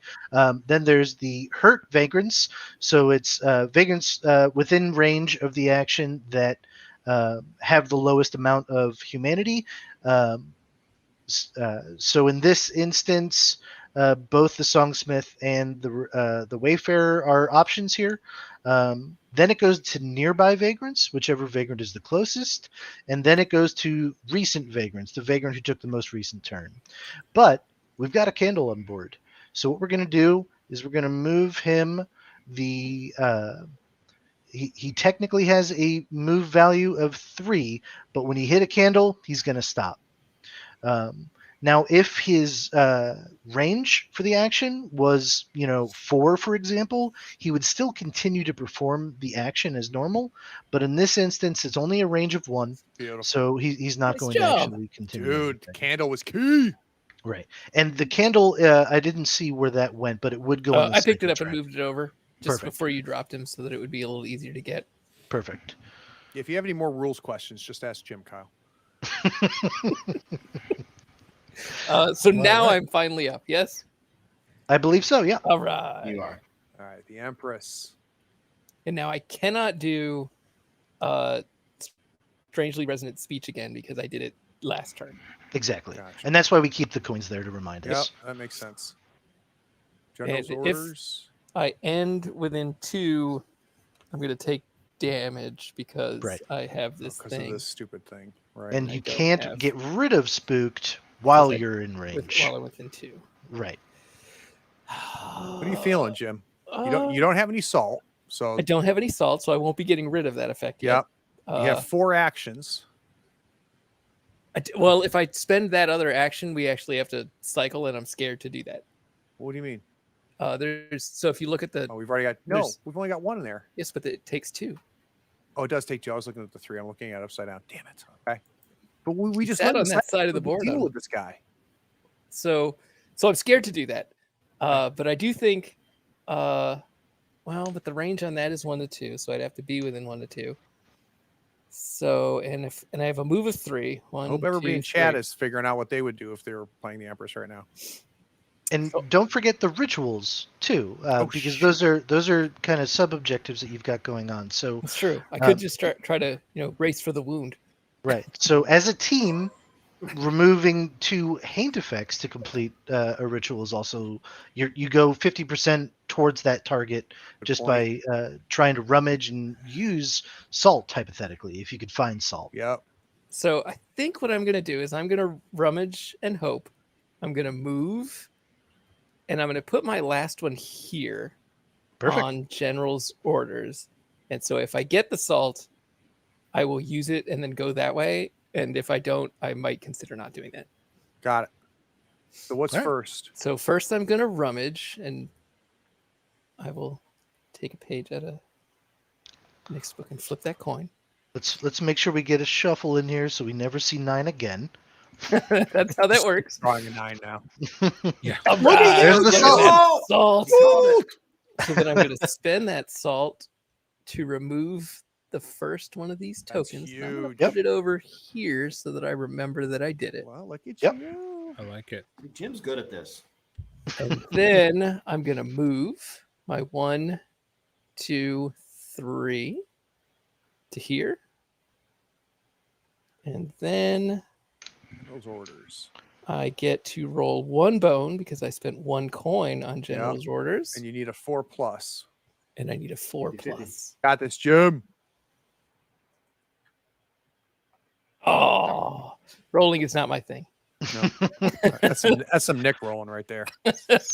Then there's the hurt vagrants. So it's vagrants within range of the action that have the lowest amount of humanity. So in this instance, both the Songsmith and the Wayfarer are options here. Then it goes to nearby vagrants, whichever vagrant is the closest, and then it goes to recent vagrants, the vagrant who took the most recent turn. But we've got a candle on board, so what we're going to do is we're going to move him the. He technically has a move value of 3, but when he hit a candle, he's going to stop. Now, if his range for the action was, 4, for example, he would still continue to perform the action as normal. But in this instance, it's only a range of 1, Beautiful. so he's not Nice going job. to actually continue. Dude, anything. candle was key. Right. And the candle, I didn't see where that went, but it would go on the I picked it cycle up track. and moved it over just Perfect. before you dropped him so that it would be a little easier to get. Perfect. If you have any more rules questions, just ask Jim, Kyle. So now right. I'm finally up. Yes. I believe so, yeah. All right. You are. All right, the Empress. And now I cannot do strangely resonant speech again because I did it last turn. Exactly. Gotcha. And that's why we keep the coins there to remind Yep, us. that makes sense. General's And if- orders. I end within 2, I'm going to take damage because Right. I have this Because of thing this stupid thing, right? And I you don't can't have- get rid of spooked while Because I- you're in range. while I'm within 2. Right. What are you feeling, Jim? You don't have any salt, so I don't have any salt, so I won't be getting rid of that effect yet. yep. You have 4 actions. Well, if I spend that other action, we actually have to cycle, and I'm scared to do that. What do you mean? So if you look at the Oh, we've already got There's- we've only got 1 in there. yes, but it takes 2. Oh, it does take 2. I was looking at the 3. I'm looking at it upside down. Damn it. Okay. But we He just sat let him on that side of the decide board. deal with this guy. So I'm scared to do that. But I do think, but the range on that is 1 to 2, so I'd have to be within 1 to 2. So and I have a move of 3. I hope everybody in chat is figuring out what they would do if they were playing the Empress right now. And don't forget the rituals too, because shoot. those are kind of sub objectives that you've got going on. So It's true. I could just try to race for the wound. right. So as a team, removing 2 Haint effects to complete a ritual is also you go 50% towards that target just point. by trying to rummage and use salt hypothetically if you could find salt. Yep. So I think what I'm going to do is I'm going to rummage and hope. I'm going to move, and I'm going to put my last one here Perfect. on General's orders. And so if I get the salt, I will use it and then go that way. And if I don't, I might consider not doing that. Got it. So what's All right. first? So first I'm going to rummage, and I will take a page out of Nick's book and flip that coin. Let's make sure we get a shuffle in here so we never see 9 again. That's how that works. Drawing a 9 now. Yeah. All Look at right, There's the look at salt. that salt. Salt! So then I'm going to spend that salt to remove the first one of these That's tokens. And I'm going huge. to put it over here so that I remember that I did it. Well, look at Yep. you. I like it. Jim's good at this. And then I'm going to move my 1, 2, 3 to here. And then Those orders. I get to roll 1 bone because I spent 1 coin on General's orders, And you need a 4+. and I need a 4 50-50. plus. Got this, Jim. Oh, rolling is not my thing. No, that's some Nick rolling right there.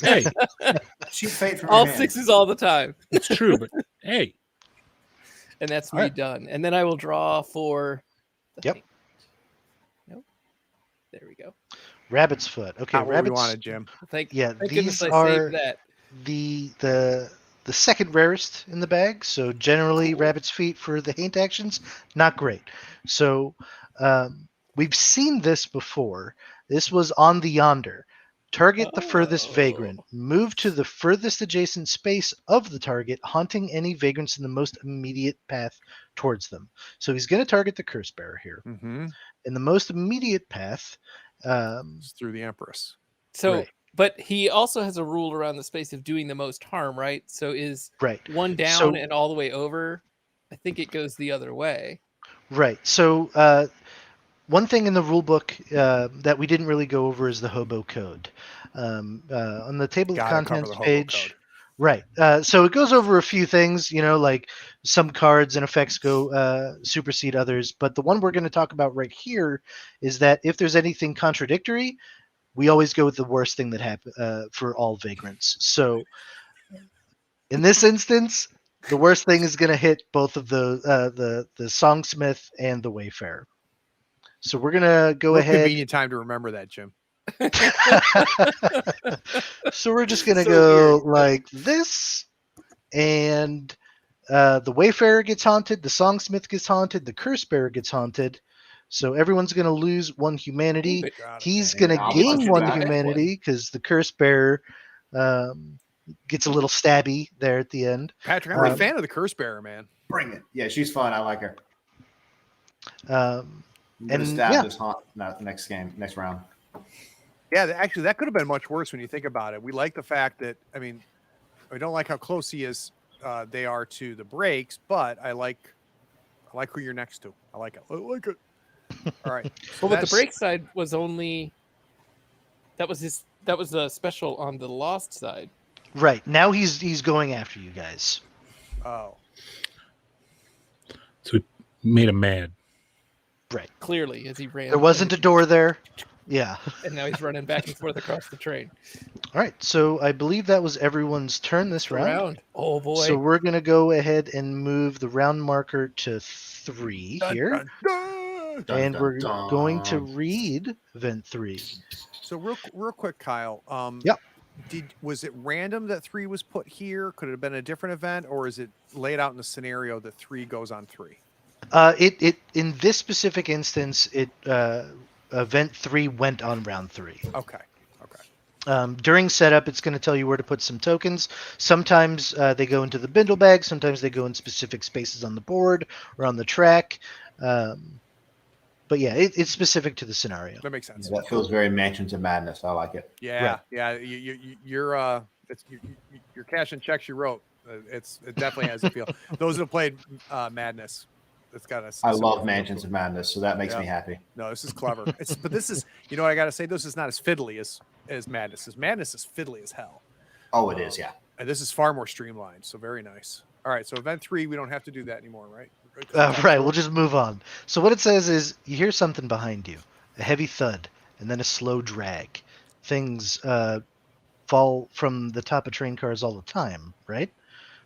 Hey, Cheap fate from All your hand. 6s all the time, it's true, but hey, and that's All me right. done. And then I will draw for. The Yep. thing. Nope. There we go. Rabbit's foot. Okay, Not what we rabbit's. wanted, Jim. Thank Yeah, goodness these I are saved that. the second rarest in the bag. So generally, rabbit's feet for the haint actions, not great. So we've seen this before. This was on the yonder. Target the furthest vagrant. Move to the furthest adjacent space of the target, haunting any vagrants in the most immediate path towards them. So he's going to target the curse bearer here. Mm-hmm. In the most immediate path, It's through the Empress. So, Right. but he also has a rule around the space of doing the most harm, right? So is right. 1 down So- and all the way over? I think it goes the other way. Right. So one thing in the rule book that we didn't really go over is the hobo code. On the table of Gotta cover contents the hobo page. code. Right. So it goes over a few things, like some cards and effects go supersede others. But the one we're going to talk about right here is that if there's anything contradictory, we always go with the worst thing that happened for all vagrants. So in this instance, the worst thing is going to hit both of the songsmith and the wayfarer. So we're going to go Real ahead. convenient time to remember that, Jim. So we're just going to So go weird. like this, and the wayfarer gets haunted, the songsmith gets haunted, the curse bearer gets haunted. So everyone's going to lose 1 humanity. Got it. He's man. going to I'll gain punch you 1 back. humanity because the curse bearer gets a little stabby there at the end. Patrick, I'm a fan of the Curse Bearer, man. Bring it. Yeah, she's fun. I like her. Um, I'm gonna And, stab yeah. this haunt next next round. Yeah, actually, that could have been much worse when you think about it. We like the fact that, we don't like how close he is. They are to the breaks, but I like who you're next to. I like it. I like it. All right. So Well, but the that's- break side was only that was a special on the lost side. right now he's going after you guys. Oh, so we made him mad. Right. Clearly, as he ran. There wasn't a door there. Yeah. and now he's running back and forth across the train. All right. So I believe that was everyone's turn this round. Oh boy! So we're going to go ahead and move the round marker to 3 here. Dun, dun. Dun, And dun, we're dun. going to read event 3. So real quick, Kyle. Yep. Was it random that 3 was put here? Could it have been a different event, or is it laid out in the scenario that 3 goes on 3? It in this specific instance, event 3 went on round 3. Okay. During setup, it's going to tell you where to put some tokens. Sometimes they go into the bindle bag. Sometimes they go in specific spaces on the board or on the track. But yeah, it's specific to the scenario. That makes sense. Yeah, that feels very Mansions of Madness. I like it. Yeah, Right. yeah. You're cashing checks you wrote. It definitely has a feel. Those who have played Madness, it's got a. I love Mansions of Madness, so that makes me happy. No, this is clever. But this is, what I got to say. This is not as fiddly as Madness. Madness is fiddly as hell. Oh, it is, yeah. And this is far more streamlined. So very nice. All right. So event 3, we don't have to do that anymore, right? We're good? Right, we'll just move on. So what it says is you hear something behind you, a heavy thud, and then a slow drag. Things fall from the top of train cars all the time, right?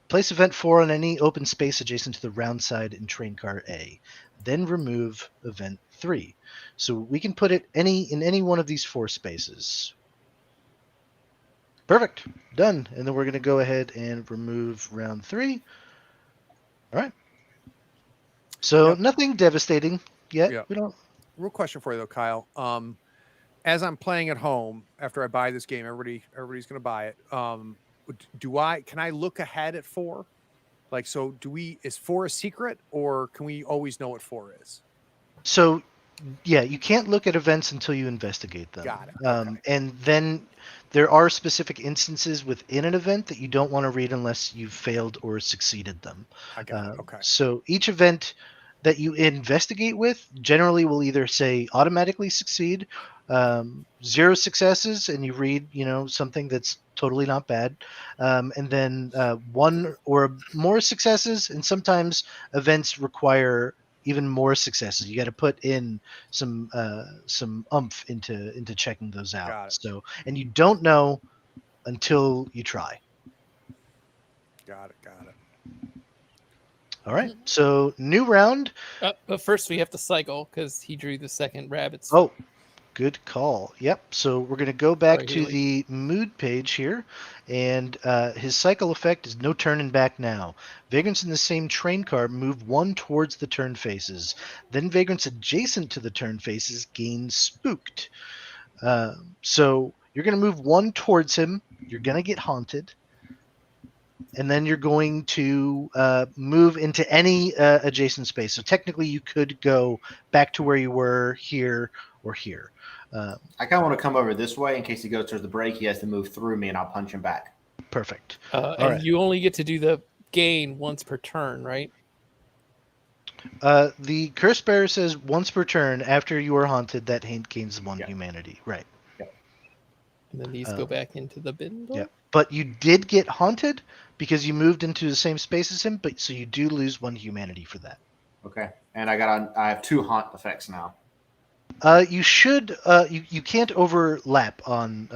Place event 4 on any open space adjacent to the round side in train car A. Then remove event 3. So we can put it in any one of these 4 spaces. Perfect. Done. And then we're going to go ahead and remove round 3. All right. So Yep. nothing devastating yet. Yep. We don't. Real question for you though, Kyle. As I'm playing at home after I buy this game, everybody's going to buy it. Can I look ahead at 4? Like, so is 4 a secret, or can we always know what 4 is? So, yeah, you can't look at events until you investigate them. Got it. Okay. And then there are specific instances within an event that you don't want to read unless you've failed or succeeded them. I got it. Okay. So each event that you investigate with generally will either say automatically succeed 0 successes, and you read, something that's totally not bad, and then 1 or more successes, and sometimes events require even more successes. You got to put in some oomph into checking those out. Got it. So, and you don't know until you try. Got it. All right. So new round. But first we have to cycle because he drew the second rabbit's. Oh, good call. Yep. So we're going to go back Sorry, to Haley. the mood page here, and his cycle effect is no turning back now. Vagrants in the same train car move 1 towards the turn faces. Then vagrants adjacent to the turn faces gain spooked. So you're going to move 1 towards him. You're going to get haunted. And then you're going to move into any adjacent space. So technically, you could go back to where you were here or here. I kind of want to come over this way in case he goes towards the break. He has to move through me, and I'll punch him back. Perfect. And right. you only get to do the gain once per turn, right? The curse bearer says once per turn after you are haunted, that gains 1 Yeah. humanity. Right. And then these go back into the bin. Yeah. But you did get haunted because you moved into the same space as him. But so you do lose 1 humanity for that. Okay, and I have 2 haunt effects now. You should. You can't overlap on.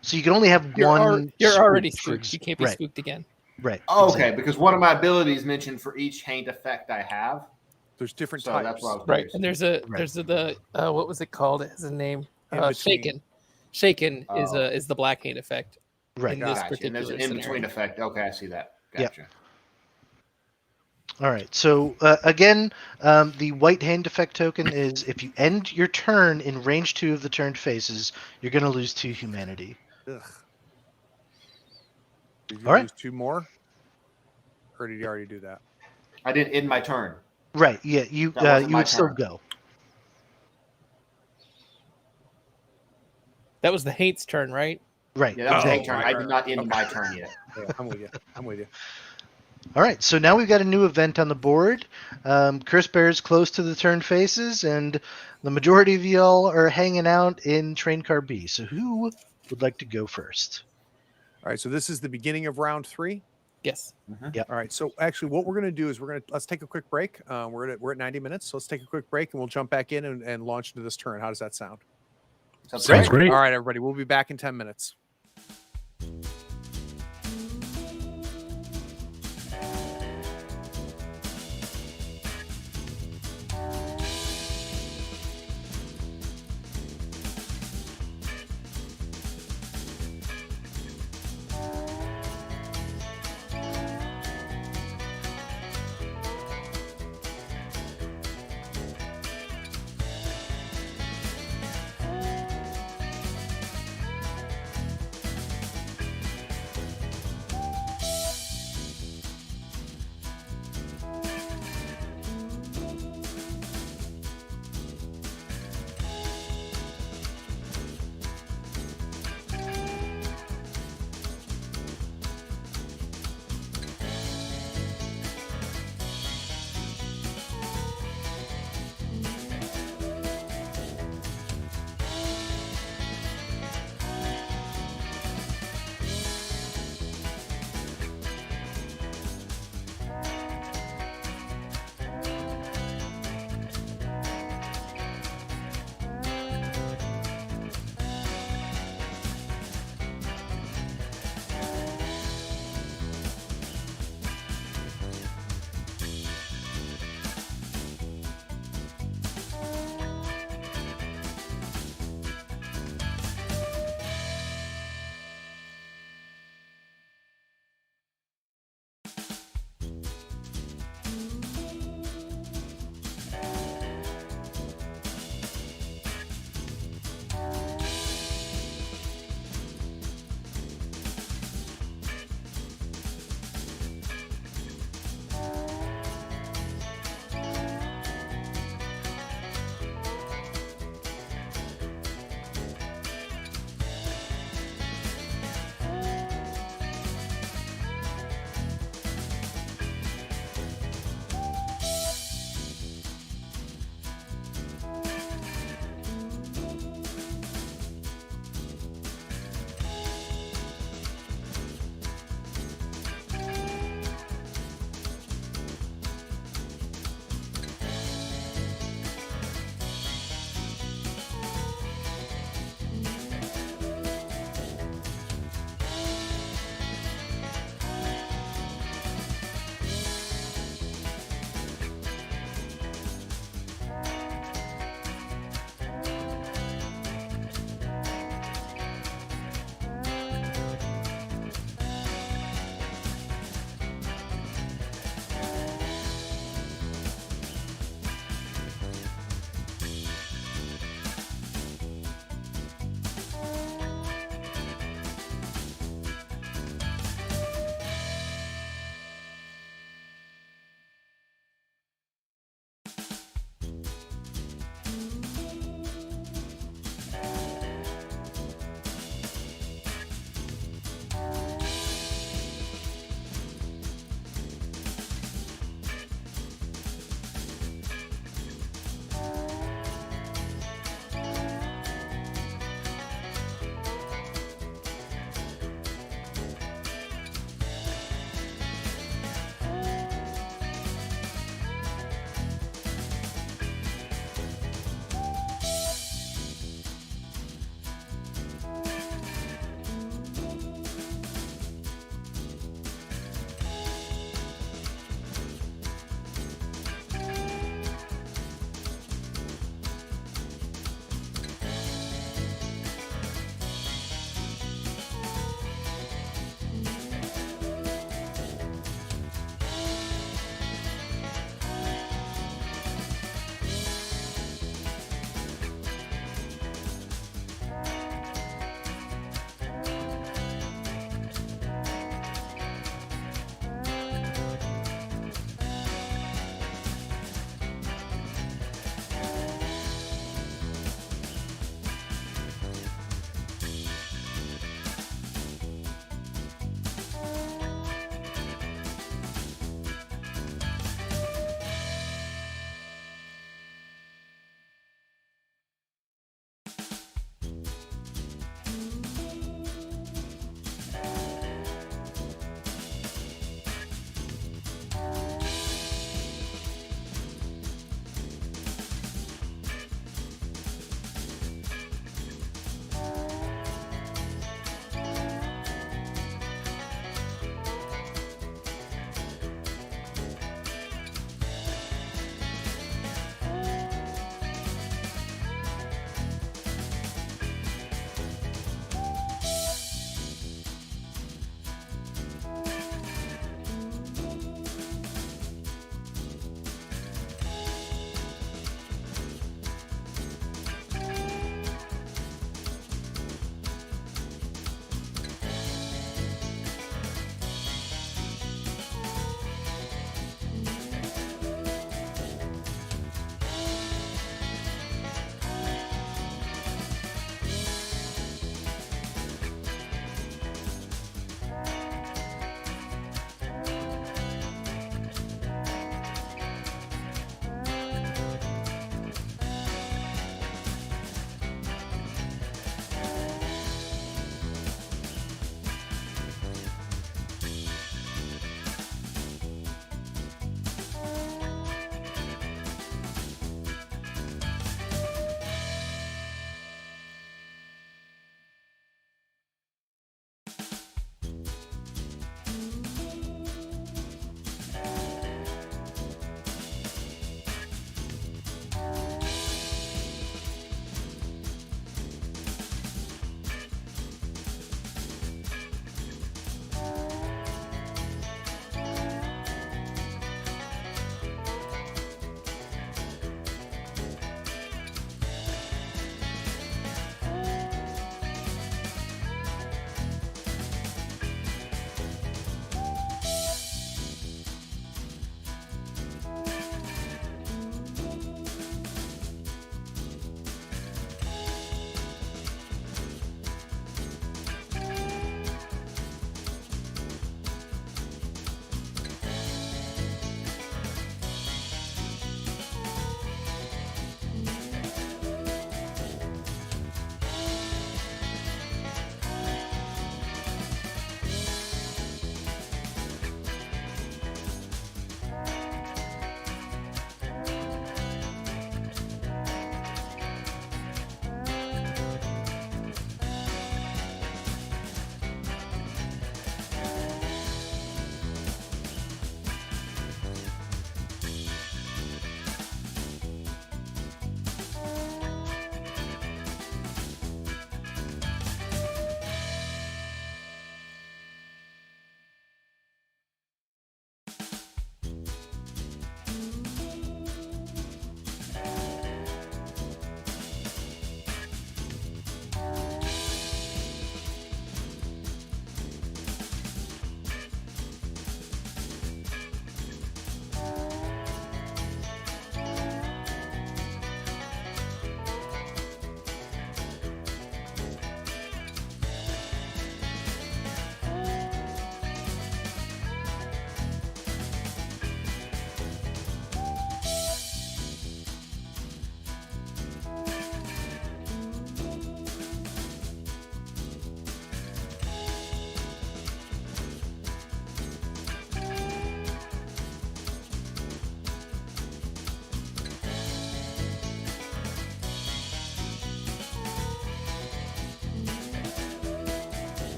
So you can only have one. You're already spook spooked. You can't be spooked again. Right. Oh, exactly. okay, because one of my abilities mentioned for each haint effect I have. There's different So types. that's why I was Right. curious. And there's the what was it called? It has a name. In between. Shaken. Shaken Oh. is the black haint effect. Right. In this Gotcha. And there's an particular in-between scenario. effect. Okay, I see that. Yep. Gotcha. All right. So again, the white hand effect token is if you end your turn in range 2 of the turned faces, you're going to lose 2 humanity. Ugh. Did you All right. lose 2 more? Or did you already do that? I didn't end my turn. Right. Yeah. You That wasn't you my would still turn. go. That was the hate's turn, right? Right. Yeah, that was Oh, my exactly. turn. right, I right, did not end okay. my turn yet. Yeah, I'm with you. All right. So now we've got a new event on the board. Curse Bear's close to the turned faces, and the majority of y'all are hanging out in train car B. So who would like to go first? All right, so this is the beginning of round 3. Yes. All right, so actually, what we're going to do is let's take a quick break. We're at 90 minutes, so let's take a quick break, and we'll jump back in and launch into this turn. How does that sound? Sounds great. All right, everybody, we'll be back in 10 minutes.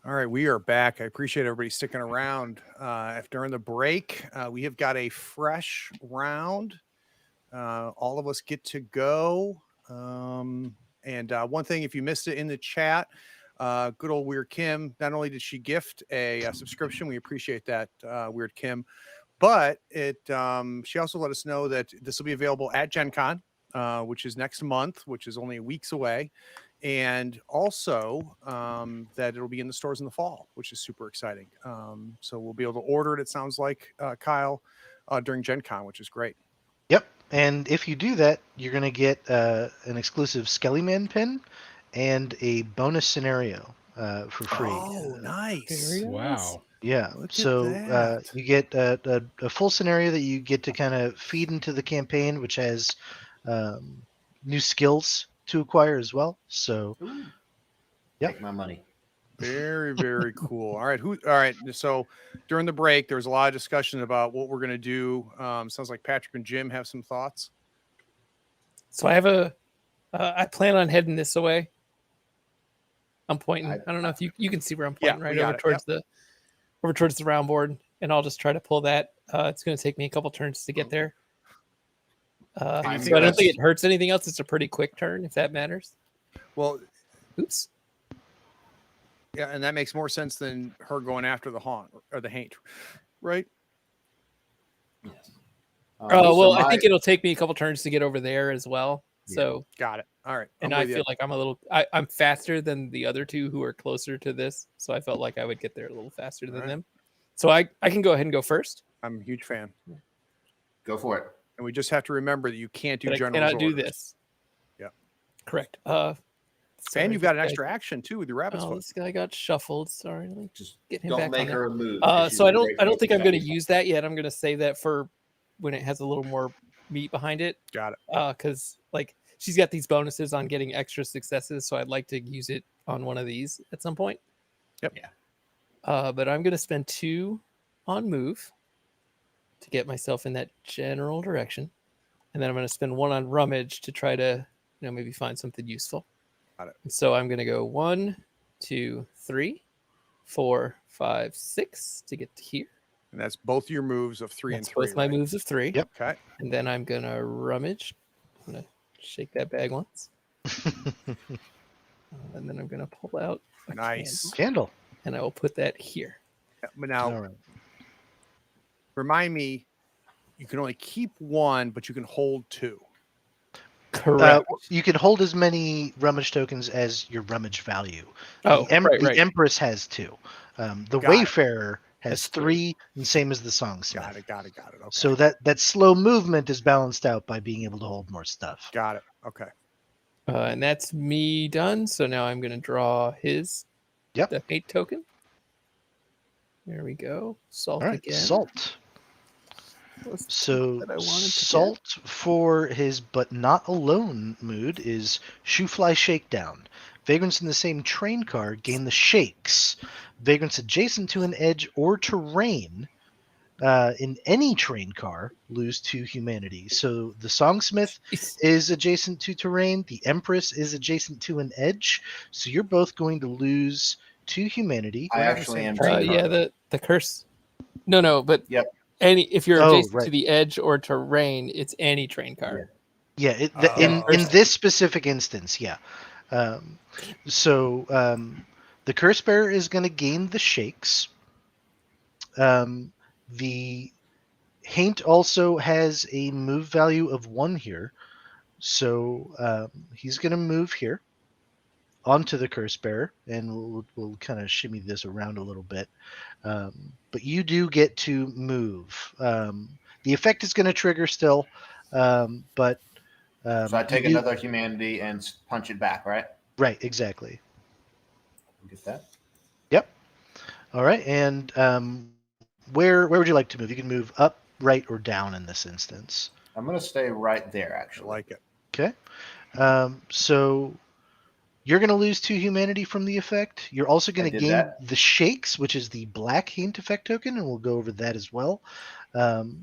All right, we are back. I appreciate everybody sticking around. During the break, we have got a fresh round. All of us get to go. And one thing, if you missed it in the chat, good old Wyrd Kim, not only did she gift a subscription, we appreciate that, Wyrd Kim, but she also let us know that this will be available at Gen Con, which is next month, which is only weeks away. And also that it'll be in the stores in the fall, which is super exciting. So we'll be able to order it, it sounds like, Kyle, during Gen Con, which is great. Yep. And if you do that, you're going to get an exclusive Skellyman pin and a bonus scenario for free. Oh, nice. Wow. Yeah. Look at So that. you get a full scenario that you get to kind of feed into the campaign, which has new skills to acquire as well. So, Ooh. Yep. Take my money. Very, very cool. All right. So during the break, there was a lot of discussion about what we're going to do. Sounds like Patrick and Jim have some thoughts. So I have I plan on heading this way. I'm pointing. I don't know if you can see where I'm pointing, right over towards the round board, and I'll just try to pull that. It's going to take me a couple turns to get there. So I don't think it hurts anything else. It's a pretty quick turn, if that matters. Well, oops. Yeah, and that makes more sense than her going after the haunt or the haint, right? Yes. Well, I think it'll take me a couple turns to get over there as well. So got it. All right. And I feel like I'm faster than the other two who are closer to this. So I felt like I would get there a little faster than them. So I can go ahead and go first. I'm a huge fan. Go for it. And we just have to remember that you can't do general. I cannot do this. Yeah. Correct. And you've got an extra action too with your rabbit's foot. This guy got shuffled. Sorry, let me just get him don't back. Make her move. So I don't think I'm going to use that yet. I'm going to save that for when it has a little more meat behind it. Got it. Because like she's got these bonuses on getting extra successes, so I'd like to use it on one of these at some point. Yep. Yeah. But I'm going to spend 2 on move to get myself in that general direction, and then I'm going to spend 1 on rummage to try to maybe find something useful. Got it. So I'm going to go 1, 2, 3, 4, 5, 6 to get to here. And that's both your moves of 3 and 3. Both my moves of 3. Yep. Okay. And then I'm going to rummage. I'm going to shake that bag once. And then I'm going to pull out a nice candle. And I will put that here. Yeah, but now, remind me, you can only keep 1, but you can hold 2. Correct. You can hold as many rummage tokens as your rummage value. Oh, the Empress has 2. The Wayfarer has 3, and same as the Songsmith. Got it. Okay. So that slow movement is balanced out by being able to hold more stuff. Got it. Okay. And that's me done. So now I'm going to draw his the 8 token. There we go. Salt again. Salt. So Salt for his but not alone mood is Shoefly Shakedown. Vagrants in the same train car gain the shakes. Vagrants adjacent to an edge or terrain in any train car lose 2 humanity. So the Songsmith is adjacent to terrain. The Empress is adjacent to an edge. So you're both going to lose 2 humanity. I actually am. The curse. No, but yep. If you're adjacent to the edge or terrain, it's any train car. Yeah, in this specific instance, yeah. The Curse Bearer is going to gain the shakes. The Haint also has a move value of 1 here. So he's going to move here onto the Curse Bearer, and we'll kind of shimmy this around a little bit. But you do get to move. The effect is going to trigger still, but... so I take another humanity and punch it back, right? Right, exactly. Get that? Yep. All right, and where would you like to move? You can move up, right, or down in this instance. I'm going to stay right there, actually. I like it. Okay. So you're going to lose 2 humanity from the effect. You're also going to gain the shakes, which is the black Haint effect token, and we'll go over that as well.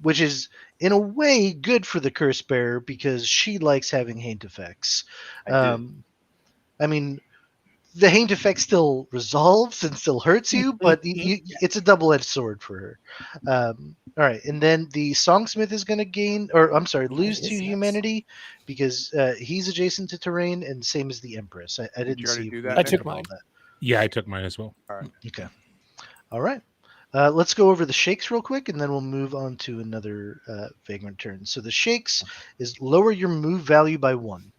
Which is, in a way, good for the Curse Bearer because she likes having Haint effects. I mean, the Haint effect still resolves and still hurts you, but it's a double-edged sword for her. All right, and then the Songsmith is going to gain, or I'm sorry, lose his 2 nuts. humanity because he's adjacent to terrain, and same as the Empress. I didn't you already see. do if that, we I took covered all mine. that. Yeah, I took mine as well. Okay. All right. Let's go over the shakes real quick, and then we'll move on to another vagrant turn. So the shakes is lower your move value by 1.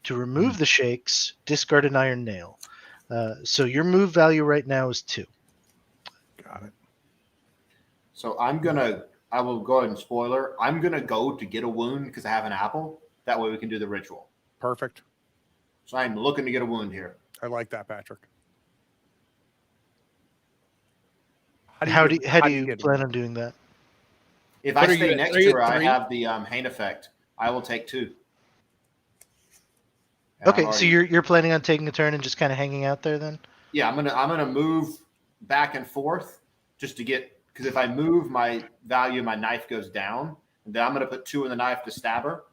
To remove the shakes, discard an iron nail. So your move value right now is 2. Got it. So I will go ahead and spoiler. I'm gonna go to get a wound because I have an apple. That way we can do the ritual. Perfect. So I'm looking to get a wound here. I like that, Patrick. How do get you it? plan on doing that? If What I are you stay at? next Are you to her, at I 3? have the Hain effect. I will take 2. And Okay, I'm so already- you're planning on taking a turn and just kind of hanging out there then? Yeah, I'm gonna move back and forth just to get, because if I move, my value of my knife goes down, and then I'm gonna put 2 in the knife to stab her,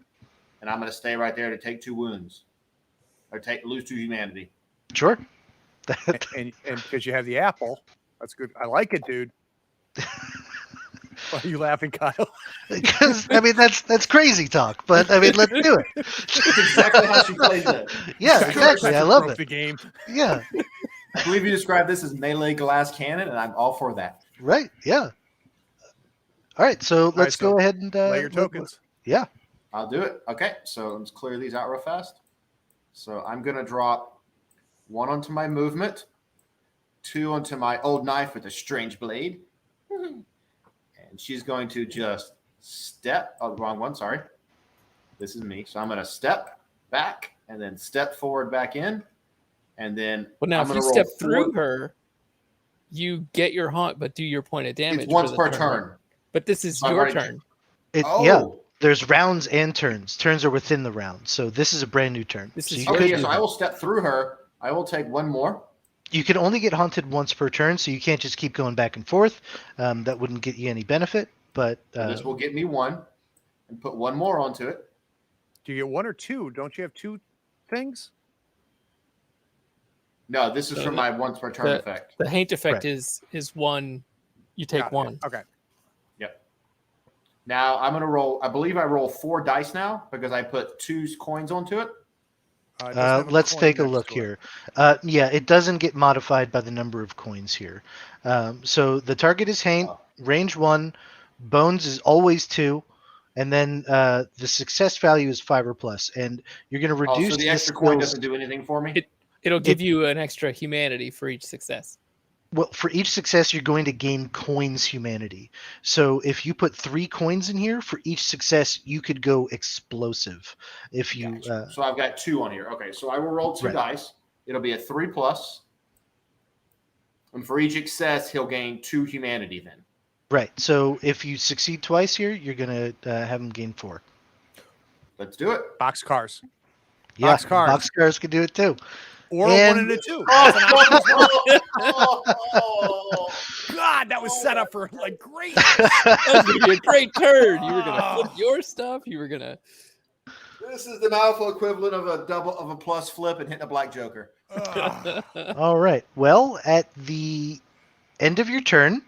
and I'm gonna stay right there to take 2 wounds or lose 2 humanity. Sure. And because you have the apple, that's good. I like it, dude. Why are you laughing, Kyle? Because I mean that's crazy talk, but I mean let's do it. That's exactly how she plays it. Yeah, exactly. I love Broke it. the game. Yeah, I believe you described this as melee glass cannon, and I'm all for that. right. Yeah. All right, so let's so go ahead and Lay your tokens. Yeah. I'll do it. Okay, so let's clear these out real fast. So I'm gonna drop 1 onto my movement, 2 onto my old knife with a strange blade. And she's going to just step. Oh, the wrong one. Sorry. This is me. So I'm going to step back and then step forward back in. And then Well, now I'm if you gonna step roll through her, you get your haunt, but do your point of damage. It's once for the per right? turn. But this is So I've your already- turn. Yeah. Oh, There's rounds and turns. Turns are within the round, so this is a brand new turn. This so is you okay. could Yeah, do so I that. will step through her. I will take 1 more. You can only get haunted once per turn, so you can't just keep going back and forth. That wouldn't get you any benefit. But So this will get me 1 and put 1 more onto it. Do you get 1 or 2? Don't you have 2 things? No, this is So from my once per turn effect. The Haint effect Right. is 1. You take Got it. 1. Okay. Yep. Now I'm going to roll. I believe I roll 4 dice now because I put 2 coins onto it. It doesn't have a let's coin take a next look to it. here. Yeah, it doesn't get modified by the number of coins here. So the target is Haint, range 1, bones is always 2, and then the success value is 5 or plus. And you're going to Oh, reduce so the the extra coin skills. doesn't do anything for me? It'll give you an extra humanity for each success. Well, for each success, you're going to gain coins humanity. So if you put 3 coins in here, for each success, you could go explosive. If you Gotcha. So I've got 2 on here. Okay, so I will roll 2 Right. dice. It'll be a 3 plus. And for each success, he'll gain 2 humanity then. right. So if you succeed twice here, you're going to have him gain 4. Let's do it. Box cars. Yeah, Boxcars. boxcars could do it too. Or And- 1 and a 2. That's an option as well. Oh, God, that was set up for like great. That was going to be a great turn. You were going to flip your stuff. You were going to. this is the alpha equivalent of a plus flip and hitting a black joker. All right. Well, at the end of your turn,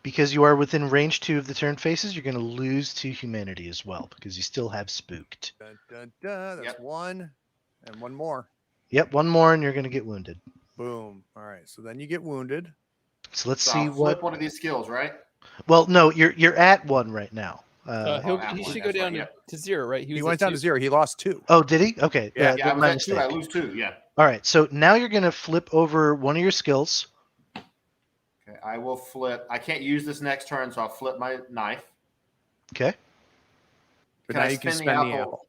because you are within range 2 of the turn faces, you're going to lose 2 humanity as well because you still have spooked. Dun, dun, dun. That's Yep. 1 and 1 more. Yep, 1 more and you're going to get wounded. Boom. All right. So then you get wounded. So let's So see I'll flip what. one of these skills, right? Well, no, you're at 1 right now. He Apple, should that's go down right, to 0, right? He was went at down 2. to 0. He lost 2. Oh, did he? Okay. Yeah, Yeah, I was my at 2. I mistake. lose 2. Yeah. All right. So now you're going to flip over one of your skills. Okay, I will flip. I can't use this next turn, so I'll flip my knife. Okay. But Can now I you can spin the spend the apple? apple.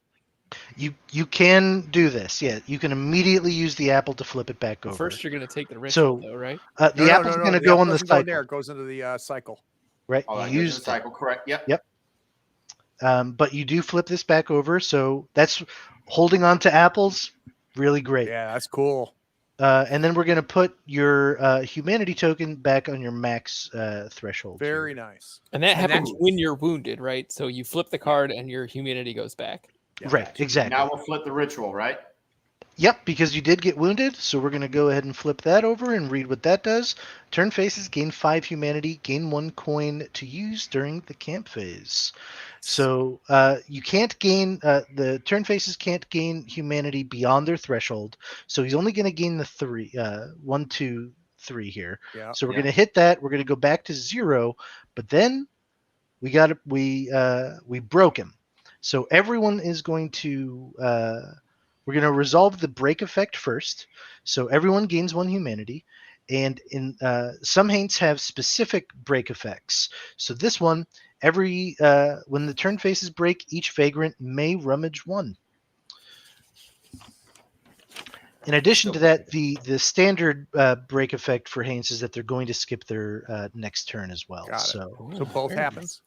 You can do this. Yeah, you can immediately use the apple to flip it back over. First, you're going to take the ritual, though, right? The apple's going to The go apple on the doesn't go in cycle, there. It goes into the cycle. right? Oh, that You goes in the used it. cycle, correct? Yep. Yep. But you do flip this back over, so that's holding on to apples. Really great. Yeah, that's cool. And then we're going to put your humanity token back on your max threshold. Very nice. And that And happens that- when you're wounded, right? So you flip the card and your humanity goes back. Yeah. Right, exactly. Now we'll flip the ritual, right? Yep, because you did get wounded, so we're going to go ahead and flip that over and read what that does. Turn phases gain 5 humanity, gain 1 coin to use during the camp phase. So you can't gain, the turn phases can't gain humanity beyond their threshold. So he's only going to gain the 1, 2, 3 here. Yeah. So we're Yeah. going to hit that. We're going to go back to 0, but then we broke him. So everyone is going to we're going to resolve the break effect first. So everyone gains 1 humanity, and in some haints have specific break effects. So this one, when the turn faces break, each vagrant may rummage 1. In addition to that, the standard break effect for haints is that they're going to skip their next turn as well. Got it. So So both very happens.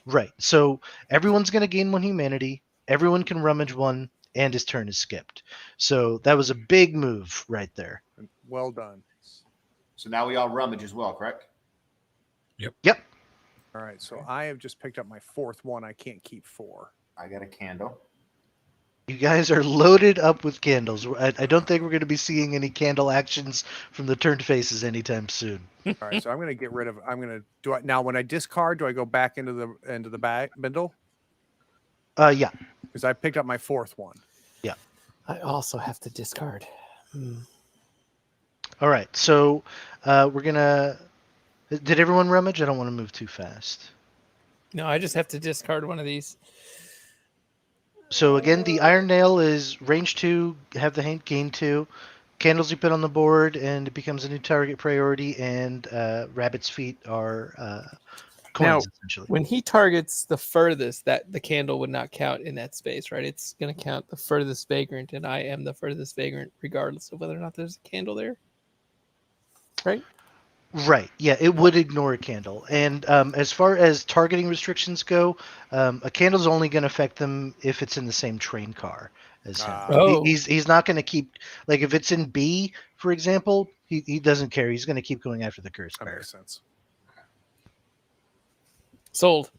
right. So everyone's going to gain 1 humanity. Everyone can rummage 1, and his turn is skipped. So that was a big move right there. Well done. So now we all rummage as well, correct? Yep. All right. So I have just picked up my 4th one. I can't keep 4. I got a candle. You guys are loaded up with candles. I don't think we're going to be seeing any candle actions from the turned faces anytime soon. All right. So I'm going to get rid of. I'm going to do it now. When I discard, do I go back into the bag bindle? Yeah. Because I picked up my 4th one. I also have to discard. All right. So we're going to. Did everyone rummage? I don't want to move too fast. No, I just have to discard one of these. So again, the Iron Nail is range 2, have the haint gain 2. Candles you put on the board, and it becomes a new target priority, and Rabbit's Feet are coins, essentially. When he targets the furthest, that the candle would not count in that space, right? It's going to count the furthest vagrant, and I am the furthest vagrant, regardless of whether or not there's a candle there. Right? Right. Yeah, it would ignore a candle. And as far as targeting restrictions go, a candle's only going to affect them if it's in the same train car as him. Oh. He's not going to keep, like, if it's in B, for example, he doesn't care. He's going to keep going after the curse That bearer. makes sense. Sold.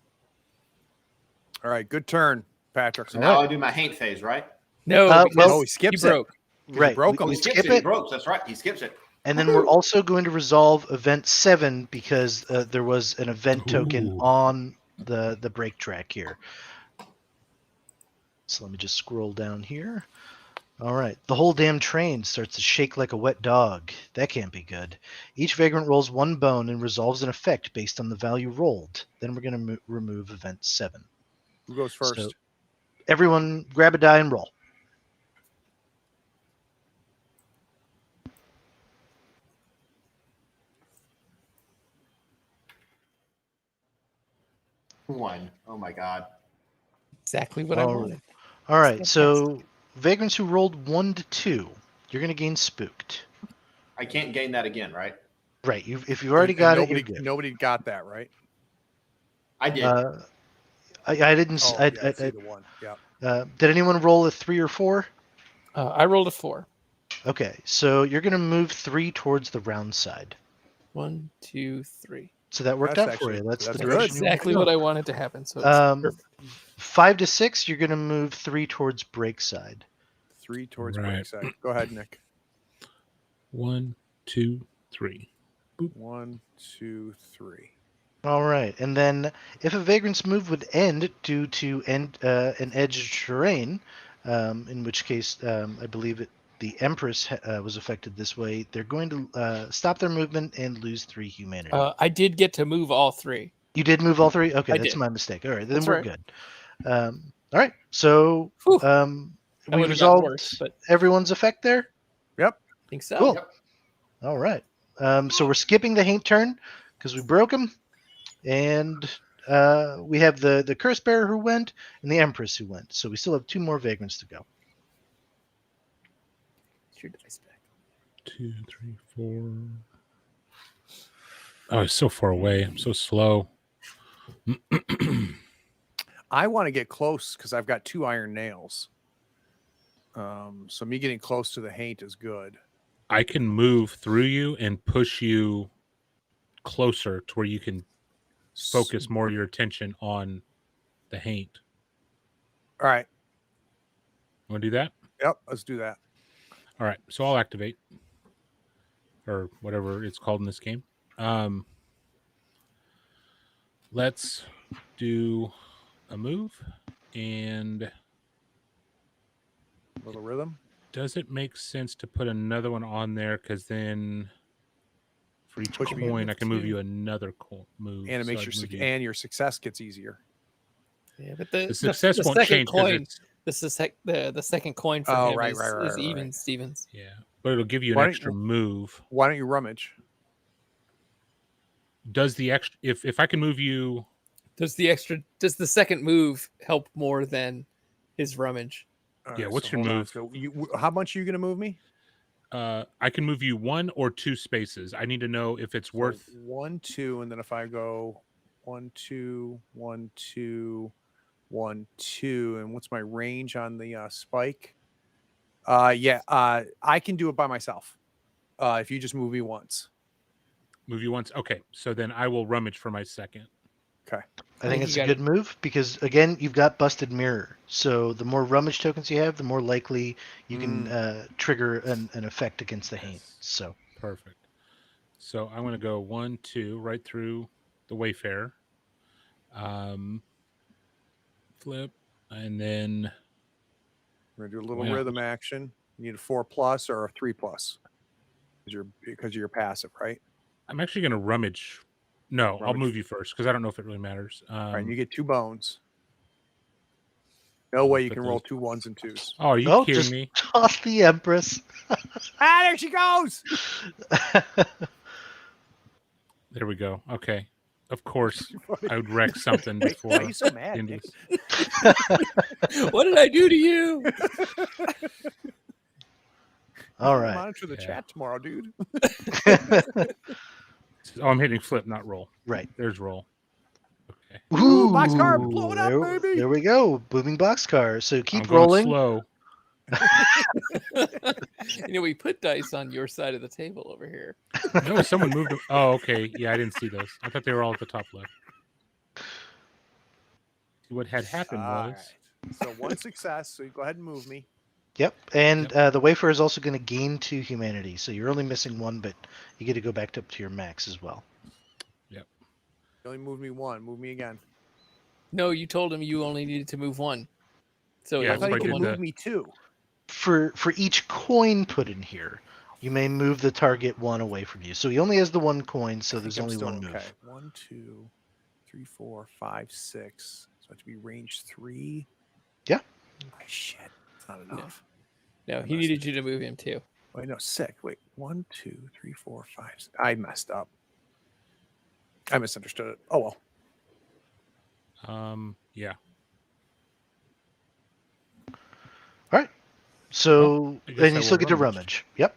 All right. Good turn, Patrick. So now I do my haint phase, right? No, well, because Oh, he skips he it. broke. Right. broke him. We He skips skip it. He it, broke. That's right. He skips it. and then we're also going to resolve event 7 because there was an event token Ooh. on the break track here. So let me just scroll down here. All right. The whole damn train starts to shake like a wet dog. That can't be good. Each vagrant rolls 1 bone and resolves an effect based on the value rolled. Then we're going to remove event 7. Who goes first? So everyone grab a die and roll. One. Oh my God. Exactly what I All wanted. All right. Fantastic. So vagrants who rolled 1 to 2, you're going to gain spooked. I can't gain that again, right? Right. If you've already got it, you're good. Nobody got that, right? I did. I didn't. Oh, I, yeah, I, it's either one. Yeah. did anyone roll a 3 or 4? I rolled a 4. Okay, so you're going to move 3 towards the round side. 1, 2, 3. So that worked That's out for actually- you. That's the that's direction good. you want to Exactly go. what I wanted to happen. So it's perfect. 5 to 6, you're going to move 3 towards break side. 3 towards Right. break side. Go ahead, Nick. 1, 2, 3. 1, 2, 3. All right, and then if a vagrant's move would end due to an edged terrain, in which case I believe the Empress was affected this way, they're going to stop their movement and lose 3 humanity. I did get to move all 3. You did move all 3? Okay, I that's did. my mistake. All right, then That's we're right. good. All right, so Whew. we would've gotten resolved worse, but- everyone's effect there? Yep. I think so. Cool. Yep. All right. So we're skipping the haint turn because we broke him, and we have the curse bearer who went and the Empress who went. So we still have 2 more vagrants to go. Get your dice back. 2, 3, 4. Oh, it's so far away. I'm so slow. I want to get close because I've got 2 iron nails. So me getting close to the haint is good. I can move through you and push you closer to where you can focus more of your attention on the haint. All right. Want to do that? Yep. Let's do that. All right, so I'll activate, or whatever it's called in this game. Let's do a move, and Little rhythm. does it make sense to put another one on there? Because then for each Push me to coin, I move can move two. you another move. And it makes I'd your move you- and your success gets easier. Yeah, but the success won't second change 'cause coin, it's- the second coin for Oh, him right, is, right, right, is right, even right. Stevens. Yeah, but it'll give you an Why don't extra you- move. Why don't you rummage? Does the extra if I can move you? Does the second move help more than his rummage? All Yeah, right, what's so your hold on. move? So how much are you going to move me? I can move you 1 or 2 spaces. I need to know if it's So worth. 1, 2, and then if I go 1, 2, 1, 2, 1, 2, and what's my range on the spike? I can do it by myself. If you just move me once. Move you once. Okay, so then I will rummage for my second. Okay. I think you it's a gotta- good move because again, you've got busted mirror. So the more rummage tokens you have, the more likely you can trigger an effect against the Haint. Yes. So Perfect. So I'm going to go 1, 2 right through the Wayfarer. Flip, and then We're gonna do a little Why not? rhythm action. You need a 4+ or a 3+. Because of your passive, right? I'm actually going to rummage. No, I'll Rummage. move you first because I don't know if it really matters. All right, and you get 2 bones. No way you put can roll those- 2 1s and 2s. Oh, are you oh, kidding just me? toss the Empress. Ah, there she goes. There we go. Okay. Of course, I would wreck something Wait, before why are you so the mad, end of Nick? this. What did I do to you? All You right. monitor the Yeah. chat tomorrow, dude. Oh, I'm hitting flip, not roll. Right. There's roll. Okay. Ooh, boxcar, blow it up, there, baby. There we go. Booming boxcar. So I'm keep going rolling. slow. We put dice on your side of the table over here. No, someone moved. Oh, okay. Yeah, I didn't see those. I thought they were all at the top left. What had happened All was right. So 1 success. So you go ahead and move me. Yep. And Yep. the Wayfarer is also going to gain 2 humanity. So you're only missing 1, but you get to go back up to your max as well. You only moved me 1. Move me again. No, you told him you only needed to move 1. So Yeah, I it thought so you I could did move that. me 2. For each coin put in here, you may move the target 1 away from you. So he only has the 1 coin, so I think there's I'm only still 1 move. okay. 1, 2, 3, 4, 5, 6. So I have to be range 3. Yeah. Oh, shit. It's not enough. No, he needed you to move him too. Wait, no, 6. Wait. 1, 2, 3, 4, 5. 6. I messed up. I misunderstood it. Oh well. yeah. All right. So, Well, I guess and I you still will get to rummage. rummage. Yep.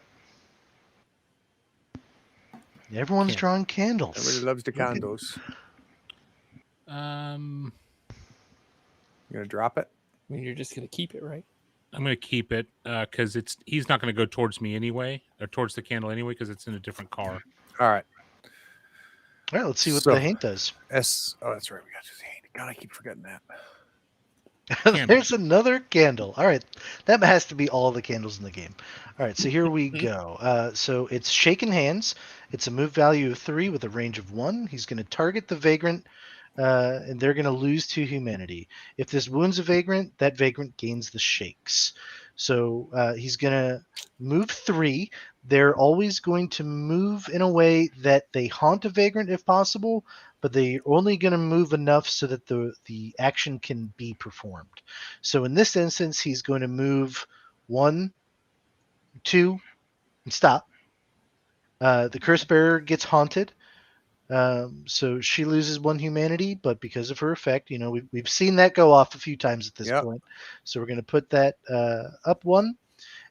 Everyone's Can't. drawing candles. Everybody loves the condos. Um, You're gonna drop it? I mean, you're just gonna keep it, right? I'm going to keep it because he's not going to go towards me anyway, or towards the candle anyway, because it's in a different car. All right. All right, let's see what So- the Haint does. Oh, that's right. We got to hate. God, I keep forgetting that. There's another candle. All right, that has to be all the candles in the game. All right, so here we go. So it's Shaken Hands. It's a move value of 3 with a range of 1. He's going to target the Vagrant, and they're going to lose 2 humanity. If this wounds a Vagrant, that Vagrant gains the Shakes. So he's going to move 3. They're always going to move in a way that they haunt a Vagrant if possible, but they're only going to move enough so that the action can be performed. So in this instance, he's going to move 1, 2, and stop. The Curse Bearer gets haunted. So she loses 1 humanity, but because of her effect, we've seen that go off a few times at this Yep. point. So we're going to put that up 1,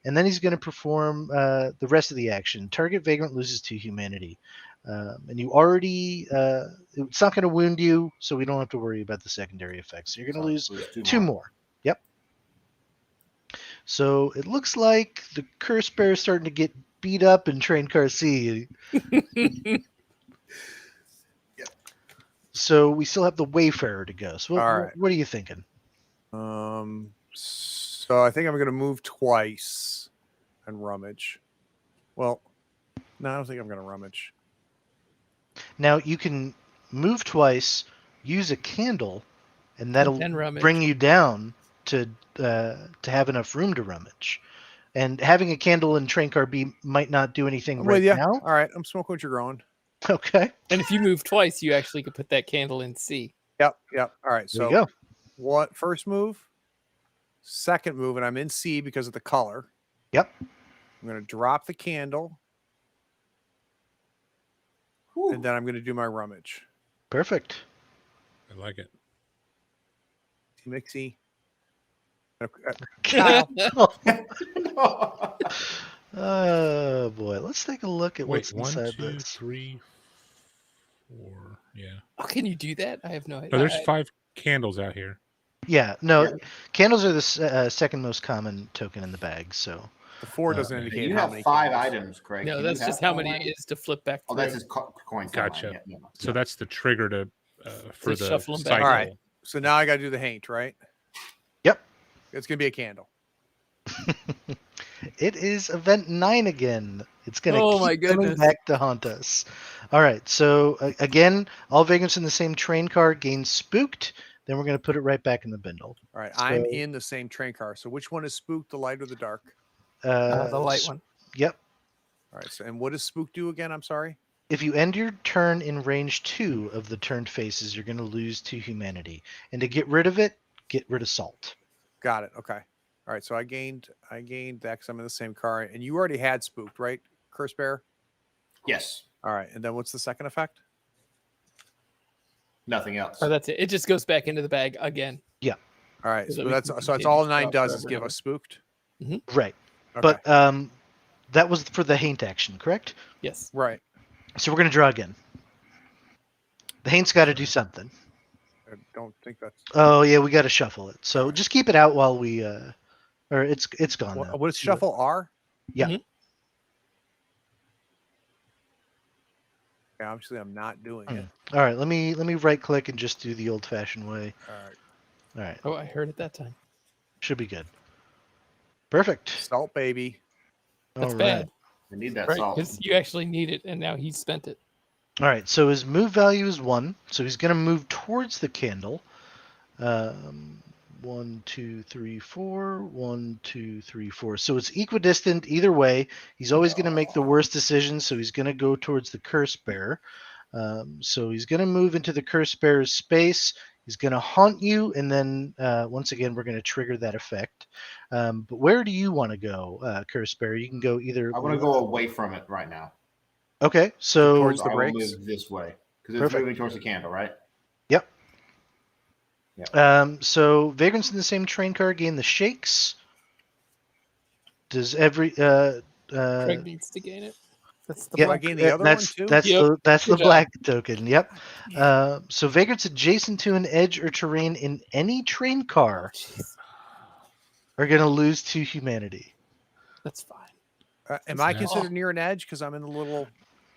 and then he's going to perform the rest of the action. Target Vagrant loses 2 humanity. And you already, it's not going to wound you, so we don't have to worry about the secondary effects. So you're going to lose 2 more. Yep. So it looks like the Curse Bear is starting to get beat up in Train Car C. So we still have the Wayfarer to go. So All right. what are you thinking? So I think I'm gonna move twice. and rummage. Well, no, I don't think I'm going to rummage. Now you can move twice, use a candle, and that'll then rummage. bring you down to have enough room to rummage. And having a candle in train car B might not do anything I'm right with you. now. All right, I'm smoking what you're growing. Okay. And if you move twice, you actually could put that candle in C. Yep. All right. There you So go. what? First move, second move, and I'm in C because of the color. Yep. I'm going to drop the candle, and then I'm going to do my rummage. Perfect. I like it. Mixy. Kyle. Oh boy, let's take a look at Wait, what's 1, inside 2, this. 3, 4. Yeah. Oh, can you do that? I have no idea. No, there's 5 candles out here. Yeah, no, Yeah. candles are the second most common token in the bag. So The 4 doesn't Okay. indicate You how have many 5 candles. items, Craig. No, Do that's you just have how 5 many items? it is to flip back Oh, through. that's his coin. Gotcha. Yeah, yeah. So that's the trigger to for To the shuffle 'em back. cycle. All right. So now I got to do the haint, right? Yep. It's going to be a candle. it is event 9 again. It's gonna Oh keep my coming goodness. back to haunt us. All right, so again, all vagrants in the same train car gain spooked. Then we're gonna put it right back in the bindle. All right. I'm So- in the same train car. So which one is spooked, the light or the dark? The light one. Yep. All right. So, and what does spook do again? I'm sorry. If you end your turn in range 2 of the turned faces, you're going to lose 2 humanity. And to get rid of it, get rid of salt. Got it. Okay. All right. So I gained that because I'm in the same car. And you already had spooked, right? Curse Bear? Yes. All right. And then what's the second effect? Nothing else. Oh, that's it. It just goes back into the bag again. All right. So So that we that's can so it's continue all to 9 drop does is forever give and us spooked. Right. Okay. But that was for the haint action, correct? Yes. right. So we're going to draw again. The haint's got to do something. I don't think that's Oh, yeah, we got to shuffle it. So just keep it out while we... or it's gone now. what is shuffle R? Yeah. Mhm. Yeah, obviously I'm not doing it. All right, let me right click and just do the old fashioned way. All right. All right, Oh, I heard it that time. should be good. Perfect. Salt baby. That's All bad. right. We need that Right? salt. Because you actually need it, and now he's spent it. All right, so his move value is 1, so he's going to move towards the candle. 1, 2, 3, 4. 1, 2, 3, 4. So it's equidistant either way. He's always going to make the worst decision, so he's going to go towards the curse bearer. So he's going to move into the curse bearer's space. He's going to haunt you, and then once again, we're going to trigger that effect. But where do you want to go, curse bearer? You can go either. I want to go away from it right now. Okay, so Towards So the I will brakes? move this way because it's Perfect. moving towards the candle, right? Yep. Yeah. So vagrants in the same train car gain the shakes. Does every Craig needs to gain it. That's the yeah, Do I black. gain the other one that's too? that's Yep. the Good job. black token. Yep. So vagrants adjacent to an edge or terrain in any train car Jeez, are going to lose 2 humanity. that's fine. Am I Yeah. considered near an edge because I'm in the little?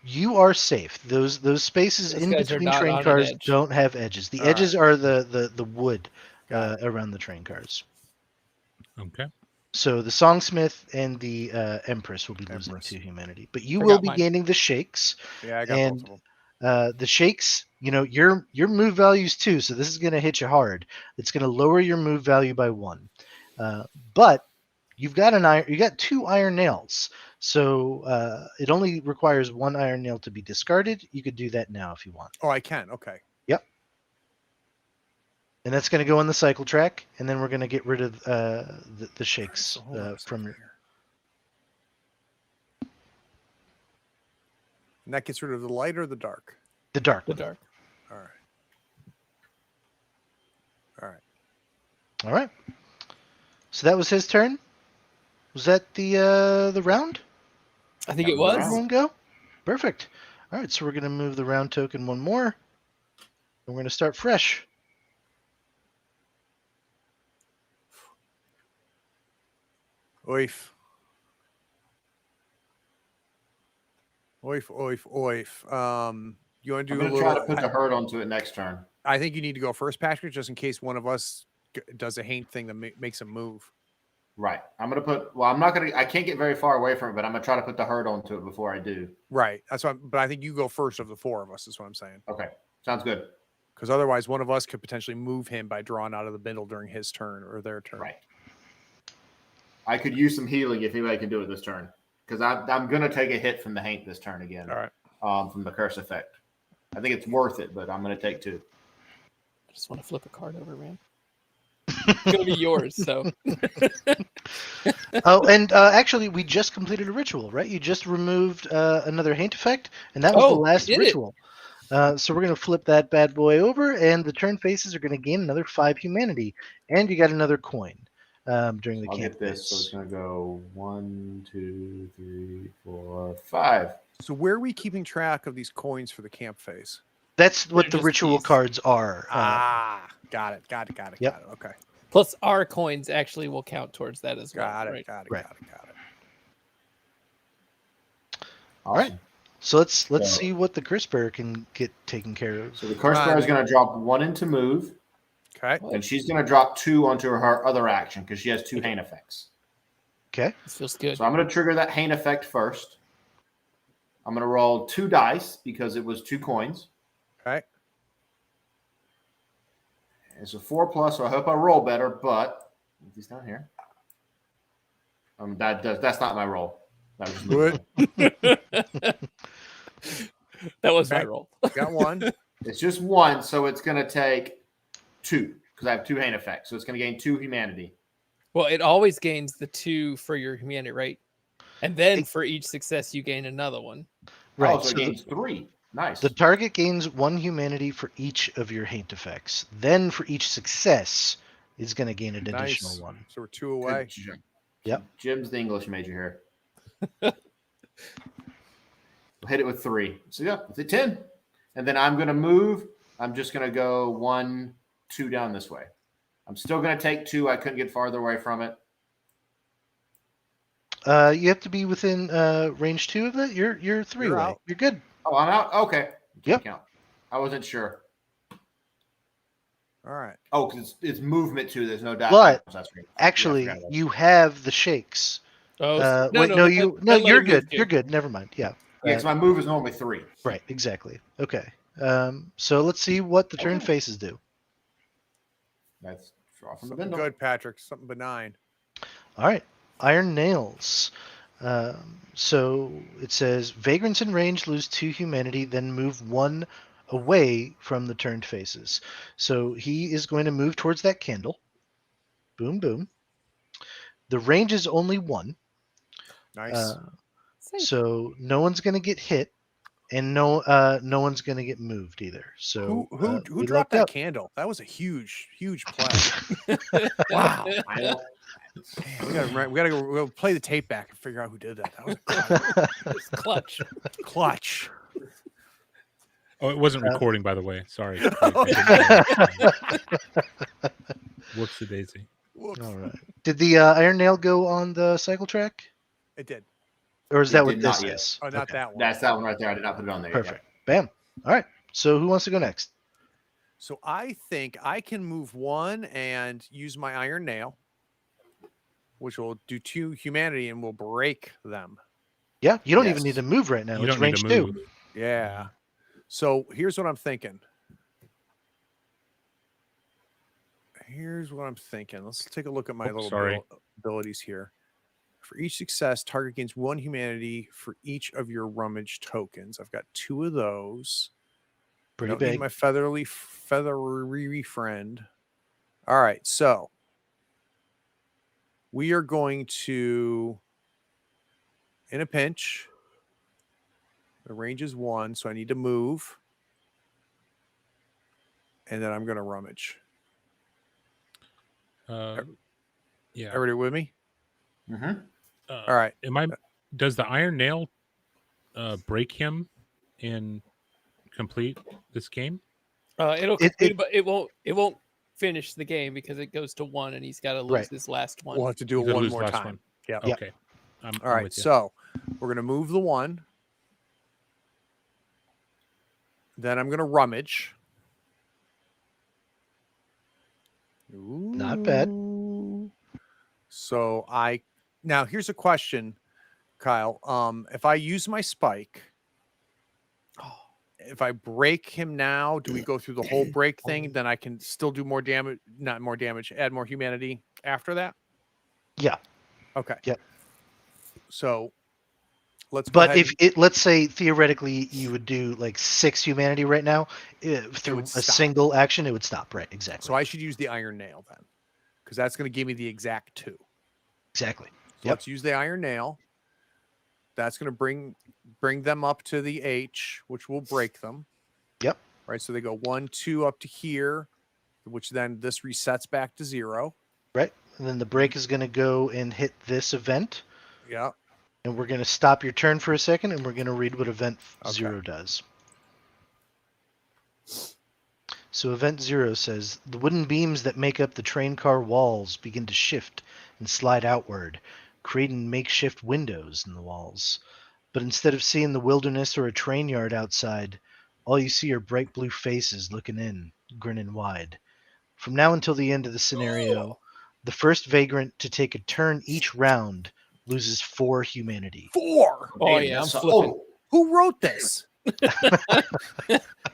You are safe. Those spaces Those in guys are between not on train an cars edge. don't have edges. The All edges are the wood Got around the train cars. Okay. So the Songsmith and the Empress will be losing Empress. 2 humanity, but you I will got be mine. gaining the shakes. Yeah, I got And both of them. the shakes, your move values too. So this is going to hit you hard. It's going to lower your move value by 1. But you've got you got 2 iron nails. So it only requires 1 iron nail to be discarded. You could do that now if you want. Oh, I can. Okay. And that's going to go on the cycle track. And then we're going to get rid of the shakes So hold on a from second your. here. And that gets rid of the light or the dark. The dark. The one. dark. All right. All right. All right. So that was his turn. Was that the round? I think That it was was. the Everyone go? Perfect. All right, so we're going to move the round token 1 more. And we're going to start fresh. Oif. Oif, oif, oif. You want to I'm do a going to try to little? put the herd onto it next turn. I think you need to go first, Patrick, just in case one of us does a haint thing that makes him move. Right. I'm gonna put. Well, I'm not gonna. I can't get very far away from it, but I'm gonna try to put the herd onto it before I do. Right. That's what. But I think you go first of the four of us. Is what I'm saying. Okay. Sounds good. Because otherwise, one of us could potentially move him by drawing out of the bindle during his turn or their turn. Right. I could use some healing if anybody can do it this turn, because I'm gonna take a hit from the haint this turn again. All right. From the curse effect. I think it's worth it, but I'm gonna take 2. I just want to flip a card over, man. It's gonna be yours. So Oh, and actually, we just completed a ritual, right? You just removed another haint effect, and that was the Oh, last did it? ritual. So we're going to flip that bad boy over, and the turn faces are going to gain another 5 humanity, and you got another coin during the I'll camp get this. So it's phase. gonna go 1, 2, 3, 4, 5. So where are we keeping track of these coins for the camp phase? That's what They're the just ritual these. cards are. Got it. Got Yep. it. Okay. plus our coins actually will count towards that as well. Got it. Right? Got it. Right. Got it. All right. Awesome. So let's So- see what the curse bearer can get taken care of. So the curse bearer is gonna drop 1 into move, Okay. and she's gonna drop 2 onto her other action because she has 2 haint effects. Okay. This feels good. So I'm going to trigger that haint effect first. I'm going to roll 2 dice because it was 2 coins. Okay. It's a 4+, so I hope I roll better, but he's down here. That's not my roll. That was just Good. That was my Okay. roll. Got one. It's just 1, so it's going to take 2 because I have 2 haint effects. So it's going to gain 2 humanity. Well, it always gains the 2 for your humanity, right? And then for each success, you gain another one. Right. Oh, so it So gains 3. Nice. the target gains 1 humanity for each of your haint effects. Then for each success, it's going to gain an additional Nice. 1. So we're 2 away. Yep. Jim's the English major here. We'll hit it with 3. So yeah, it's a 10. And then I'm going to move. I'm just going to go 1, 2 down this way. I'm still going to take 2. I couldn't get farther away from it. You have to be within range 2 of it. You're 3 You're away. out. You're good. Oh, I'm out? Okay. Yep. Count. I wasn't sure. All right. Oh, because it's movement too. There's no doubt. But That's right. actually, Yeah, I forgot about you have the shakes. Oh, Wait, no, you're let him good. move You're good. Never mind. Yeah. that. Yeah, because my move is normally 3. Right. Exactly. Okay. So let's see what the turn faces do. That's draw from the Something bindle. good, Patrick. Something benign. All right. Iron Nails. So it says vagrants in range lose 2 humanity, then move 1 away from the turned faces. So he is going to move towards that candle. Boom, boom. The range is only 1. Nice. So no one's going to get hit, and no one's going to get moved either. So who we dropped lucked that out. candle? That was a huge play. Wow. I know. Man, we gotta go play the tape back and figure out who did that. That was a It's clutch. clutch. Oh, it wasn't recording, by the way. Sorry. Whoops a daisy. Whoops. All right. Did the Iron Nail go on the cycle track, It did. or is It that what did not this yet. is? Oh, not Okay. that one. That's that one right there. I did not put it on there. yet. Perfect. Bam. All right. So who wants to go next? So I think I can move 1 and use my iron nail, which will do 2 humanity and will break them. Yeah, you don't Yes. even need to move right now. You It's don't need range to 2. move. Yeah. So here's what I'm thinking. Let's take a look at my Oops, little sorry. abilities here. For each success, target gains 1 humanity for each of your rummage tokens. I've got 2 of those. Pretty Don't need big. my feathery friend. All right, so we are going to, in a pinch, the range is 1, so I need to move. And then I'm going to rummage. Yeah. Everybody with me? Mhm. All right. Does the iron nail break him and complete this game? It won't finish the game because it goes to 1 and he's got to lose Right. his last one. We'll have to do He's it gonna one lose more last time. one. Yeah. Yep. Okay. I'm All right. with you. So we're going to move the 1. Then I'm going to rummage. Not bad. Ooh. So now here's a question, Kyle. If I use my spike, if I break him now, do we go through the whole break thing? Then I can still do more damage, not more damage, add more humanity after that. Yeah. Okay. Yep. So let's. But if it, let's say theoretically you would do like 6 humanity right now, through would a stop. single action, it would stop. Right. Exactly. So I should use the iron nail then, because that's going to give me the exact 2. Exactly. So let's use the iron nail. That's going to bring them up to the H, which will break them. Yep. Right. So they go 1, 2 up to here, which then this resets back to 0. Right. And then the break is going to go and hit this event. Yeah. And we're going to stop your turn for a second, and we're going to read what event 0 does. So event 0 says, the wooden beams that make up the train car walls begin to shift and slide outward, creating makeshift windows in the walls. But instead of seeing the wilderness or a train yard outside, all you see are bright blue faces looking in, grinning wide. From now until the end of the scenario, the first vagrant to take a turn each round loses 4 humanity. 4. Oh yeah, I'm flipping. Who wrote this?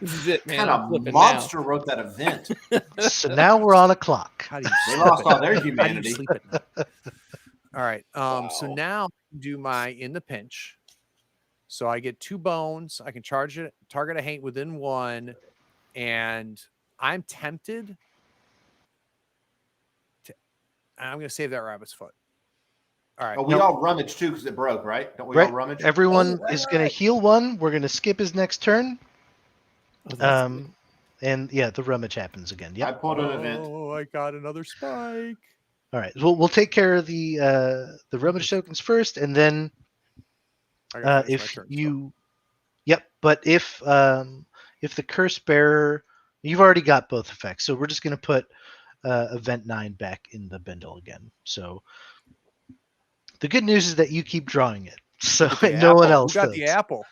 This is it, man. What I'm kind flipping of monster wrote that event? So now we're on a clock. How do you They sleep lost at all night? their How do you humanity. sleep at night? All right. So Wow. now I can do my in the pinch. So I get 2 bones. I can target a haint within 1, and I'm tempted. I'm going to save that rabbit's foot. All right. Oh, we all rummage too because it broke, right? Don't we Right. all rummage? Everyone Oh, is going to heal 1. We're going to skip his next turn. Oh, that's good. And yeah, the rummage happens again. I Yep. pulled an event. Oh, I got another spike. All right. We'll take care of the rummage tokens first, and then I gotta finish my if turn, you, yep. But if the curse bearer, you've already got both effects, so we're just going to put event 9 back in the bindle again. So the good news is that you keep drawing it, so The no one apple. else Who got does. the apple?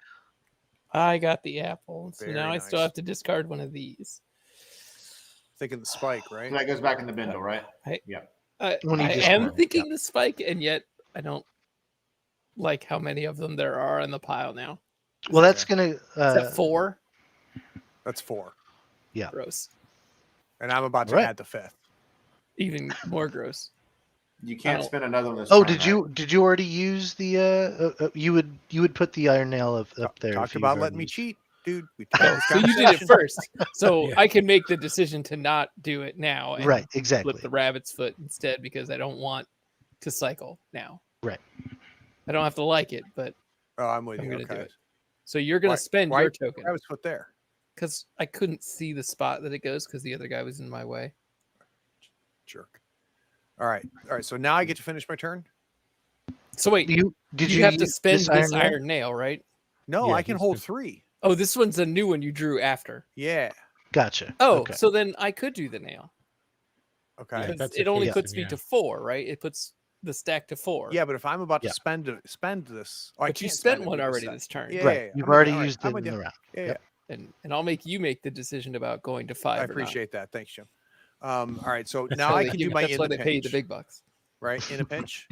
I got the apple, so Very now I still nice. have to discard one of these. Thinking the spike, right? That goes back in the bindle, right? I When you I just am roll, thinking the spike, and yet I don't like how many of them there are on the pile now. Well, that's going Is that 4? That's 4. Gross. And I'm about to Right. add the 5th. Even more gross. You can't Oh. spend another one this Oh, turn, did you already use the you would put the iron nail up there? Talked if you've about already letting me used- cheat, dude. We Oh, had this so you did it conversation. first. So Yeah. I can make the decision to not do it now and Right, exactly. flip the rabbit's foot instead because I don't want to cycle now. Right. I don't have to like it, but Oh, I'm with I'm you. going to Okay. do it. So you're going Why- to spend why- your token I was put there. because I couldn't see the spot that it goes because the other guy was in my way. Jerk. All right. So now I get to finish my turn. So wait, Did you have to use spend this nail? iron nail, right? No, Yeah, I can he's hold good. 3. Oh, this one's a new one you drew after. Yeah. Gotcha. Oh, Okay. so then I could do the nail. Okay. Yeah, Because that's it a only case, puts then, me yeah. to 4, right? It puts the stack to 4. Yeah, but if I'm about to Yeah. spend this, I But you can't spent spend it one with already set. this turn. Yeah, Right. yeah, yeah. You've I'm with already you. All right, used I'm it with in you. the round. Yeah, Yep. And I'll make you make the decision about going to 5 I or not. appreciate that. Thanks, Jim. All right, so That's now why I they can give- do my That's in why the they pay you the pinch. big bucks. Right, in a pinch.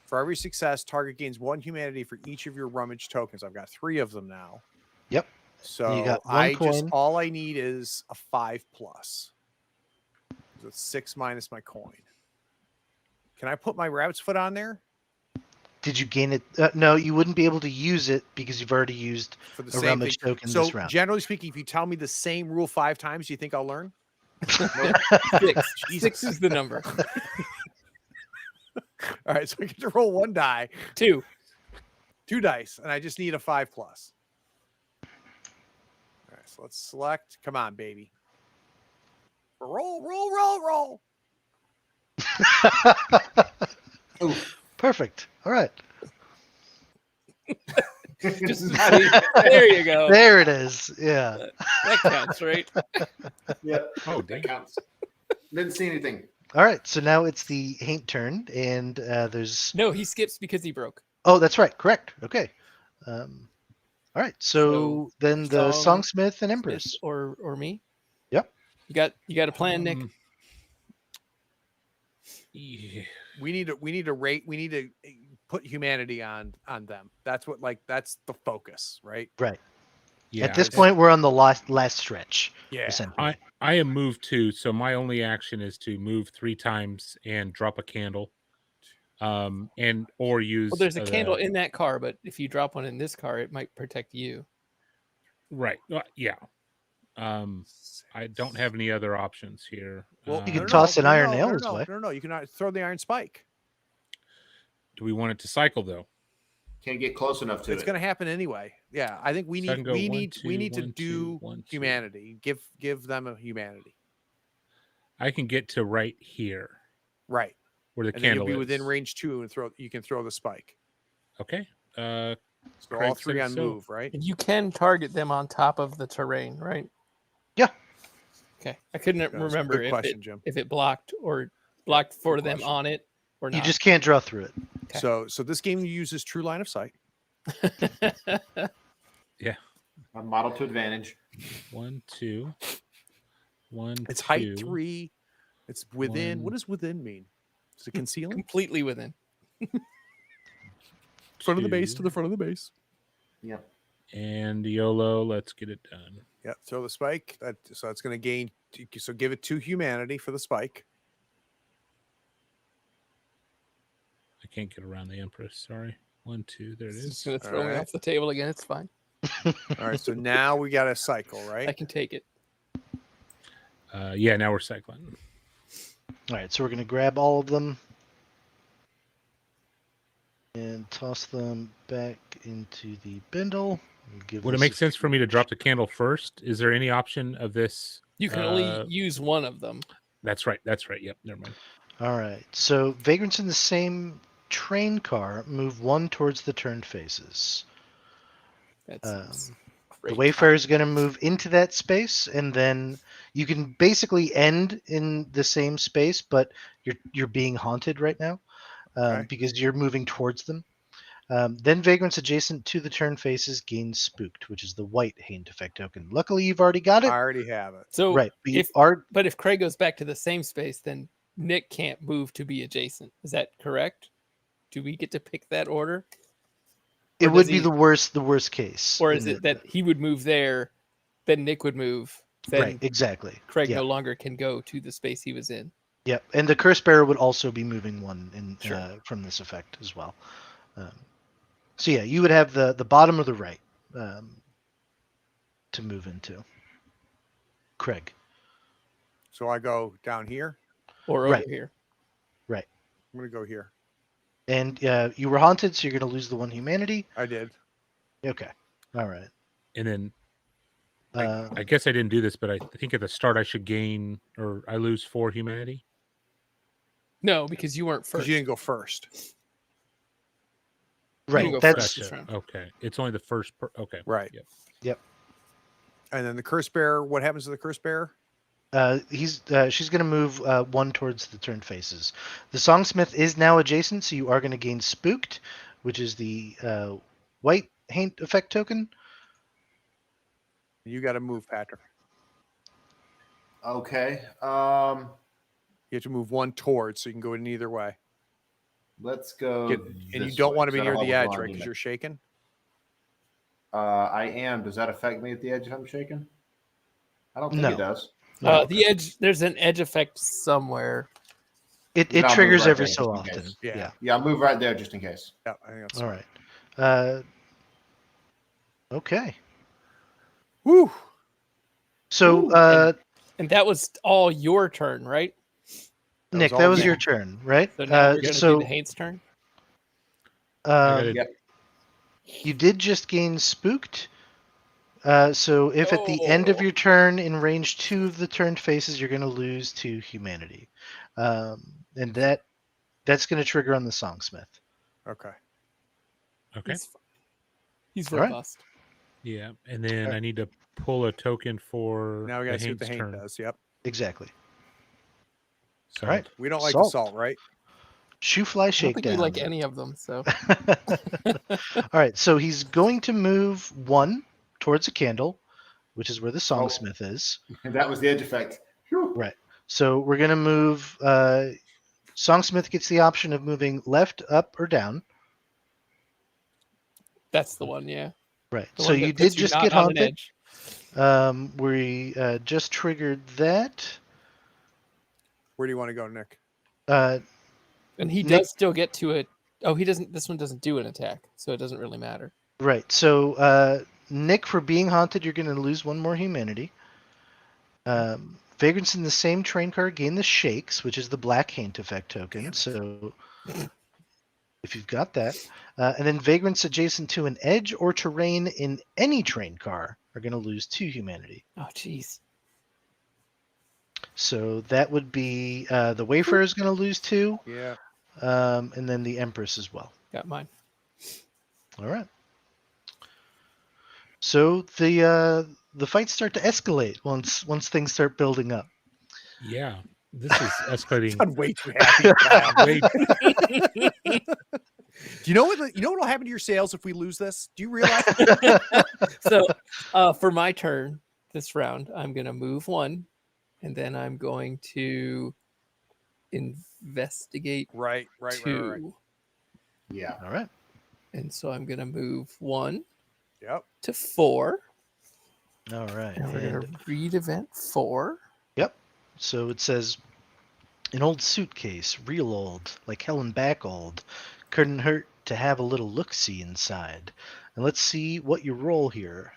For every success, target gains 1 humanity for each of your rummage tokens. I've got 3 of them now. Yep. So You got one I just coin. all I need is a 5+. So it's 6 minus my coin. Can I put my rabbit's foot on there Did you gain it? No, you wouldn't be able to use it because you've already used for the a same rummage thing? token So this round. generally speaking, if you tell me the same rule 5 times, do you think I'll learn? 6. Jesus. 6 is the number. All right, so I get to roll 1 die, 2. 2 dice, and I just need a 5+. All right, so let's select. Come on, baby. Roll. Perfect. All right. Just there you go. There it is. Yeah. That counts, right? Yeah. Oh, That dang. counts. Didn't see anything. All right. So now it's the Haint turn, and there's. No, he skips because he broke. Oh, that's right. Correct. Okay. All right. So So, then the Song, Songsmith and Smith Empress. or me. Yep. You got a plan, Nick? Yeah. we need to rate. We need to put humanity on them. That's what that's the focus, right? Right. Yeah. At this point, we're on the last stretch. Yeah. Essentially. I am moved too, so my only action is to move 3 times and drop a candle, and or use. Well, there's a the- candle in that car, but if you drop one in this car, it might protect you. Right. Yeah. I don't have any other options here. Well, You could toss an iron nail his way. No, you cannot throw the iron spike. Do we want it to cycle though? Can't get close enough to It's it. going to happen anyway. Yeah, I think we So I need can go we one, need two, we need to one, do two, one, two. humanity. Give them a humanity. I can get to right here Right. where the And then candle you'll be is. within range 2 and you can throw the spike. Okay. So Craig all 3 said on so. move, right? And you can target them on top of the terrain, right? Yeah. Okay. I couldn't That's a remember good question, Jim. if it blocked for them question. on it or not. You just can't draw through it. Okay. So this game uses true line of sight. A model to advantage. 1, 2. 1, It's 2. height 3. It's within. One. What does within mean? Is it concealing? completely within. Front of the base 2, to the front of the base. Yep. and YOLO. Let's get it done. Yep. Throw the spike. So it's going to gain. So give it 2 humanity for the spike. I can't get around the Empress. Sorry. 1, 2. There it It's is. just gonna throw me Alright. off the table again. It's fine. All right. So now we got a cycle, right? I can take it. Yeah. Now we're cycling. All right, so we're going to grab all of them and toss them back into the bindle. Would it make sense for me to drop the candle first? Is there any option of this? You can only use one of them. That's right. That's right. Yep. Never mind. All right, so vagrants in the same train car move 1 towards the turned faces. That's The great. Wayfarer is going to move into that space, and then you can basically end in the same space, but you're being haunted right now Okay. because you're moving towards them. Then vagrants adjacent to the turn faces gain spooked, which is the white Haint effect token. Luckily, you've already got I it. already have it. So Right, but if are if Craig goes back to the same space, then Nick can't move to be adjacent. Is that correct? Do we get to pick that order, it or would does be he- the worst case. or in is it that he would move there, then Nick would move, then right? Exactly. Craig yeah. no longer can go to the space he was in? Yep, and the curse bearer would also be moving 1 in Sure. from this effect as well. So yeah, you would have the bottom of the right to move into. Craig. So I go down here. Or Right. over here? I'm going to go here. And you were haunted, so you're going to lose the 1 humanity. I did. Okay. All right. And then Uh, I guess I didn't do this, but I think at the start I should gain or I lose 4 humanity. No, because you weren't Because first. you didn't go first. right. go That's first. This round. Okay. It's only the first. Okay. Right. Yep. And then the curse bearer. What happens to the curse bearer? she's going to move 1 towards the turned faces. The songsmith is now adjacent, so you are going to gain spooked, which is the white Haint effect token. You got to move, Patrick. Okay. You have to move 1 towards, so you can go in either way. Let's go. And you this don't way, want to 'cause be I near don't the have a edge, blind right? Because unit. you're shaking. I am. Does that affect me at the edge if I'm shaking? I don't think No. it does. The edge. There's an edge effect somewhere. It I'll move triggers right every there, so just in often. case. Yeah. Yeah, I'll move right there just in case. Yeah, I think that's All fine. right. Okay. Woo. So, Ooh, and that was all your turn, right? Nick, all that was you. your turn, right? So now we're going to so do the Haint's turn. gotta- Yep. you did just gain spooked. So if at the end of Oh. your turn in range 2 of the turned faces, you're going to lose 2 humanity. And that's going to trigger on the songsmith. Okay. Okay. He's All right. robust. Yeah. And then Okay. I need to pull a token for Now we got to the see what the Haint's Haint turn. does. Yep. Exactly. So, All right. We don't like the Salt. salt, right? Shoe fly I don't think shakedown. you like any of them, so All right, so he's going to move 1 towards a candle, which is where the songsmith is. And that was the edge effect. Whew. Right. So we're going to move Songsmith gets the option of moving left, up, or down. That's the one, yeah. Right. The So one that you puts did just not get on an haunted. edge. We just triggered that. Where do you want to go, Nick? And he Nick- does still get to it. Oh, he doesn't. This one doesn't do an attack, so it doesn't really matter. Right. So Nick, for being haunted, you're going to lose one more humanity. Vagrants in the same train car gain the shakes, which is the black haint effect token. So if you've got that, and then vagrants adjacent to an edge or terrain in any train car are going to lose 2 humanity. Oh, jeez. So that would be the Wayfarer is going to lose 2, Yeah. and then the Empress as well. Got mine. All right. So the fights start to escalate once things start building up. Yeah, this is escalating. I'm way too happy. Way- Do you know what'll happen to your sales if we lose this? Do you realize? So, for my turn this round, I'm gonna move 1, and then I'm going to investigate Right. 2. Yeah. All right. And so I'm gonna move 1 Yep. to 4. All right. And we're And gonna read event 4. so it says, an old suitcase, real old, like hell and back old. Couldn't hurt to have a little look-see inside. And let's see what you roll here.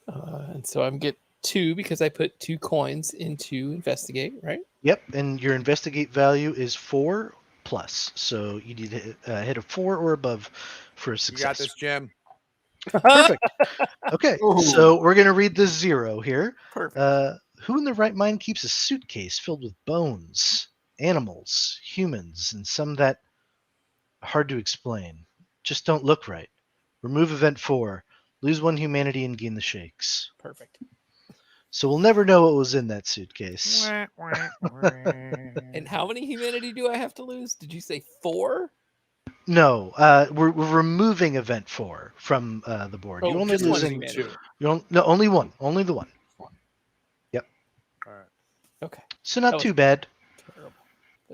And so I'm get 2 because I put 2 coins into investigate, right? Yep, and your investigate value is 4 plus. So you need to hit a 4 or above for a You success. got this, Jim. Perfect. Okay, Ooh. so we're going to read the 0 here. Perfect. Who in their right mind keeps a suitcase filled with bones, animals, humans, and some that hard to explain? Just don't look right. Remove event 4. Lose 1 humanity and gain the shakes. Perfect. So we'll never know what was in that suitcase. And how many humanity do I have to lose? Did you say 4? No, we're removing event 4 from the board. Oh, you only just one losing humanity. 2. no, only 1. Only the 1. All right. Okay. So That not was too bad, Terrible.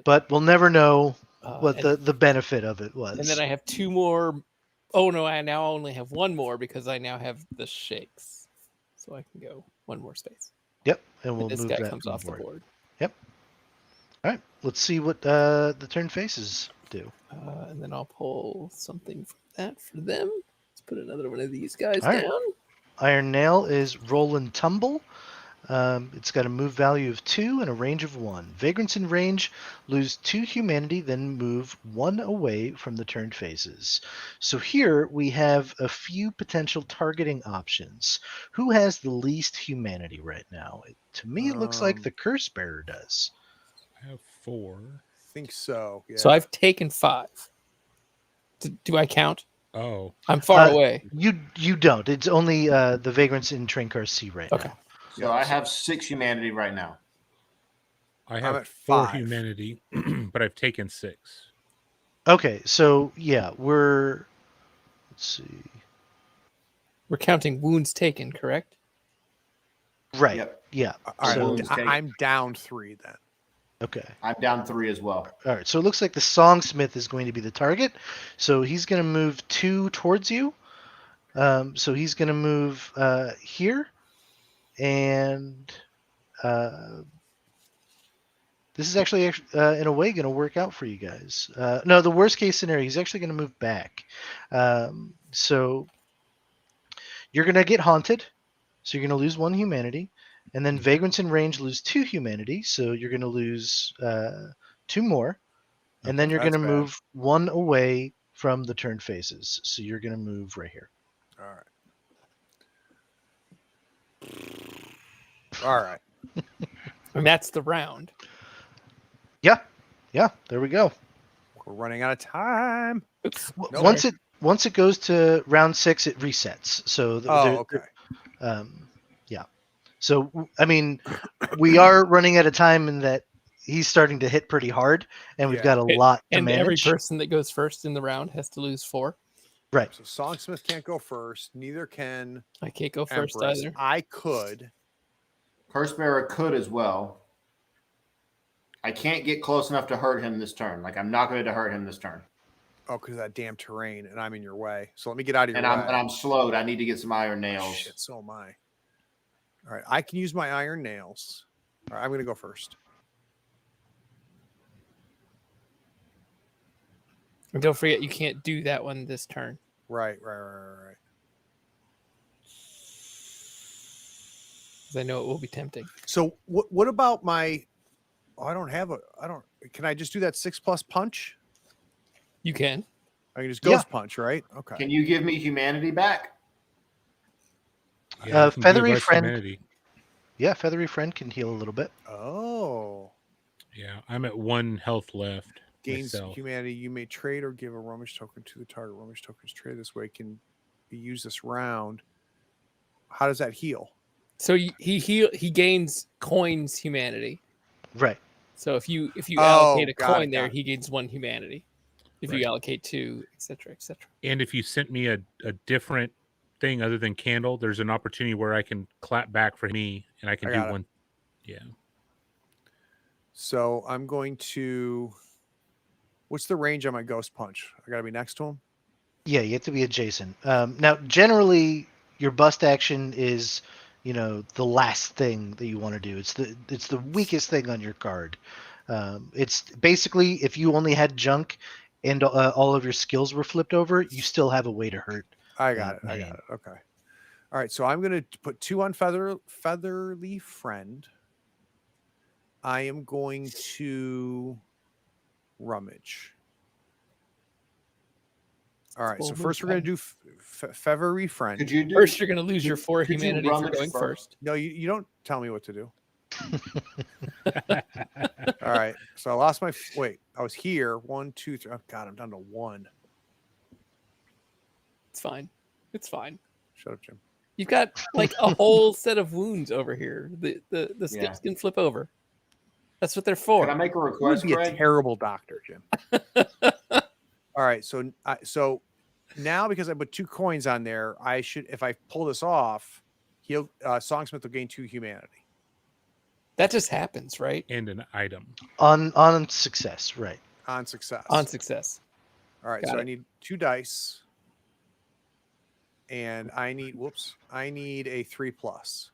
but we'll never know what and, the benefit of it was. and then I have 2 more. Oh no, I now only have 1 more because I now have the shakes. So I can go 1 more space. Yep, and we'll And this move guy that comes from off the board. All right, let's see what the turn faces do. And then I'll pull something from that for them. Let's put another one of these guys All right. down. Iron Nail is Roll and Tumble. It's got a move value of 2 and a range of 1. Vagrants in range lose 2 humanity, then move 1 away from the turned faces. So here we have a few potential targeting options. Who has the least humanity right now? To me, it looks like the Curse Bearer does. I have 4. I think so. Yeah. So I've taken 5. Do I count? Oh, I'm far away. You don't. It's only the Vagrants in Train Car C right Okay. now. So I have 6 humanity right now. I I'm have at 4 5. humanity, but I've taken 6. Okay, so yeah, let's see. We're counting wounds taken, correct? Right. Yep. Yeah. All right. So- Wounds taken. I'm down 3 then. Okay. I'm down 3 as well. All right. So it looks like the Songsmith is going to be the target. So he's going to move 2 towards you. So he's going to move here, and this is actually in a way going to work out for you guys. No, the worst case scenario, he's actually going to move back. So you're going to get haunted. So you're going to lose 1 humanity. And then Vagrants in range lose 2 humanity. So you're going to lose 2 more. And then you're going That's to bad. move 1 away from the turned faces. So you're going to move right here. All right. All right. And that's the round. Yeah, there we go. We're running out of time. Oops. No Once it goes to round 6, it resets. So Okay. yeah. So I mean, we are running out of time in that he's starting to hit pretty hard, and we've Yeah. got a lot to And every manage. person that goes first in the round has to lose 4. Right. So Songsmith can't go first. Neither can I can't go first Empress. either. I could. Curse Bearer could as well. I can't get close enough to hurt him this turn. Like I'm not going to hurt him this turn. Oh, because of that damn terrain, and I'm in your way. So let me get out of your And way. I'm slowed. I need to get some iron nails. Shit, so am I. All right, I can use my iron nails. All right, I'm going to go first. And don't forget, you can't do that one this turn. Right. Because I know it will be tempting. So what about my? Oh, I don't have a. I don't. Can I just do that 6+ punch? You can. I can just ghost punch, right? Okay. Can you give me humanity back? Yeah, I can Feathery give us Friend. humanity. Yeah, Feathery Friend can heal a little bit. Oh. Yeah, I'm at 1 health left. Gains myself. humanity. You may trade or give a Romish token to the target. Romish tokens traded this way can be used this round. How does that heal? So he gains coins humanity. Right. So if you Oh, allocate a got coin it, there, got it. he gains 1 humanity. If Right. you allocate 2, etc., etc. And if you sent me a different thing other than candle, there's an opportunity where I can clap back for me, and I can I do got it. one. Yeah. So I'm going to. What's the range on my ghost punch? I got to be next to him. Yeah, you have to be adjacent. Now, generally, your bust action is, the last thing that you want to do. It's the weakest thing on your card. It's basically if you only had junk and all of your skills were flipped over, you still have a way to hurt. I got it. I man. got it. Okay. All right. So I'm going to put 2 on Featherly Friend. I am going to rummage. All right. So Well, first we're going to do Feathery Friend. Could you do? First, you're going to lose your 4 could you humanity for rummage going first. No, you don't tell me what to do. All right. So I lost my. Wait. I was here. 1, 2, 3. Oh God, I'm down to 1. It's fine. It's fine. Shut up, Jim. You've got like a whole set of wounds over here. The skills Yeah. can flip over. That's what they're for. Can I make a You would request, be a Greg? terrible doctor, Jim. All right. So now because I put 2 coins on there, I should, if I pull this off, Songsmith will gain 2 humanity That just happens, right? And an item. On success, right? on success. On success. All right. Got So it. I need 2 dice. And I need a 3+.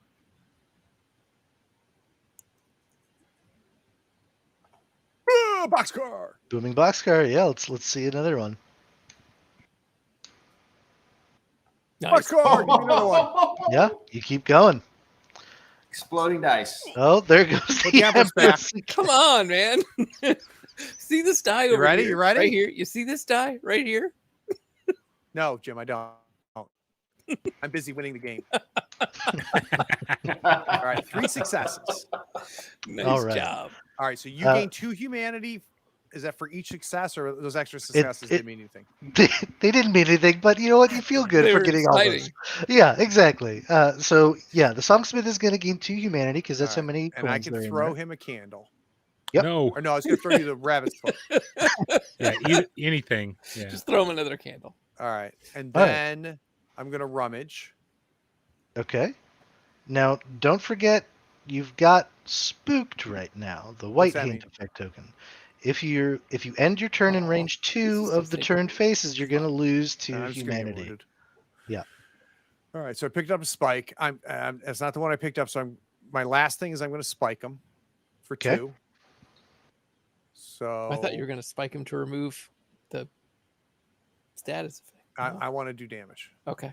Boxcar. Booming boxcar. Yeah, let's see another one. Nice. Boxcar. Give me another one. Yeah, you keep going. Exploding dice. Oh, there goes Put the the Empress back. Empress. Come on, man. See this die You over ready? here? You ready? Right here. You see this die right here? No, Jim, I don't. I'm busy winning the game. All right. 3 successes. Nice All right. job. All right. So you Uh, gain 2 humanity. Is that for each success, or those extra successes didn't mean anything? They didn't mean anything, but you know what? You feel good They for were getting all those. exciting. Yeah, exactly. So yeah, the Songsmith is going to gain 2 humanity because that's All how right. many. And I coins can there are in throw there. him a candle. Yep. No. Or no, I was going to throw you the rabbit's foot. Yeah, anything. Yeah. Just throw him another candle. All right. And All right. then I'm going to rummage. Okay. Now, don't forget, you've got spooked right now. The white that hint mean? effect token. If you end your turn in Oh, range 2 is of so the sacred. turned faces, you're going to lose 2 And I'm just gonna get humanity. wounded. Yeah. All right. So I picked up a spike. It's not the one I picked up. So my last thing is I'm going to spike him for Okay. 2. So I thought you were going to spike him to remove the status effect. No? I want to do damage. Okay.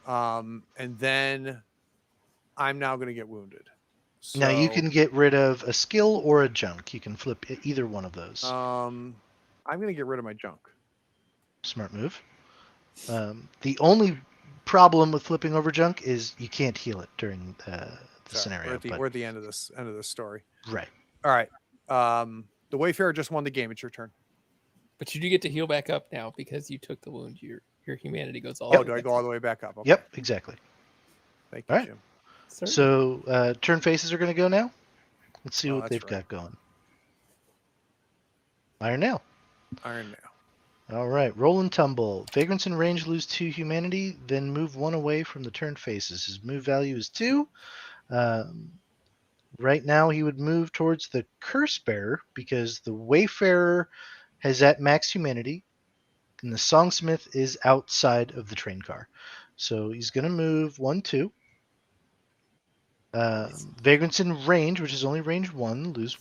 And then I'm now going to get wounded. Now you So, can get rid of a skill or a junk. You can flip either one of those. I'm going to get rid of my junk. Smart move. The only problem with flipping over junk is you can't heal it during the Sorry, scenario. we're at the end of this story. Right. All right. The Wayfarer just won the game. It's your turn. But you do get to heal back up now because you took the wound. Your humanity goes all Oh, the do way I go all the way back up? Okay. Yep, exactly. Thank you, All right. Jim. Sir? So turn faces are going to go now. Let's see Oh, what that's they've right. got going. Iron Nail. Iron Nail. All right. Roll and tumble. Vagrants in range lose 2 humanity, then move 1 away from the turned faces. His move value is 2. right now he would move towards the Curse Bearer because the Wayfarer has at max humanity, and the Songsmith is outside of the train car. So he's going to move 1, 2. Vagrant's in range, which is only range 1, lose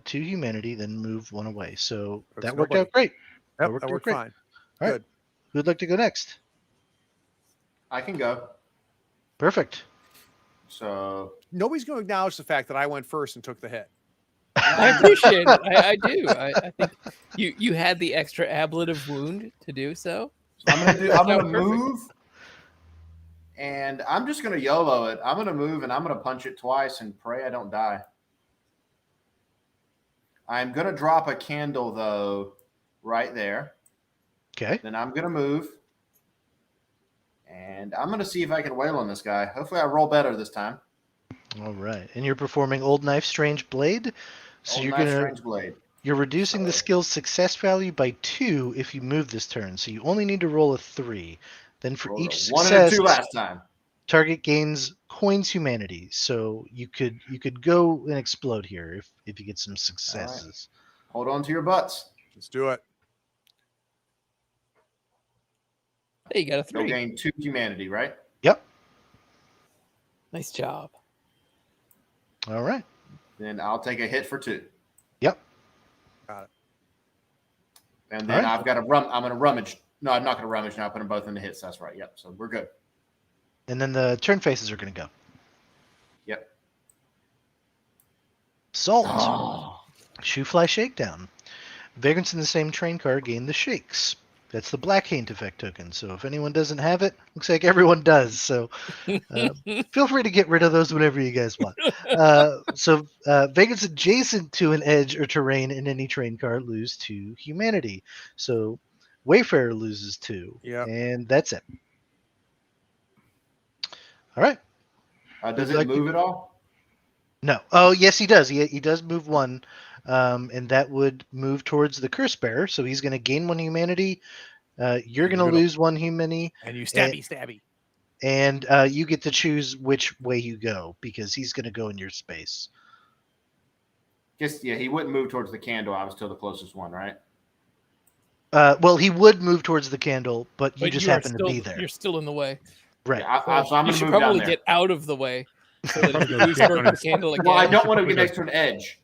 2 humanity, then move 1 away. So That's that worked nobody. out great. Yep, that worked great. fine. All right. Good. Who'd like to go next? I can go. Perfect. So Nobody's going to acknowledge the fact that I went first and took the hit. I appreciate it. I do. I think you had the extra ablative wound to do so. I'm gonna Perfect. move, and I'm just gonna YOLO it. I'm gonna move, and I'm gonna punch it twice and pray I don't die. I'm gonna drop a candle though, right there. Okay. Then I'm gonna move, and I'm gonna see if I can wail on this guy. Hopefully, I roll better this time. All right. And you're performing Old Knife Strange Blade. So Old you're Knife, gonna Strange Blade. you're reducing the So- skill's success value by 2 if you move this turn. So you only need to roll a 3. Then for Rolled each a 1 and a success, 2 last time. target gains coins humanity. So you could go and explode here if you get some successes. Hold on to your butts. Let's do it. Hey, you got a You'll 3. gain 2 humanity, right? Yep. Nice job. All right. Then I'll take a hit for 2. Yep. Got it. And then All right. I've got I'm gonna rummage. No, I'm not gonna rummage now. I put them both in the hits. That's right. Yep. So we're good. And then the turn faces are going to go. Yep. Salt. Oh. Shoe Fly Shakedown. Vagrants in the same train car gain the shakes. That's the Black Haint effect token. So if anyone doesn't have it, looks like everyone does. So feel free to get rid of those whenever you guys want. So Vagrants adjacent to an edge or terrain in any train car lose 2 humanity. So Wayfarer loses 2. Yep. And that's it. All right. Does Would it like to- move at all? No. Oh, yes, he does. He does move 1. And that would move towards the Curse Bearer. So he's going to gain 1 humanity. You're going to lose 1 humanity. And you stabby. And you get to choose which way you go because he's going to go in your space. Guess he wouldn't move towards the candle. I was still the closest one, right? Well, he would move towards the candle, but you just are happen to be there. You're still in the way. Right. Yeah, so I'm You gonna should move down probably there. get out of the way. So that if Probably you go lose dick both on the his- candle again. Well, I don't want to probably get go- next to an edge.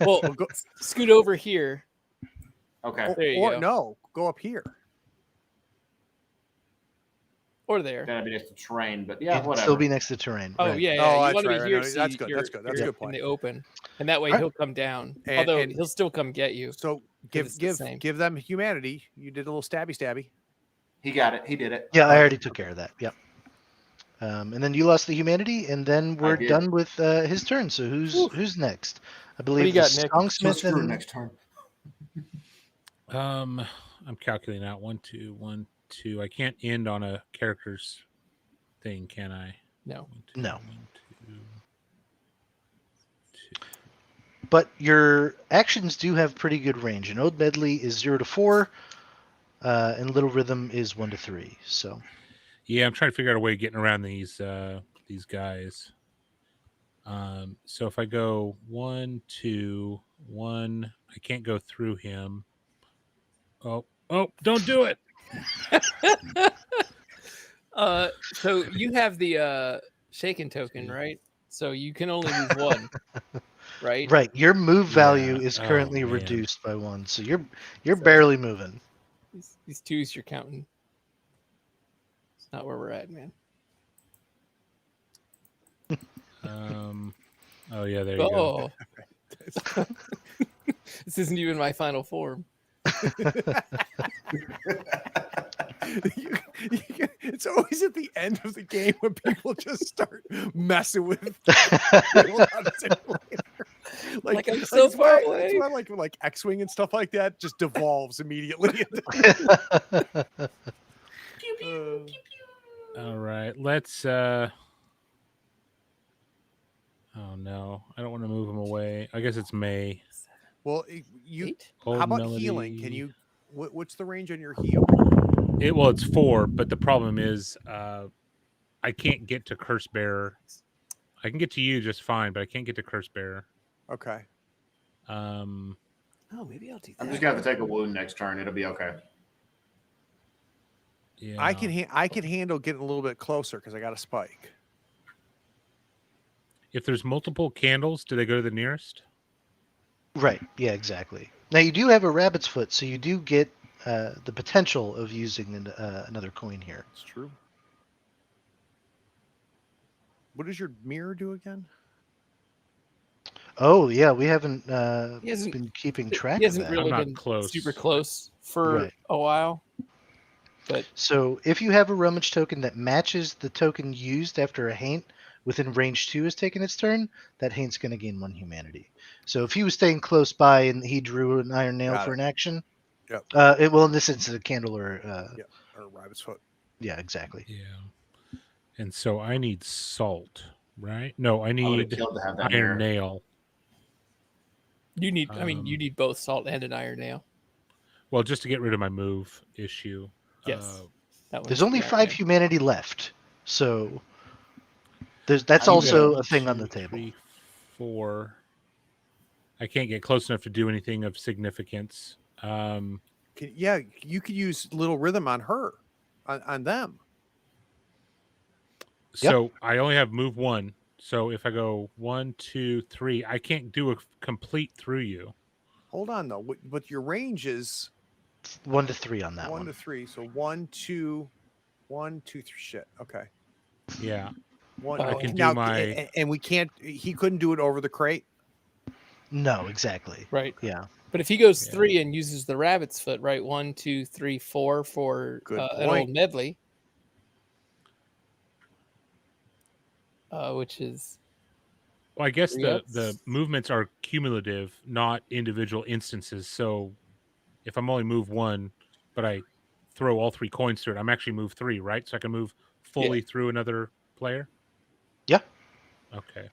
Well, Go, scoot over here. Okay. There you or go. no, go up here. Or there. That'd be next to train, but yeah, It'd whatever. still be next to terrain. Oh right. yeah, Oh, you that's want to right, be right. here. No, so that's good, you're- that's good, that's a you're good point. In the open, and that way Alright. he'll come down. And- Although and- he'll still come get you. So it's the same. give them humanity. You did a little stabby. He got it. He did it. Yeah, I already took care of that. Yep. And then you lost the humanity, and then we're did. done with his turn. So who's next? I do you believe got, the Nick? So Songsmith screw it and next turn. I'm calculating out 1, 2, 1, 2. I can't end on a character's thing, can I? No. 1, 2, No. 1, 2, 2. but your actions do have pretty good range. An Ode Medley is 0 to 4, and Little Rhythm is 1 to 3. So Yeah, I'm trying to figure out a way of getting around these guys. So if I go 1, 2, 1, I can't go through him. Oh, don't do it. So you have the shaken token, right? So you can only move 1, right? right, your move value Yeah. is Oh, currently man. reduced by 1, so you're barely moving. These 2s you're counting. It's not where we're at, man. Oh yeah, there you go. Oh, this isn't even my final form. It's always at the end of the game when people just start messing with Like, I'm so that's why- far away. That's why like X-wing and stuff like that just devolves immediately. All right, let's. Oh no, I don't want to move him away. I guess it's May. Well, you. 8? Old How about Melody. healing? Can you? What's the range on your heal? Well, it's 4, but the problem is, I can't get to Curse Bearer. I can get to you just fine, but I can't get to Curse Bearer. Okay. Oh, maybe I'll do that. I'm just gonna have to take a wound next turn. It'll be okay. Yeah. I can handle getting a little bit closer because I got a spike. If there's multiple candles, do they go to the nearest? Right. Yeah, exactly. Now you do have a rabbit's foot, so you do get the potential of using another coin here. It's true. What does your mirror do again? Oh yeah, we haven't He hasn't- been keeping track He of hasn't that. really I'm not been close. super close for Right. a while. But So if you have a rummage token that matches the token used after a haint within range 2 has taken its turn, that haint's going to gain 1 humanity. So if he was staying close by and he drew an iron nail Got for it. an action, Yep. well, in this instance, a candle or Or rabbit's foot. yeah, exactly. Yeah. And so I need salt, right? No, I I would have need killed to have that iron mirror. nail. you need, I mean, you Um, need both salt and an iron nail. Well, just to get rid of my move issue. Yes. That There's one's only the iron 5 nail. humanity left, so that's I need also One, a thing on two, the table. 3, 4. I can't get close enough to do anything of significance. Yeah, you could use little rhythm on her, on them. So I only have move 1. So if I go 1, 2, 3, I can't do a complete through you. Hold on though, but your range is 1 to 3 on that 1 one. to 3. So 1, 2, 1, 2, 3. Shit. Okay. Yeah. One. I can do now, my- and we can't. He couldn't do it over the crate. No, exactly. Right. Yeah. But if he goes Yeah. 3 and uses the rabbit's foot, right? 1, 2, 3, 4 for Good an old point. medley. Which is Well, I guess Three the ups? movements are cumulative, not individual instances. So if I'm only move 1, but I throw all 3 coins through it, I'm actually move 3, right? So I can move fully through another player. Yeah. Okay.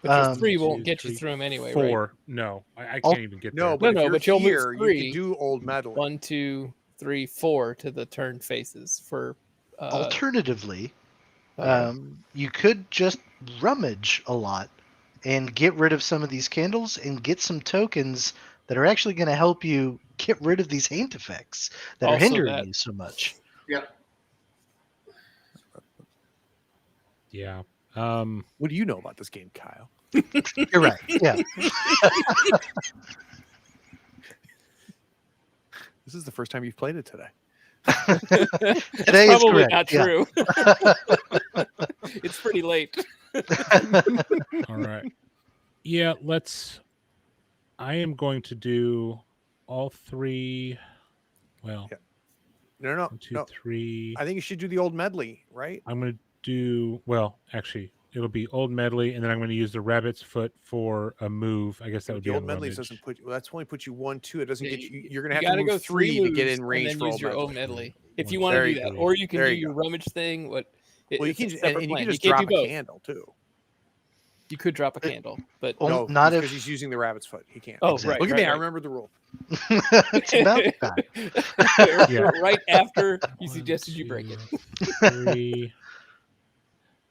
but your Um, 3 won't 2, get you 3, through him anyway, 4. right? No, I I'll- can't even get No, there. but No, if but you're you'll move here, you 3. can do old medley. 1, 2, 3, 4 to the turn faces for. Alternatively, Okay. you could just rummage a lot and get rid of some of these candles and get some tokens that are actually going to help you get rid of these haint effects that are Also hindering that. you so much. Yep. Yeah. What do you know about this game, Kyle? You're right. Yeah. This is the first time you've played it today. Today is Probably correct. not Yeah. true. It's pretty late. All right. Yeah, I am going to do all 3. Well, Yeah. No, 1, 2, no. 3. I think you should do the old medley, right? I'm going to do, well, actually, it'll be old medley, and then I'm going to use the rabbit's foot for a move. I guess that would The be old on medley rummage. doesn't put you. Well, that's only put you 1, 2. It doesn't Yeah, get you. You're gonna You have to gotta move go 3 to get moves in range and for then old use your own medley. medley. If One, you want there to you do that, go. or you can There do you your go. rummage thing. Well, you it's a can separate and you plan. can just can't drop do a both. candle too. You could drop a candle, but Oh, No, not because if he's using the rabbit's foot. He can't. oh, exactly. Look at right, me. I right. remember the rule. it's about time. Yeah. Right after you 1, suggested you break it. 2, 3.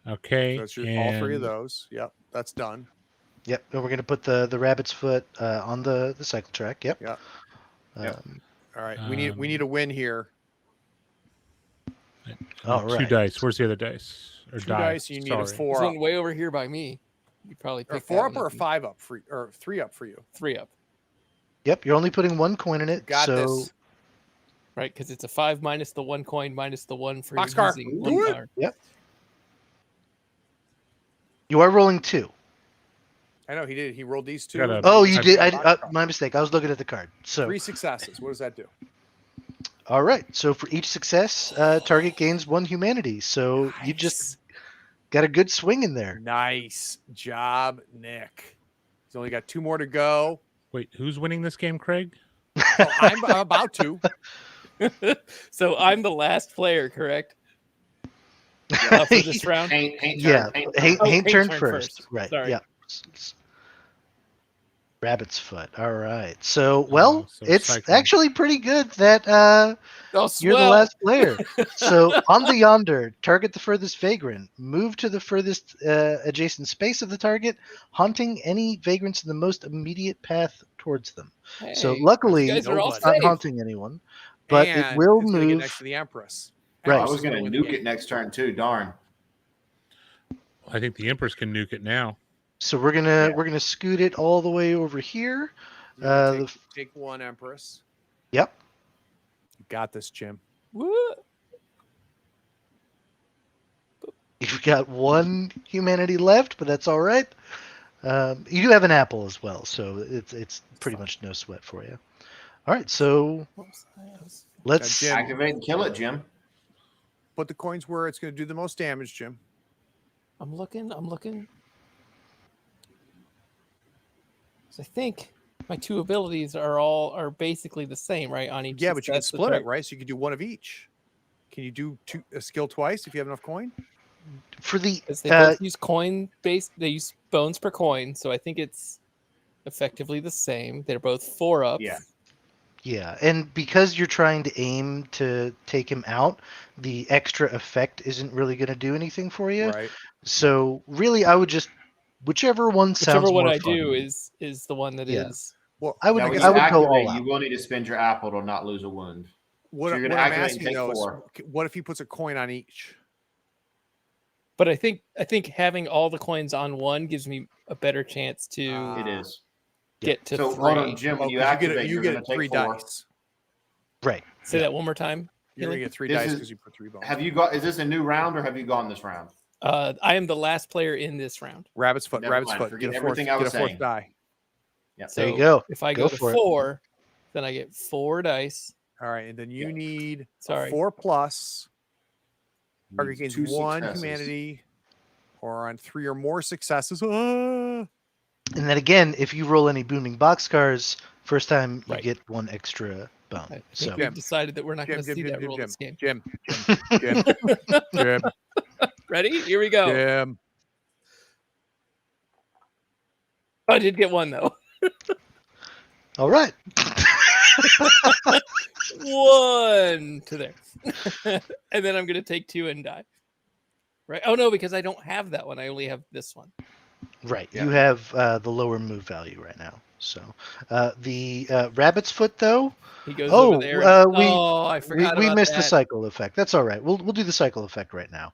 Okay. So that's all 3 of and those. Yep, that's done. Yep. And we're going to put the rabbit's foot on the cycle track. Yep. Yep. Yep. All right, we need a win here. I need All 2 right. dice. Where's the other dice? Or 2 die. dice. You need a Sorry. 4 There's up. one way over here by me. You probably Or pick 4 that up one or a 5 up for or 3 up for you. 3 up, Yep. You're only putting 1 coin in it. Got so this. right? Because it's a 5 minus the 1 coin minus the 1 for Boxcar. using Do 1 it. card. you are rolling 2. I know he did. He rolled these 2. Got a- Oh, you I've did. got My mistake. I was looking at the card. So 3 successes. What does that do? all right. So for each success, target gains 1 humanity. So you just got a good swing in there. Nice job, Nick. He's only got 2 more to go. Wait, who's winning this game, Craig? Oh, I'm about to. So I'm the last player, correct? For this round. Haint turn, Yeah. haint turn. Haint Oh, Haint turn turn first. first. Right. Sorry. Yeah. Rabbit's foot. All right. So, well, so it's cycling. actually pretty good that Oh, you're the swell. last player. So, on the yonder, target the furthest vagrant. Move to the furthest adjacent space of the target, haunting any vagrants in the most immediate path towards them. So, Hey, luckily, you guys are all it's not safe. haunting anyone, but it And will it's going to get move. next to the Empress. Right. I Empress was is going to win the nuke game. it next turn too. Darn. I think the Empress can nuke it now. So we're gonna scoot it all the way over here. You're gonna The take one Empress. Yep. You got this, Jim. Woo. You've got one humanity left, but that's all right. You do have an apple as well, so it's pretty much no sweat for you. All right, so let's. Jim. Activate and kill it, Jim. Put the coins where it's going to do the most damage, Jim. I'm looking. So I think my two abilities are basically the same, right? On each. Yeah, but you can success, the split it, target- right? So you can do one of each. Can you do a skill twice if you have enough coin? For the Because they both use coin based. They use bones per coin, so I think it's effectively the same. They're both 4 up. Yeah. yeah, and because you're trying to aim to take him out, the extra effect isn't really going to do anything for you. Right. So really, I would just whichever one sounds Whichever one more I fun. do is the one that is. Yeah. Well, I would Now, when I you would go activate, all out. you will need to spend your apple to not lose a wound. what, So you're what gonna I'm activate and asking take though is, 4. what if he puts a coin on each? But I think having all the coins on one gives me a better chance to It is. get to So 3. hold on, Jim. When you 'cause activate, you you're get going to three take 4. dice. Right. Say yeah. that one more time. You're going to Healy? get 3 This dice is- because you put 3 bones. Have you got? Is this a new round or have you gone this round? I am the last player in this round. Rabbit's foot. Never Rabbit's mind. foot. Forget Get a fourth. everything I Get a was fourth saying. die. Yeah. So There you go. If I Go go to for it. 4, then I get 4 dice. All right, and then you need Sorry. a 4+. Target Needs gains 2 1 successes. humanity, or on 3 or more successes. And then again, if you roll any booming boxcars, first time you Right. get 1 extra bone. I think So we've decided that we're not Jim, going to see Jim, that Jim, roll Jim, this game. Jim, Jim, Jim, Ready? Here we go. Jim. I did get 1 though. all right. 1 to there. And then I'm going to take 2 and die. Right? Oh no, because I don't have that one. I only have this one. Right. Yeah. You have the lower move value right now. So the rabbit's foot though. He goes Oh, over there. I forgot we about missed that. the cycle effect. That's all right. We'll do the cycle effect right now.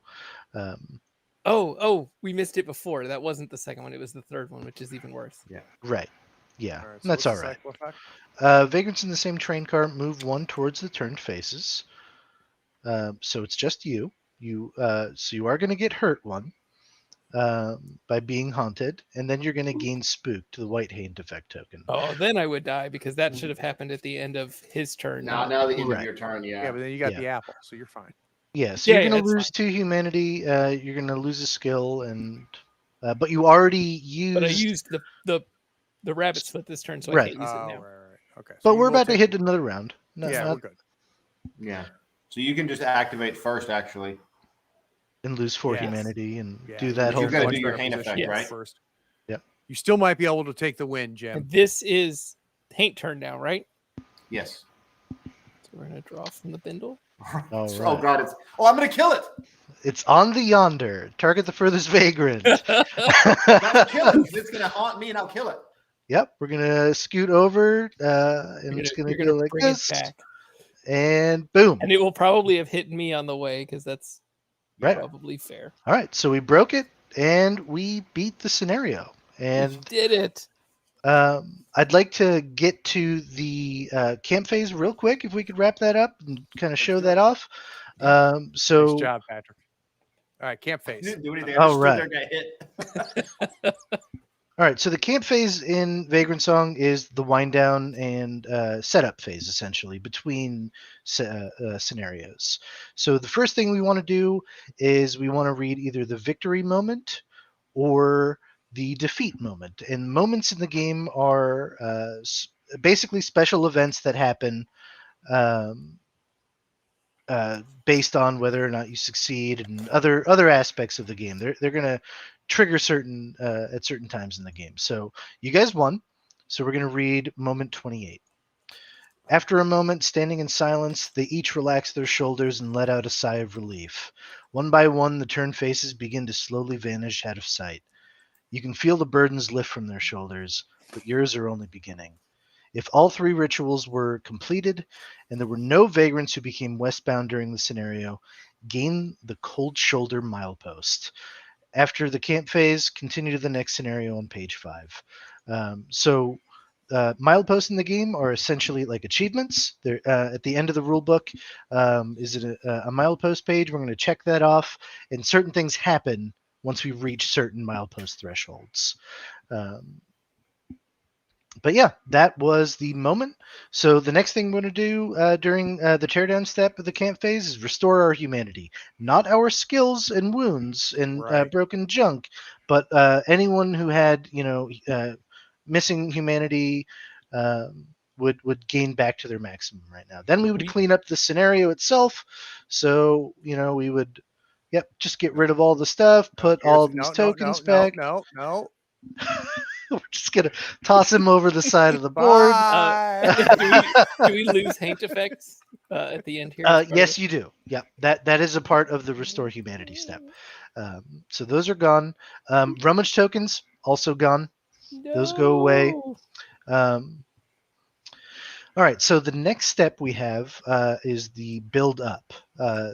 We missed it before. That wasn't the second one. It was the third one, which is even worse. Right. Yeah. All right, so That's what's all the right. cycle effect? Vagrants in the same train car move 1 towards the turned faces. So it's just you. So you are going to get hurt 1 by being haunted, and then you're going to gain spooked to the white hand effect token. Oh, then I would die because that should have happened at the end of his turn. Now the end Right. of your turn. Yeah, but then you got Yeah. the apple, so you're fine. Yeah. So Yeah, you're going that's to lose 2 humanity. You're going to lose a skill, and but you already used. But I used the rabbit's foot this turn, so I Right. can't use it Oh, now. right. Okay. so But you we're will about to take- hit another round. No, Yeah, not- we're good. Yeah. So you can just activate first, actually. and lose 4 Yes. humanity and Yeah, do that But whole you've got to thing. do your better hand position effect, Yes. right? first. Yep. You still might be able to take the win, Jim. And this is paint turn now, right? Yes. So we're gonna draw from the bindle. All Oh right. God! I'm gonna kill it. It's on the yonder. Target the furthest vagrant. Gotta kill it. 'Cause it's gonna haunt me, and I'll kill it. Yep, we're gonna scoot over, and You're it's gonna you're go like bring this, it back, and boom. and it will probably have hit me on the way because that's Right. probably fair. All right, so we broke it, and we beat the scenario. We And did it. I'd like to get to the camp phase real quick, if we could wrap that up and kind of show do that off. So Nice job, Patrick. All right, camp You phase. didn't do anything. I Oh, just stood right. there, and got hit. All right, so the camp phase in Vagrantsong is the wind down and setup phase, essentially, between scenarios. So the first thing we want to do is we want to read either the victory moment or the defeat moment. And moments in the game are basically special events that happen based on whether or not you succeed and other aspects of the game. They're going to trigger certain at certain times in the game. So you guys won. So we're going to read moment 28. After a moment, standing in silence, they each relax their shoulders and let out a sigh of relief. One by one, the turned faces begin to slowly vanish out of sight. You can feel the burdens lift from their shoulders, but yours are only beginning. If all 3 rituals were completed and there were no vagrants who became westbound during the scenario, gain the cold shoulder milepost. After the camp phase, continue to the next scenario on page 5. Mileposts in the game are essentially like achievements. They're at the end of the rule book. Is it a milepost page? We're going to check that off, and certain things happen once we reach certain milepost thresholds. But yeah, that was the moment. So the next thing we're going to do during the teardown step of the camp phase is restore our humanity, not our skills and wounds and Right. broken junk, but anyone who had missing humanity would gain back to their maximum right now. Then we would clean up the scenario itself. So we would, just get rid of all the stuff, put all these tokens back. No. We're just gonna toss him over the side of the board. Bye. Do we lose haint effects at the end here? as part of Yes, it? you do. Yeah, that is a part of the restore humanity step. So those are gone. Rummage tokens also gone. Those go away. No. All right, so the next step we have is the build up.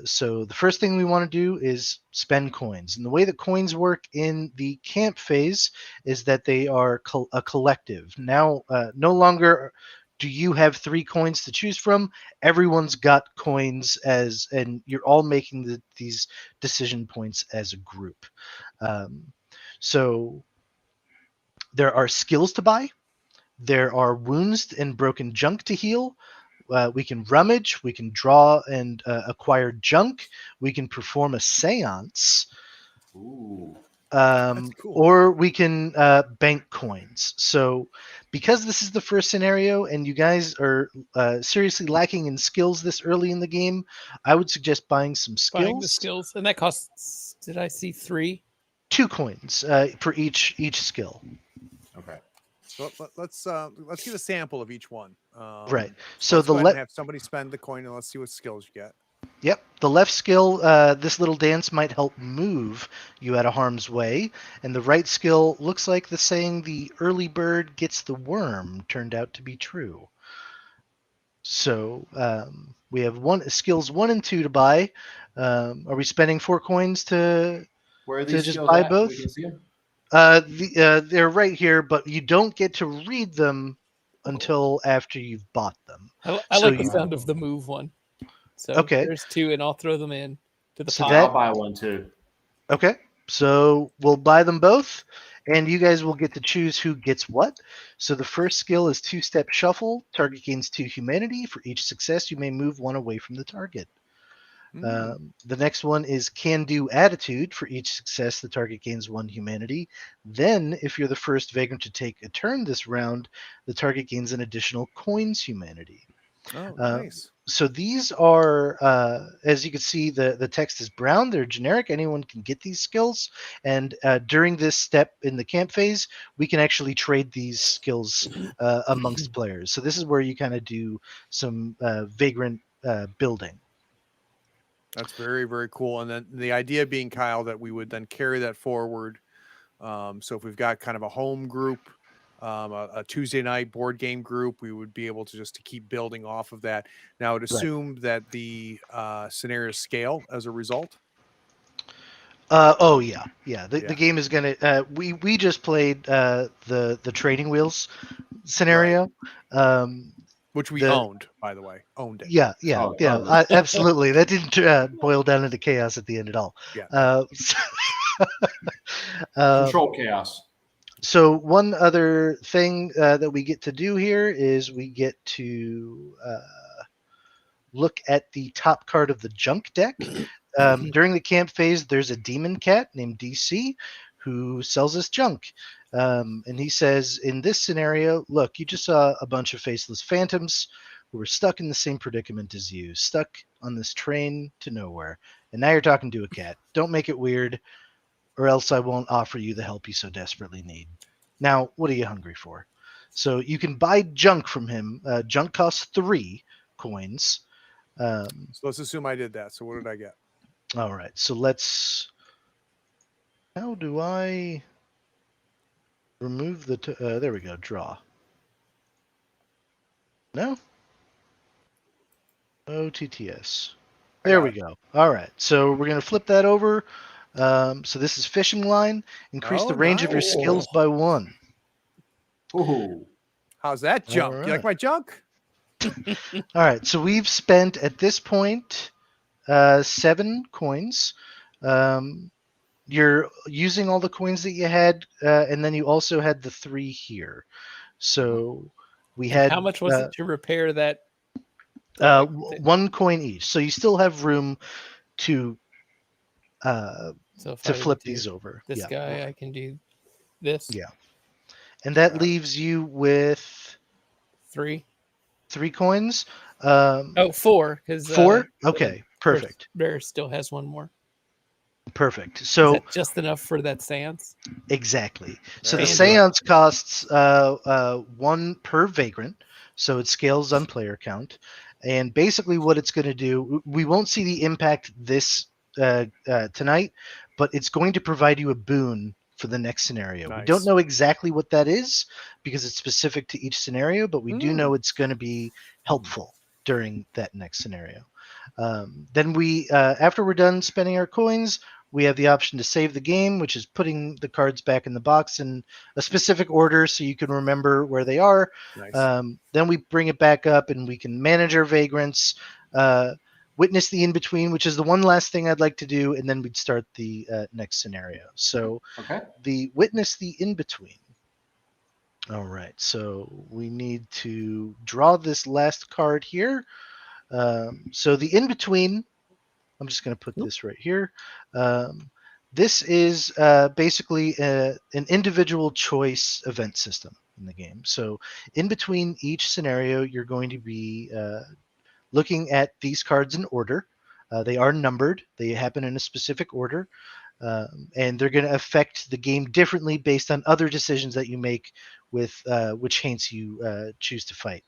So the first thing we want to do is spend coins. And the way that coins work in the camp phase is that they are a collective. Now, no longer do you have 3 coins to choose from. Everyone's got coins and you're all making these decision points as a group. So there are skills to buy. There are wounds and broken junk to heal. We can rummage. We can draw and acquire junk. We can perform a seance. Ooh. That's cool. Or we can bank coins. So because this is the first scenario and you guys are seriously lacking in skills this early in the game, I would suggest buying some skills. Buying the skills. And that costs, did I see 3? 2 coins for each skill. Okay. So let's get a sample of each one. Right. So So let's go ahead and have somebody spend the coin and let's see what skills you get. Yep, the left skill, this little dance might help move you out of harm's way, and the right skill looks like the saying "the early bird gets the worm" turned out to be true. So we have skills 1 and 2 to buy. Are we spending 4 coins to Where are to these just skills buy at? both? We can see them. They're right here, but you don't get to read them until after you've bought them. I So like the you- sound of the move one. So Okay. there's 2, and I'll throw them in to the So pot. that- I'll buy one too. Okay, so we'll buy them both, and you guys will get to choose who gets what. So the first skill is 2-step shuffle. Target gains 2 humanity. For each success, you may move 1 away from the target. The next one is can-do attitude. For each success, the target gains 1 humanity. Then, if you're the first vagrant to take a turn this round, the target gains an additional coins humanity. Oh, nice. So these are, as you can see, the text is brown. They're generic. Anyone can get these skills. And during this step in the camp phase, we can actually trade these skills amongst players. So this is where you kind of do some vagrant building. That's very, very cool. And then the idea being, Kyle, that we would then carry that forward. So if we've got kind of a home group, a Tuesday night board game group, we would be able to just to keep building off of that. Now, I would assume that the scenarios scale as a result. Yeah. The game is gonna. We just played the trading wheels scenario. Which we owned, by the way, owned it. Yeah, Oh, totally. absolutely. That didn't boil down into chaos at the end at all. Yeah. Control chaos. So one other thing that we get to do here is we get to look at the top card of the junk deck. During the camp phase, there's a demon cat named DC who sells us junk. And he says, in this scenario, look, you just saw a bunch of faceless phantoms who were stuck in the same predicament as you, stuck on this train to nowhere. And now you're talking to a cat. Don't make it weird, or else I won't offer you the help you so desperately need. Now, what are you hungry for? So you can buy junk from him. Junk costs 3 coins. So let's assume I did that. So what did I get? All right. So let's. How do I remove the? There we go. Draw. No. OTTS. I There got we go. All right. So we're gonna flip that over. So this is fishing line. Increase Oh, the range of your nice. skills by 1. Ooh. How's that junk? All You like right. my junk? All right. So we've spent at this point 7 coins. You're using all the coins that you had, and then you also had the 3 here. So we And had how much was it to repair that? 1 coin each. So you still have room to So if to I were flip to do these over. this Yeah. guy, I can do this. Yeah. And that leaves you with 3. 3 coins. Oh, 4, because 4? Okay, perfect. Bear still has 1 more. Perfect. Is So that just enough for that seance? exactly. So the There you go. seance costs 1 per vagrant, so it scales on player count. And basically, what it's going to do, we won't see the impact this tonight, but it's going to provide you a boon for the next scenario. We don't Nice. know exactly what that is because it's specific to each scenario, but we do know it's going to be helpful during that next scenario. Then we, after we're done spending our coins, we have the option to save the game, which is putting the cards back in the box in a specific order so you can remember where they are. Nice. Then we bring it back up and we can manage our vagrants, witness the in-between, which is the one last thing I'd like to do, and then we'd start the next scenario. So Okay. the witness the in-between. All right, so we need to draw this last card here. So the in-between, I'm just going to put this right here. This is basically an individual choice event system in the game. So in between each scenario, you're going to be looking at these cards in order. They are numbered. They happen in a specific order. And they're going to affect the game differently based on other decisions that you make with which haints you choose to fight.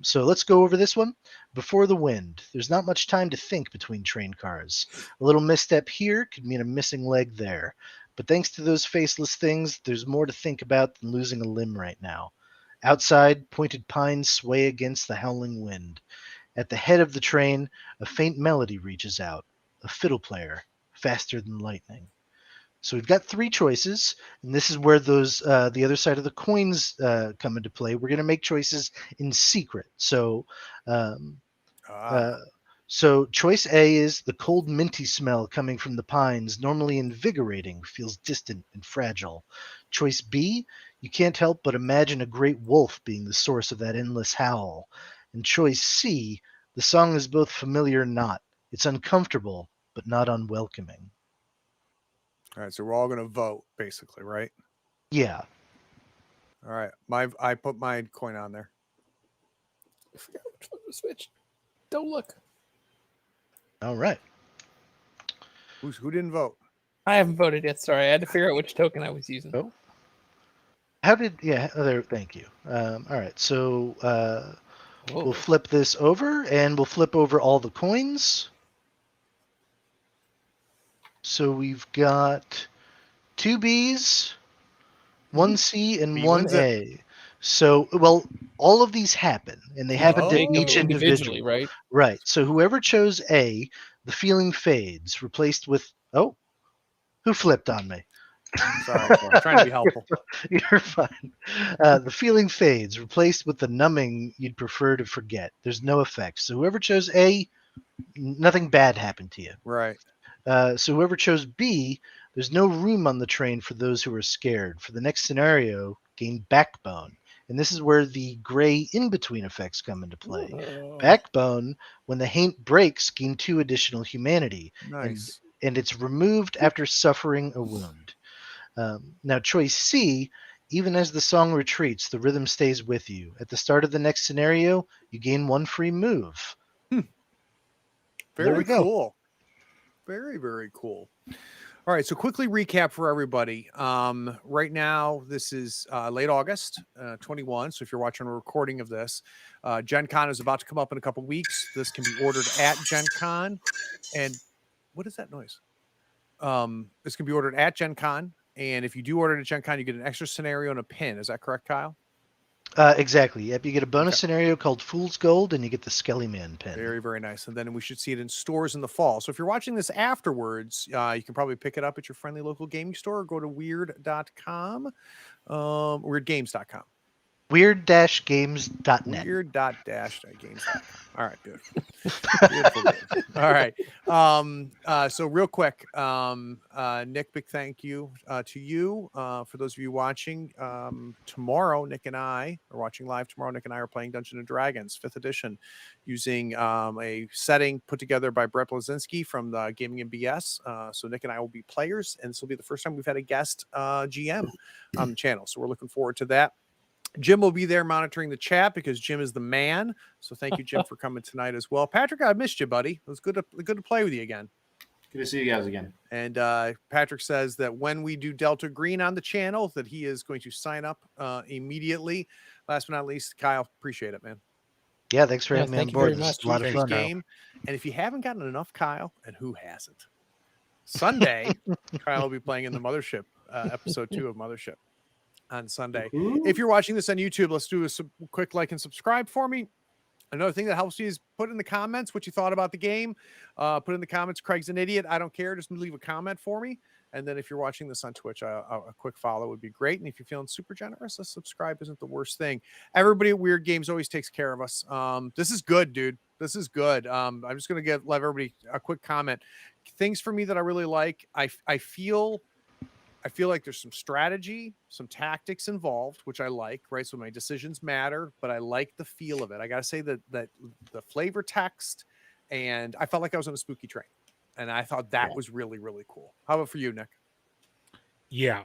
So let's go over this one. Before the wind, there's not much time to think between train cars. A little misstep here could mean a missing leg there. But thanks to those faceless things, there's more to think about than losing a limb right now. Outside, pointed pines sway against the howling wind. At the head of the train, a faint melody reaches out. A fiddle player, faster than lightning. So we've got 3 choices, and this is where those the other side of the coins come into play. We're going to make choices in secret. So, so choice A is the cold minty smell coming from the pines, normally invigorating, feels distant and fragile. Choice B, you can't help but imagine a great wolf being the source of that endless howl. And choice C, the song is both familiar and not. It's uncomfortable, but not unwelcoming. All right, so we're all going to vote, basically, right? Yeah. All right, I put my coin on there. I forgot which one to switch. Don't look. All right. Who didn't vote? I haven't voted yet. Sorry, I had to figure out which token I was using. Oh. How did? Yeah. There. Thank you. All right. So we'll flip this over, and we'll flip over all the coins. So we've got 2 Bs, 1 C, and B 1 wins it. A. So, well, all of these happen, and they happen to Take them each individually, individual. right? Right. So whoever chose A, the feeling fades, replaced with who flipped on me? Sorry, I'm trying to be helpful. You're fine. The feeling fades, replaced with the numbing you'd prefer to forget. There's no effect. So whoever chose A, nothing bad happened to you. Right. So whoever chose B, there's no room on the train for those who are scared. For the next scenario, gain backbone. And this is where the gray in-between effects come into play. Backbone, when the haint breaks, gain 2 additional humanity. Nice. And it's removed after suffering a wound. Now, choice C, even as the song retreats, the rhythm stays with you. At the start of the next scenario, you gain 1 free move. There Very we go. cool. Very, very cool. All right, so quickly recap for everybody. Right now, this is late August 21. So if you're watching a recording of this, Gen Con is about to come up in a couple weeks. This can be ordered at Gen Con. And what is that noise? This can be ordered at Gen Con. And if you do order it at Gen Con, you get an extra scenario and a pin. Is that correct, Kyle? Exactly. Yep, you get a bonus Okay. scenario called Fool's Gold, and you get the Skelly Man pin. Very, very nice. And then we should see it in stores in the fall. So if you're watching this afterwards, you can probably pick it up at your friendly local gaming store or go to Wyrd.com, WyrdGames.com. Wyrd-games.net. Wyrd.games.com. All right, beautiful. Beautiful. All right. So real quick, Nick, big thank you to you. For those of you watching, tomorrow, Nick and I are watching live tomorrow. Nick and I are playing Dungeons and Dragons 5th edition using a setting put together by Brett Blazinski from the Gaming and BS. So Nick and I will be players, and this will be the first time we've had a guest GM on the channel. So we're looking forward to that. Jim will be there monitoring the chat because Jim is the man. So thank you, Jim, for coming tonight as well. Patrick, I missed you, buddy. It was good to play with you again. Good to see you guys again. And Patrick says that when we do Delta Green on the channel, that he is going to sign up immediately. Last but not least, Kyle, appreciate it, man. Yeah, thanks for having me on thank you very board. It's much. a lot of Thanks, fun. game. And if you haven't gotten enough, Kyle, and who hasn't? Sunday, Kyle will be playing in the Mothership, episode 2 of Mothership on Sunday. If you're watching this on YouTube, let's do a quick like and subscribe for me. Another thing that helps you is put in the comments what you thought about the game. Put in the comments, Craig's an idiot. I don't care. Just leave a comment for me. And then if you're watching this on Twitch, a quick follow would be great. And if you're feeling super generous, a subscribe isn't the worst thing. Everybody at Wyrd Games always takes care of us. This is good, dude. This is good. I'm just going to let everybody a quick comment. Things for me that I really like. I feel like there's some strategy, some tactics involved, which I like, right? So my decisions matter, but I like the feel of it. I got to say that the flavor text, and I felt like I was on a spooky train, and I thought that was really, really cool. How about for you, Nick? Yeah,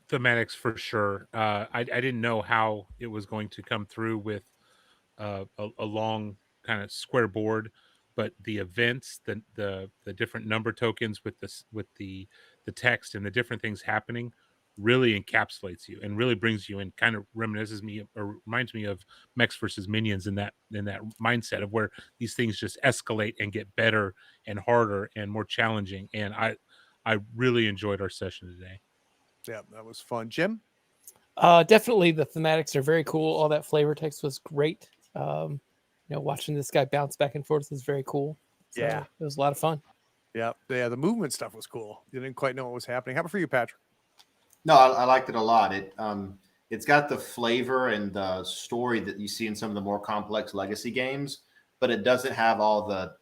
thematics for sure. I didn't know how it was going to come through with a long kind of square board, but the events, the different number tokens with the text and the different things happening really encapsulates you and really brings you in, kind of reminds me of Mechs versus Minions in that mindset of where these things just escalate and get better and harder and more challenging. And I really enjoyed our session today. Yeah, that was fun. Jim? Definitely the thematics are very cool. All that flavor text was great. Watching this guy bounce back and forth was very cool. So Yeah. it was a lot of fun. Yeah, the movement stuff was cool. You didn't quite know what was happening. How about for you, Patrick? No, I liked it a lot. It's got the flavor and the story that you see in some of the more complex legacy games, but it doesn't have all the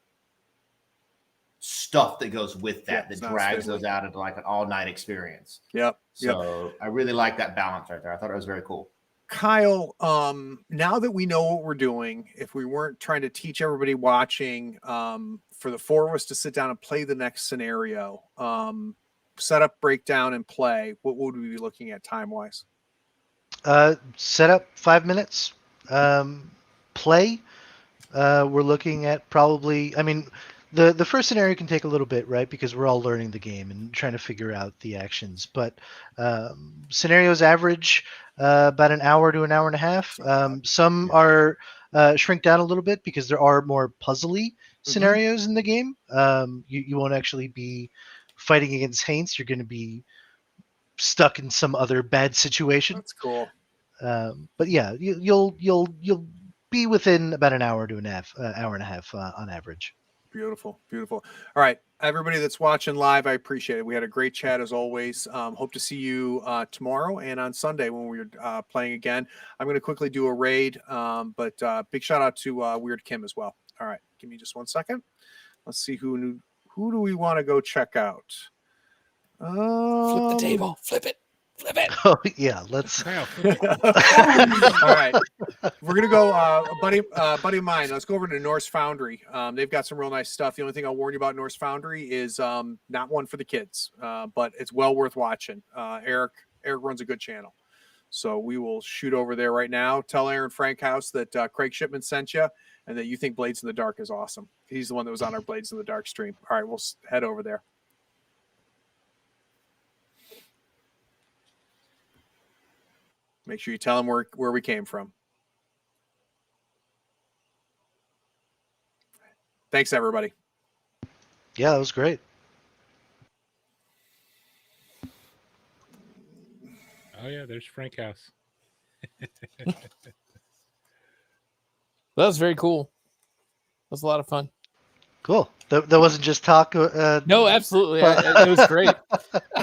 stuff that goes with that that drags those out into like an all-night experience. Yep. So I really like that balance right there. I thought it was very cool. Kyle, now that we know what we're doing, if we weren't trying to teach everybody watching, for the 4 of us to sit down and play the next scenario, set up, breakdown, and play, what would we be looking at time-wise? Set up 5 minutes. Play. We're looking at probably, the first scenario can take a little bit, right? Because we're all learning the game and trying to figure out the actions. But scenarios average about an hour to an hour and a half. Some are shrink down a little bit because there are more puzzly scenarios in the game. You won't actually be fighting against Haints. You're going to be stuck in some other bad situation. That's cool. But yeah, you'll be within about an hour to an hour and a half on average. Beautiful. All right, everybody that's watching live, I appreciate it. We had a great chat as always. Hope to see you tomorrow and on Sunday when we're playing again. I'm going to quickly do a raid, but big shout out to Wyrd Kim as well. All right, give me just 1 second. Let's see who do we want to go check out. Flip the table. Flip it. Oh yeah, let's. All right, we're gonna go, buddy of mine. Let's go over to Norse Foundry. They've got some real nice stuff. The only thing I'll warn you about Norse Foundry is not one for the kids, but it's well worth watching. Eric runs a good channel, so we will shoot over there right now. Tell Aaron Frankhouse that Craig Shipman sent you, and that you think Blades in the Dark is awesome. He's the one that was on our Blades in the Dark stream. All right, we'll head over there. Make sure you tell them where we came from. Thanks, everybody. Yeah, that was great. Oh yeah, there's Frank House. That was very cool. That was a lot of fun. Cool. That wasn't just talk. No, absolutely. It was great.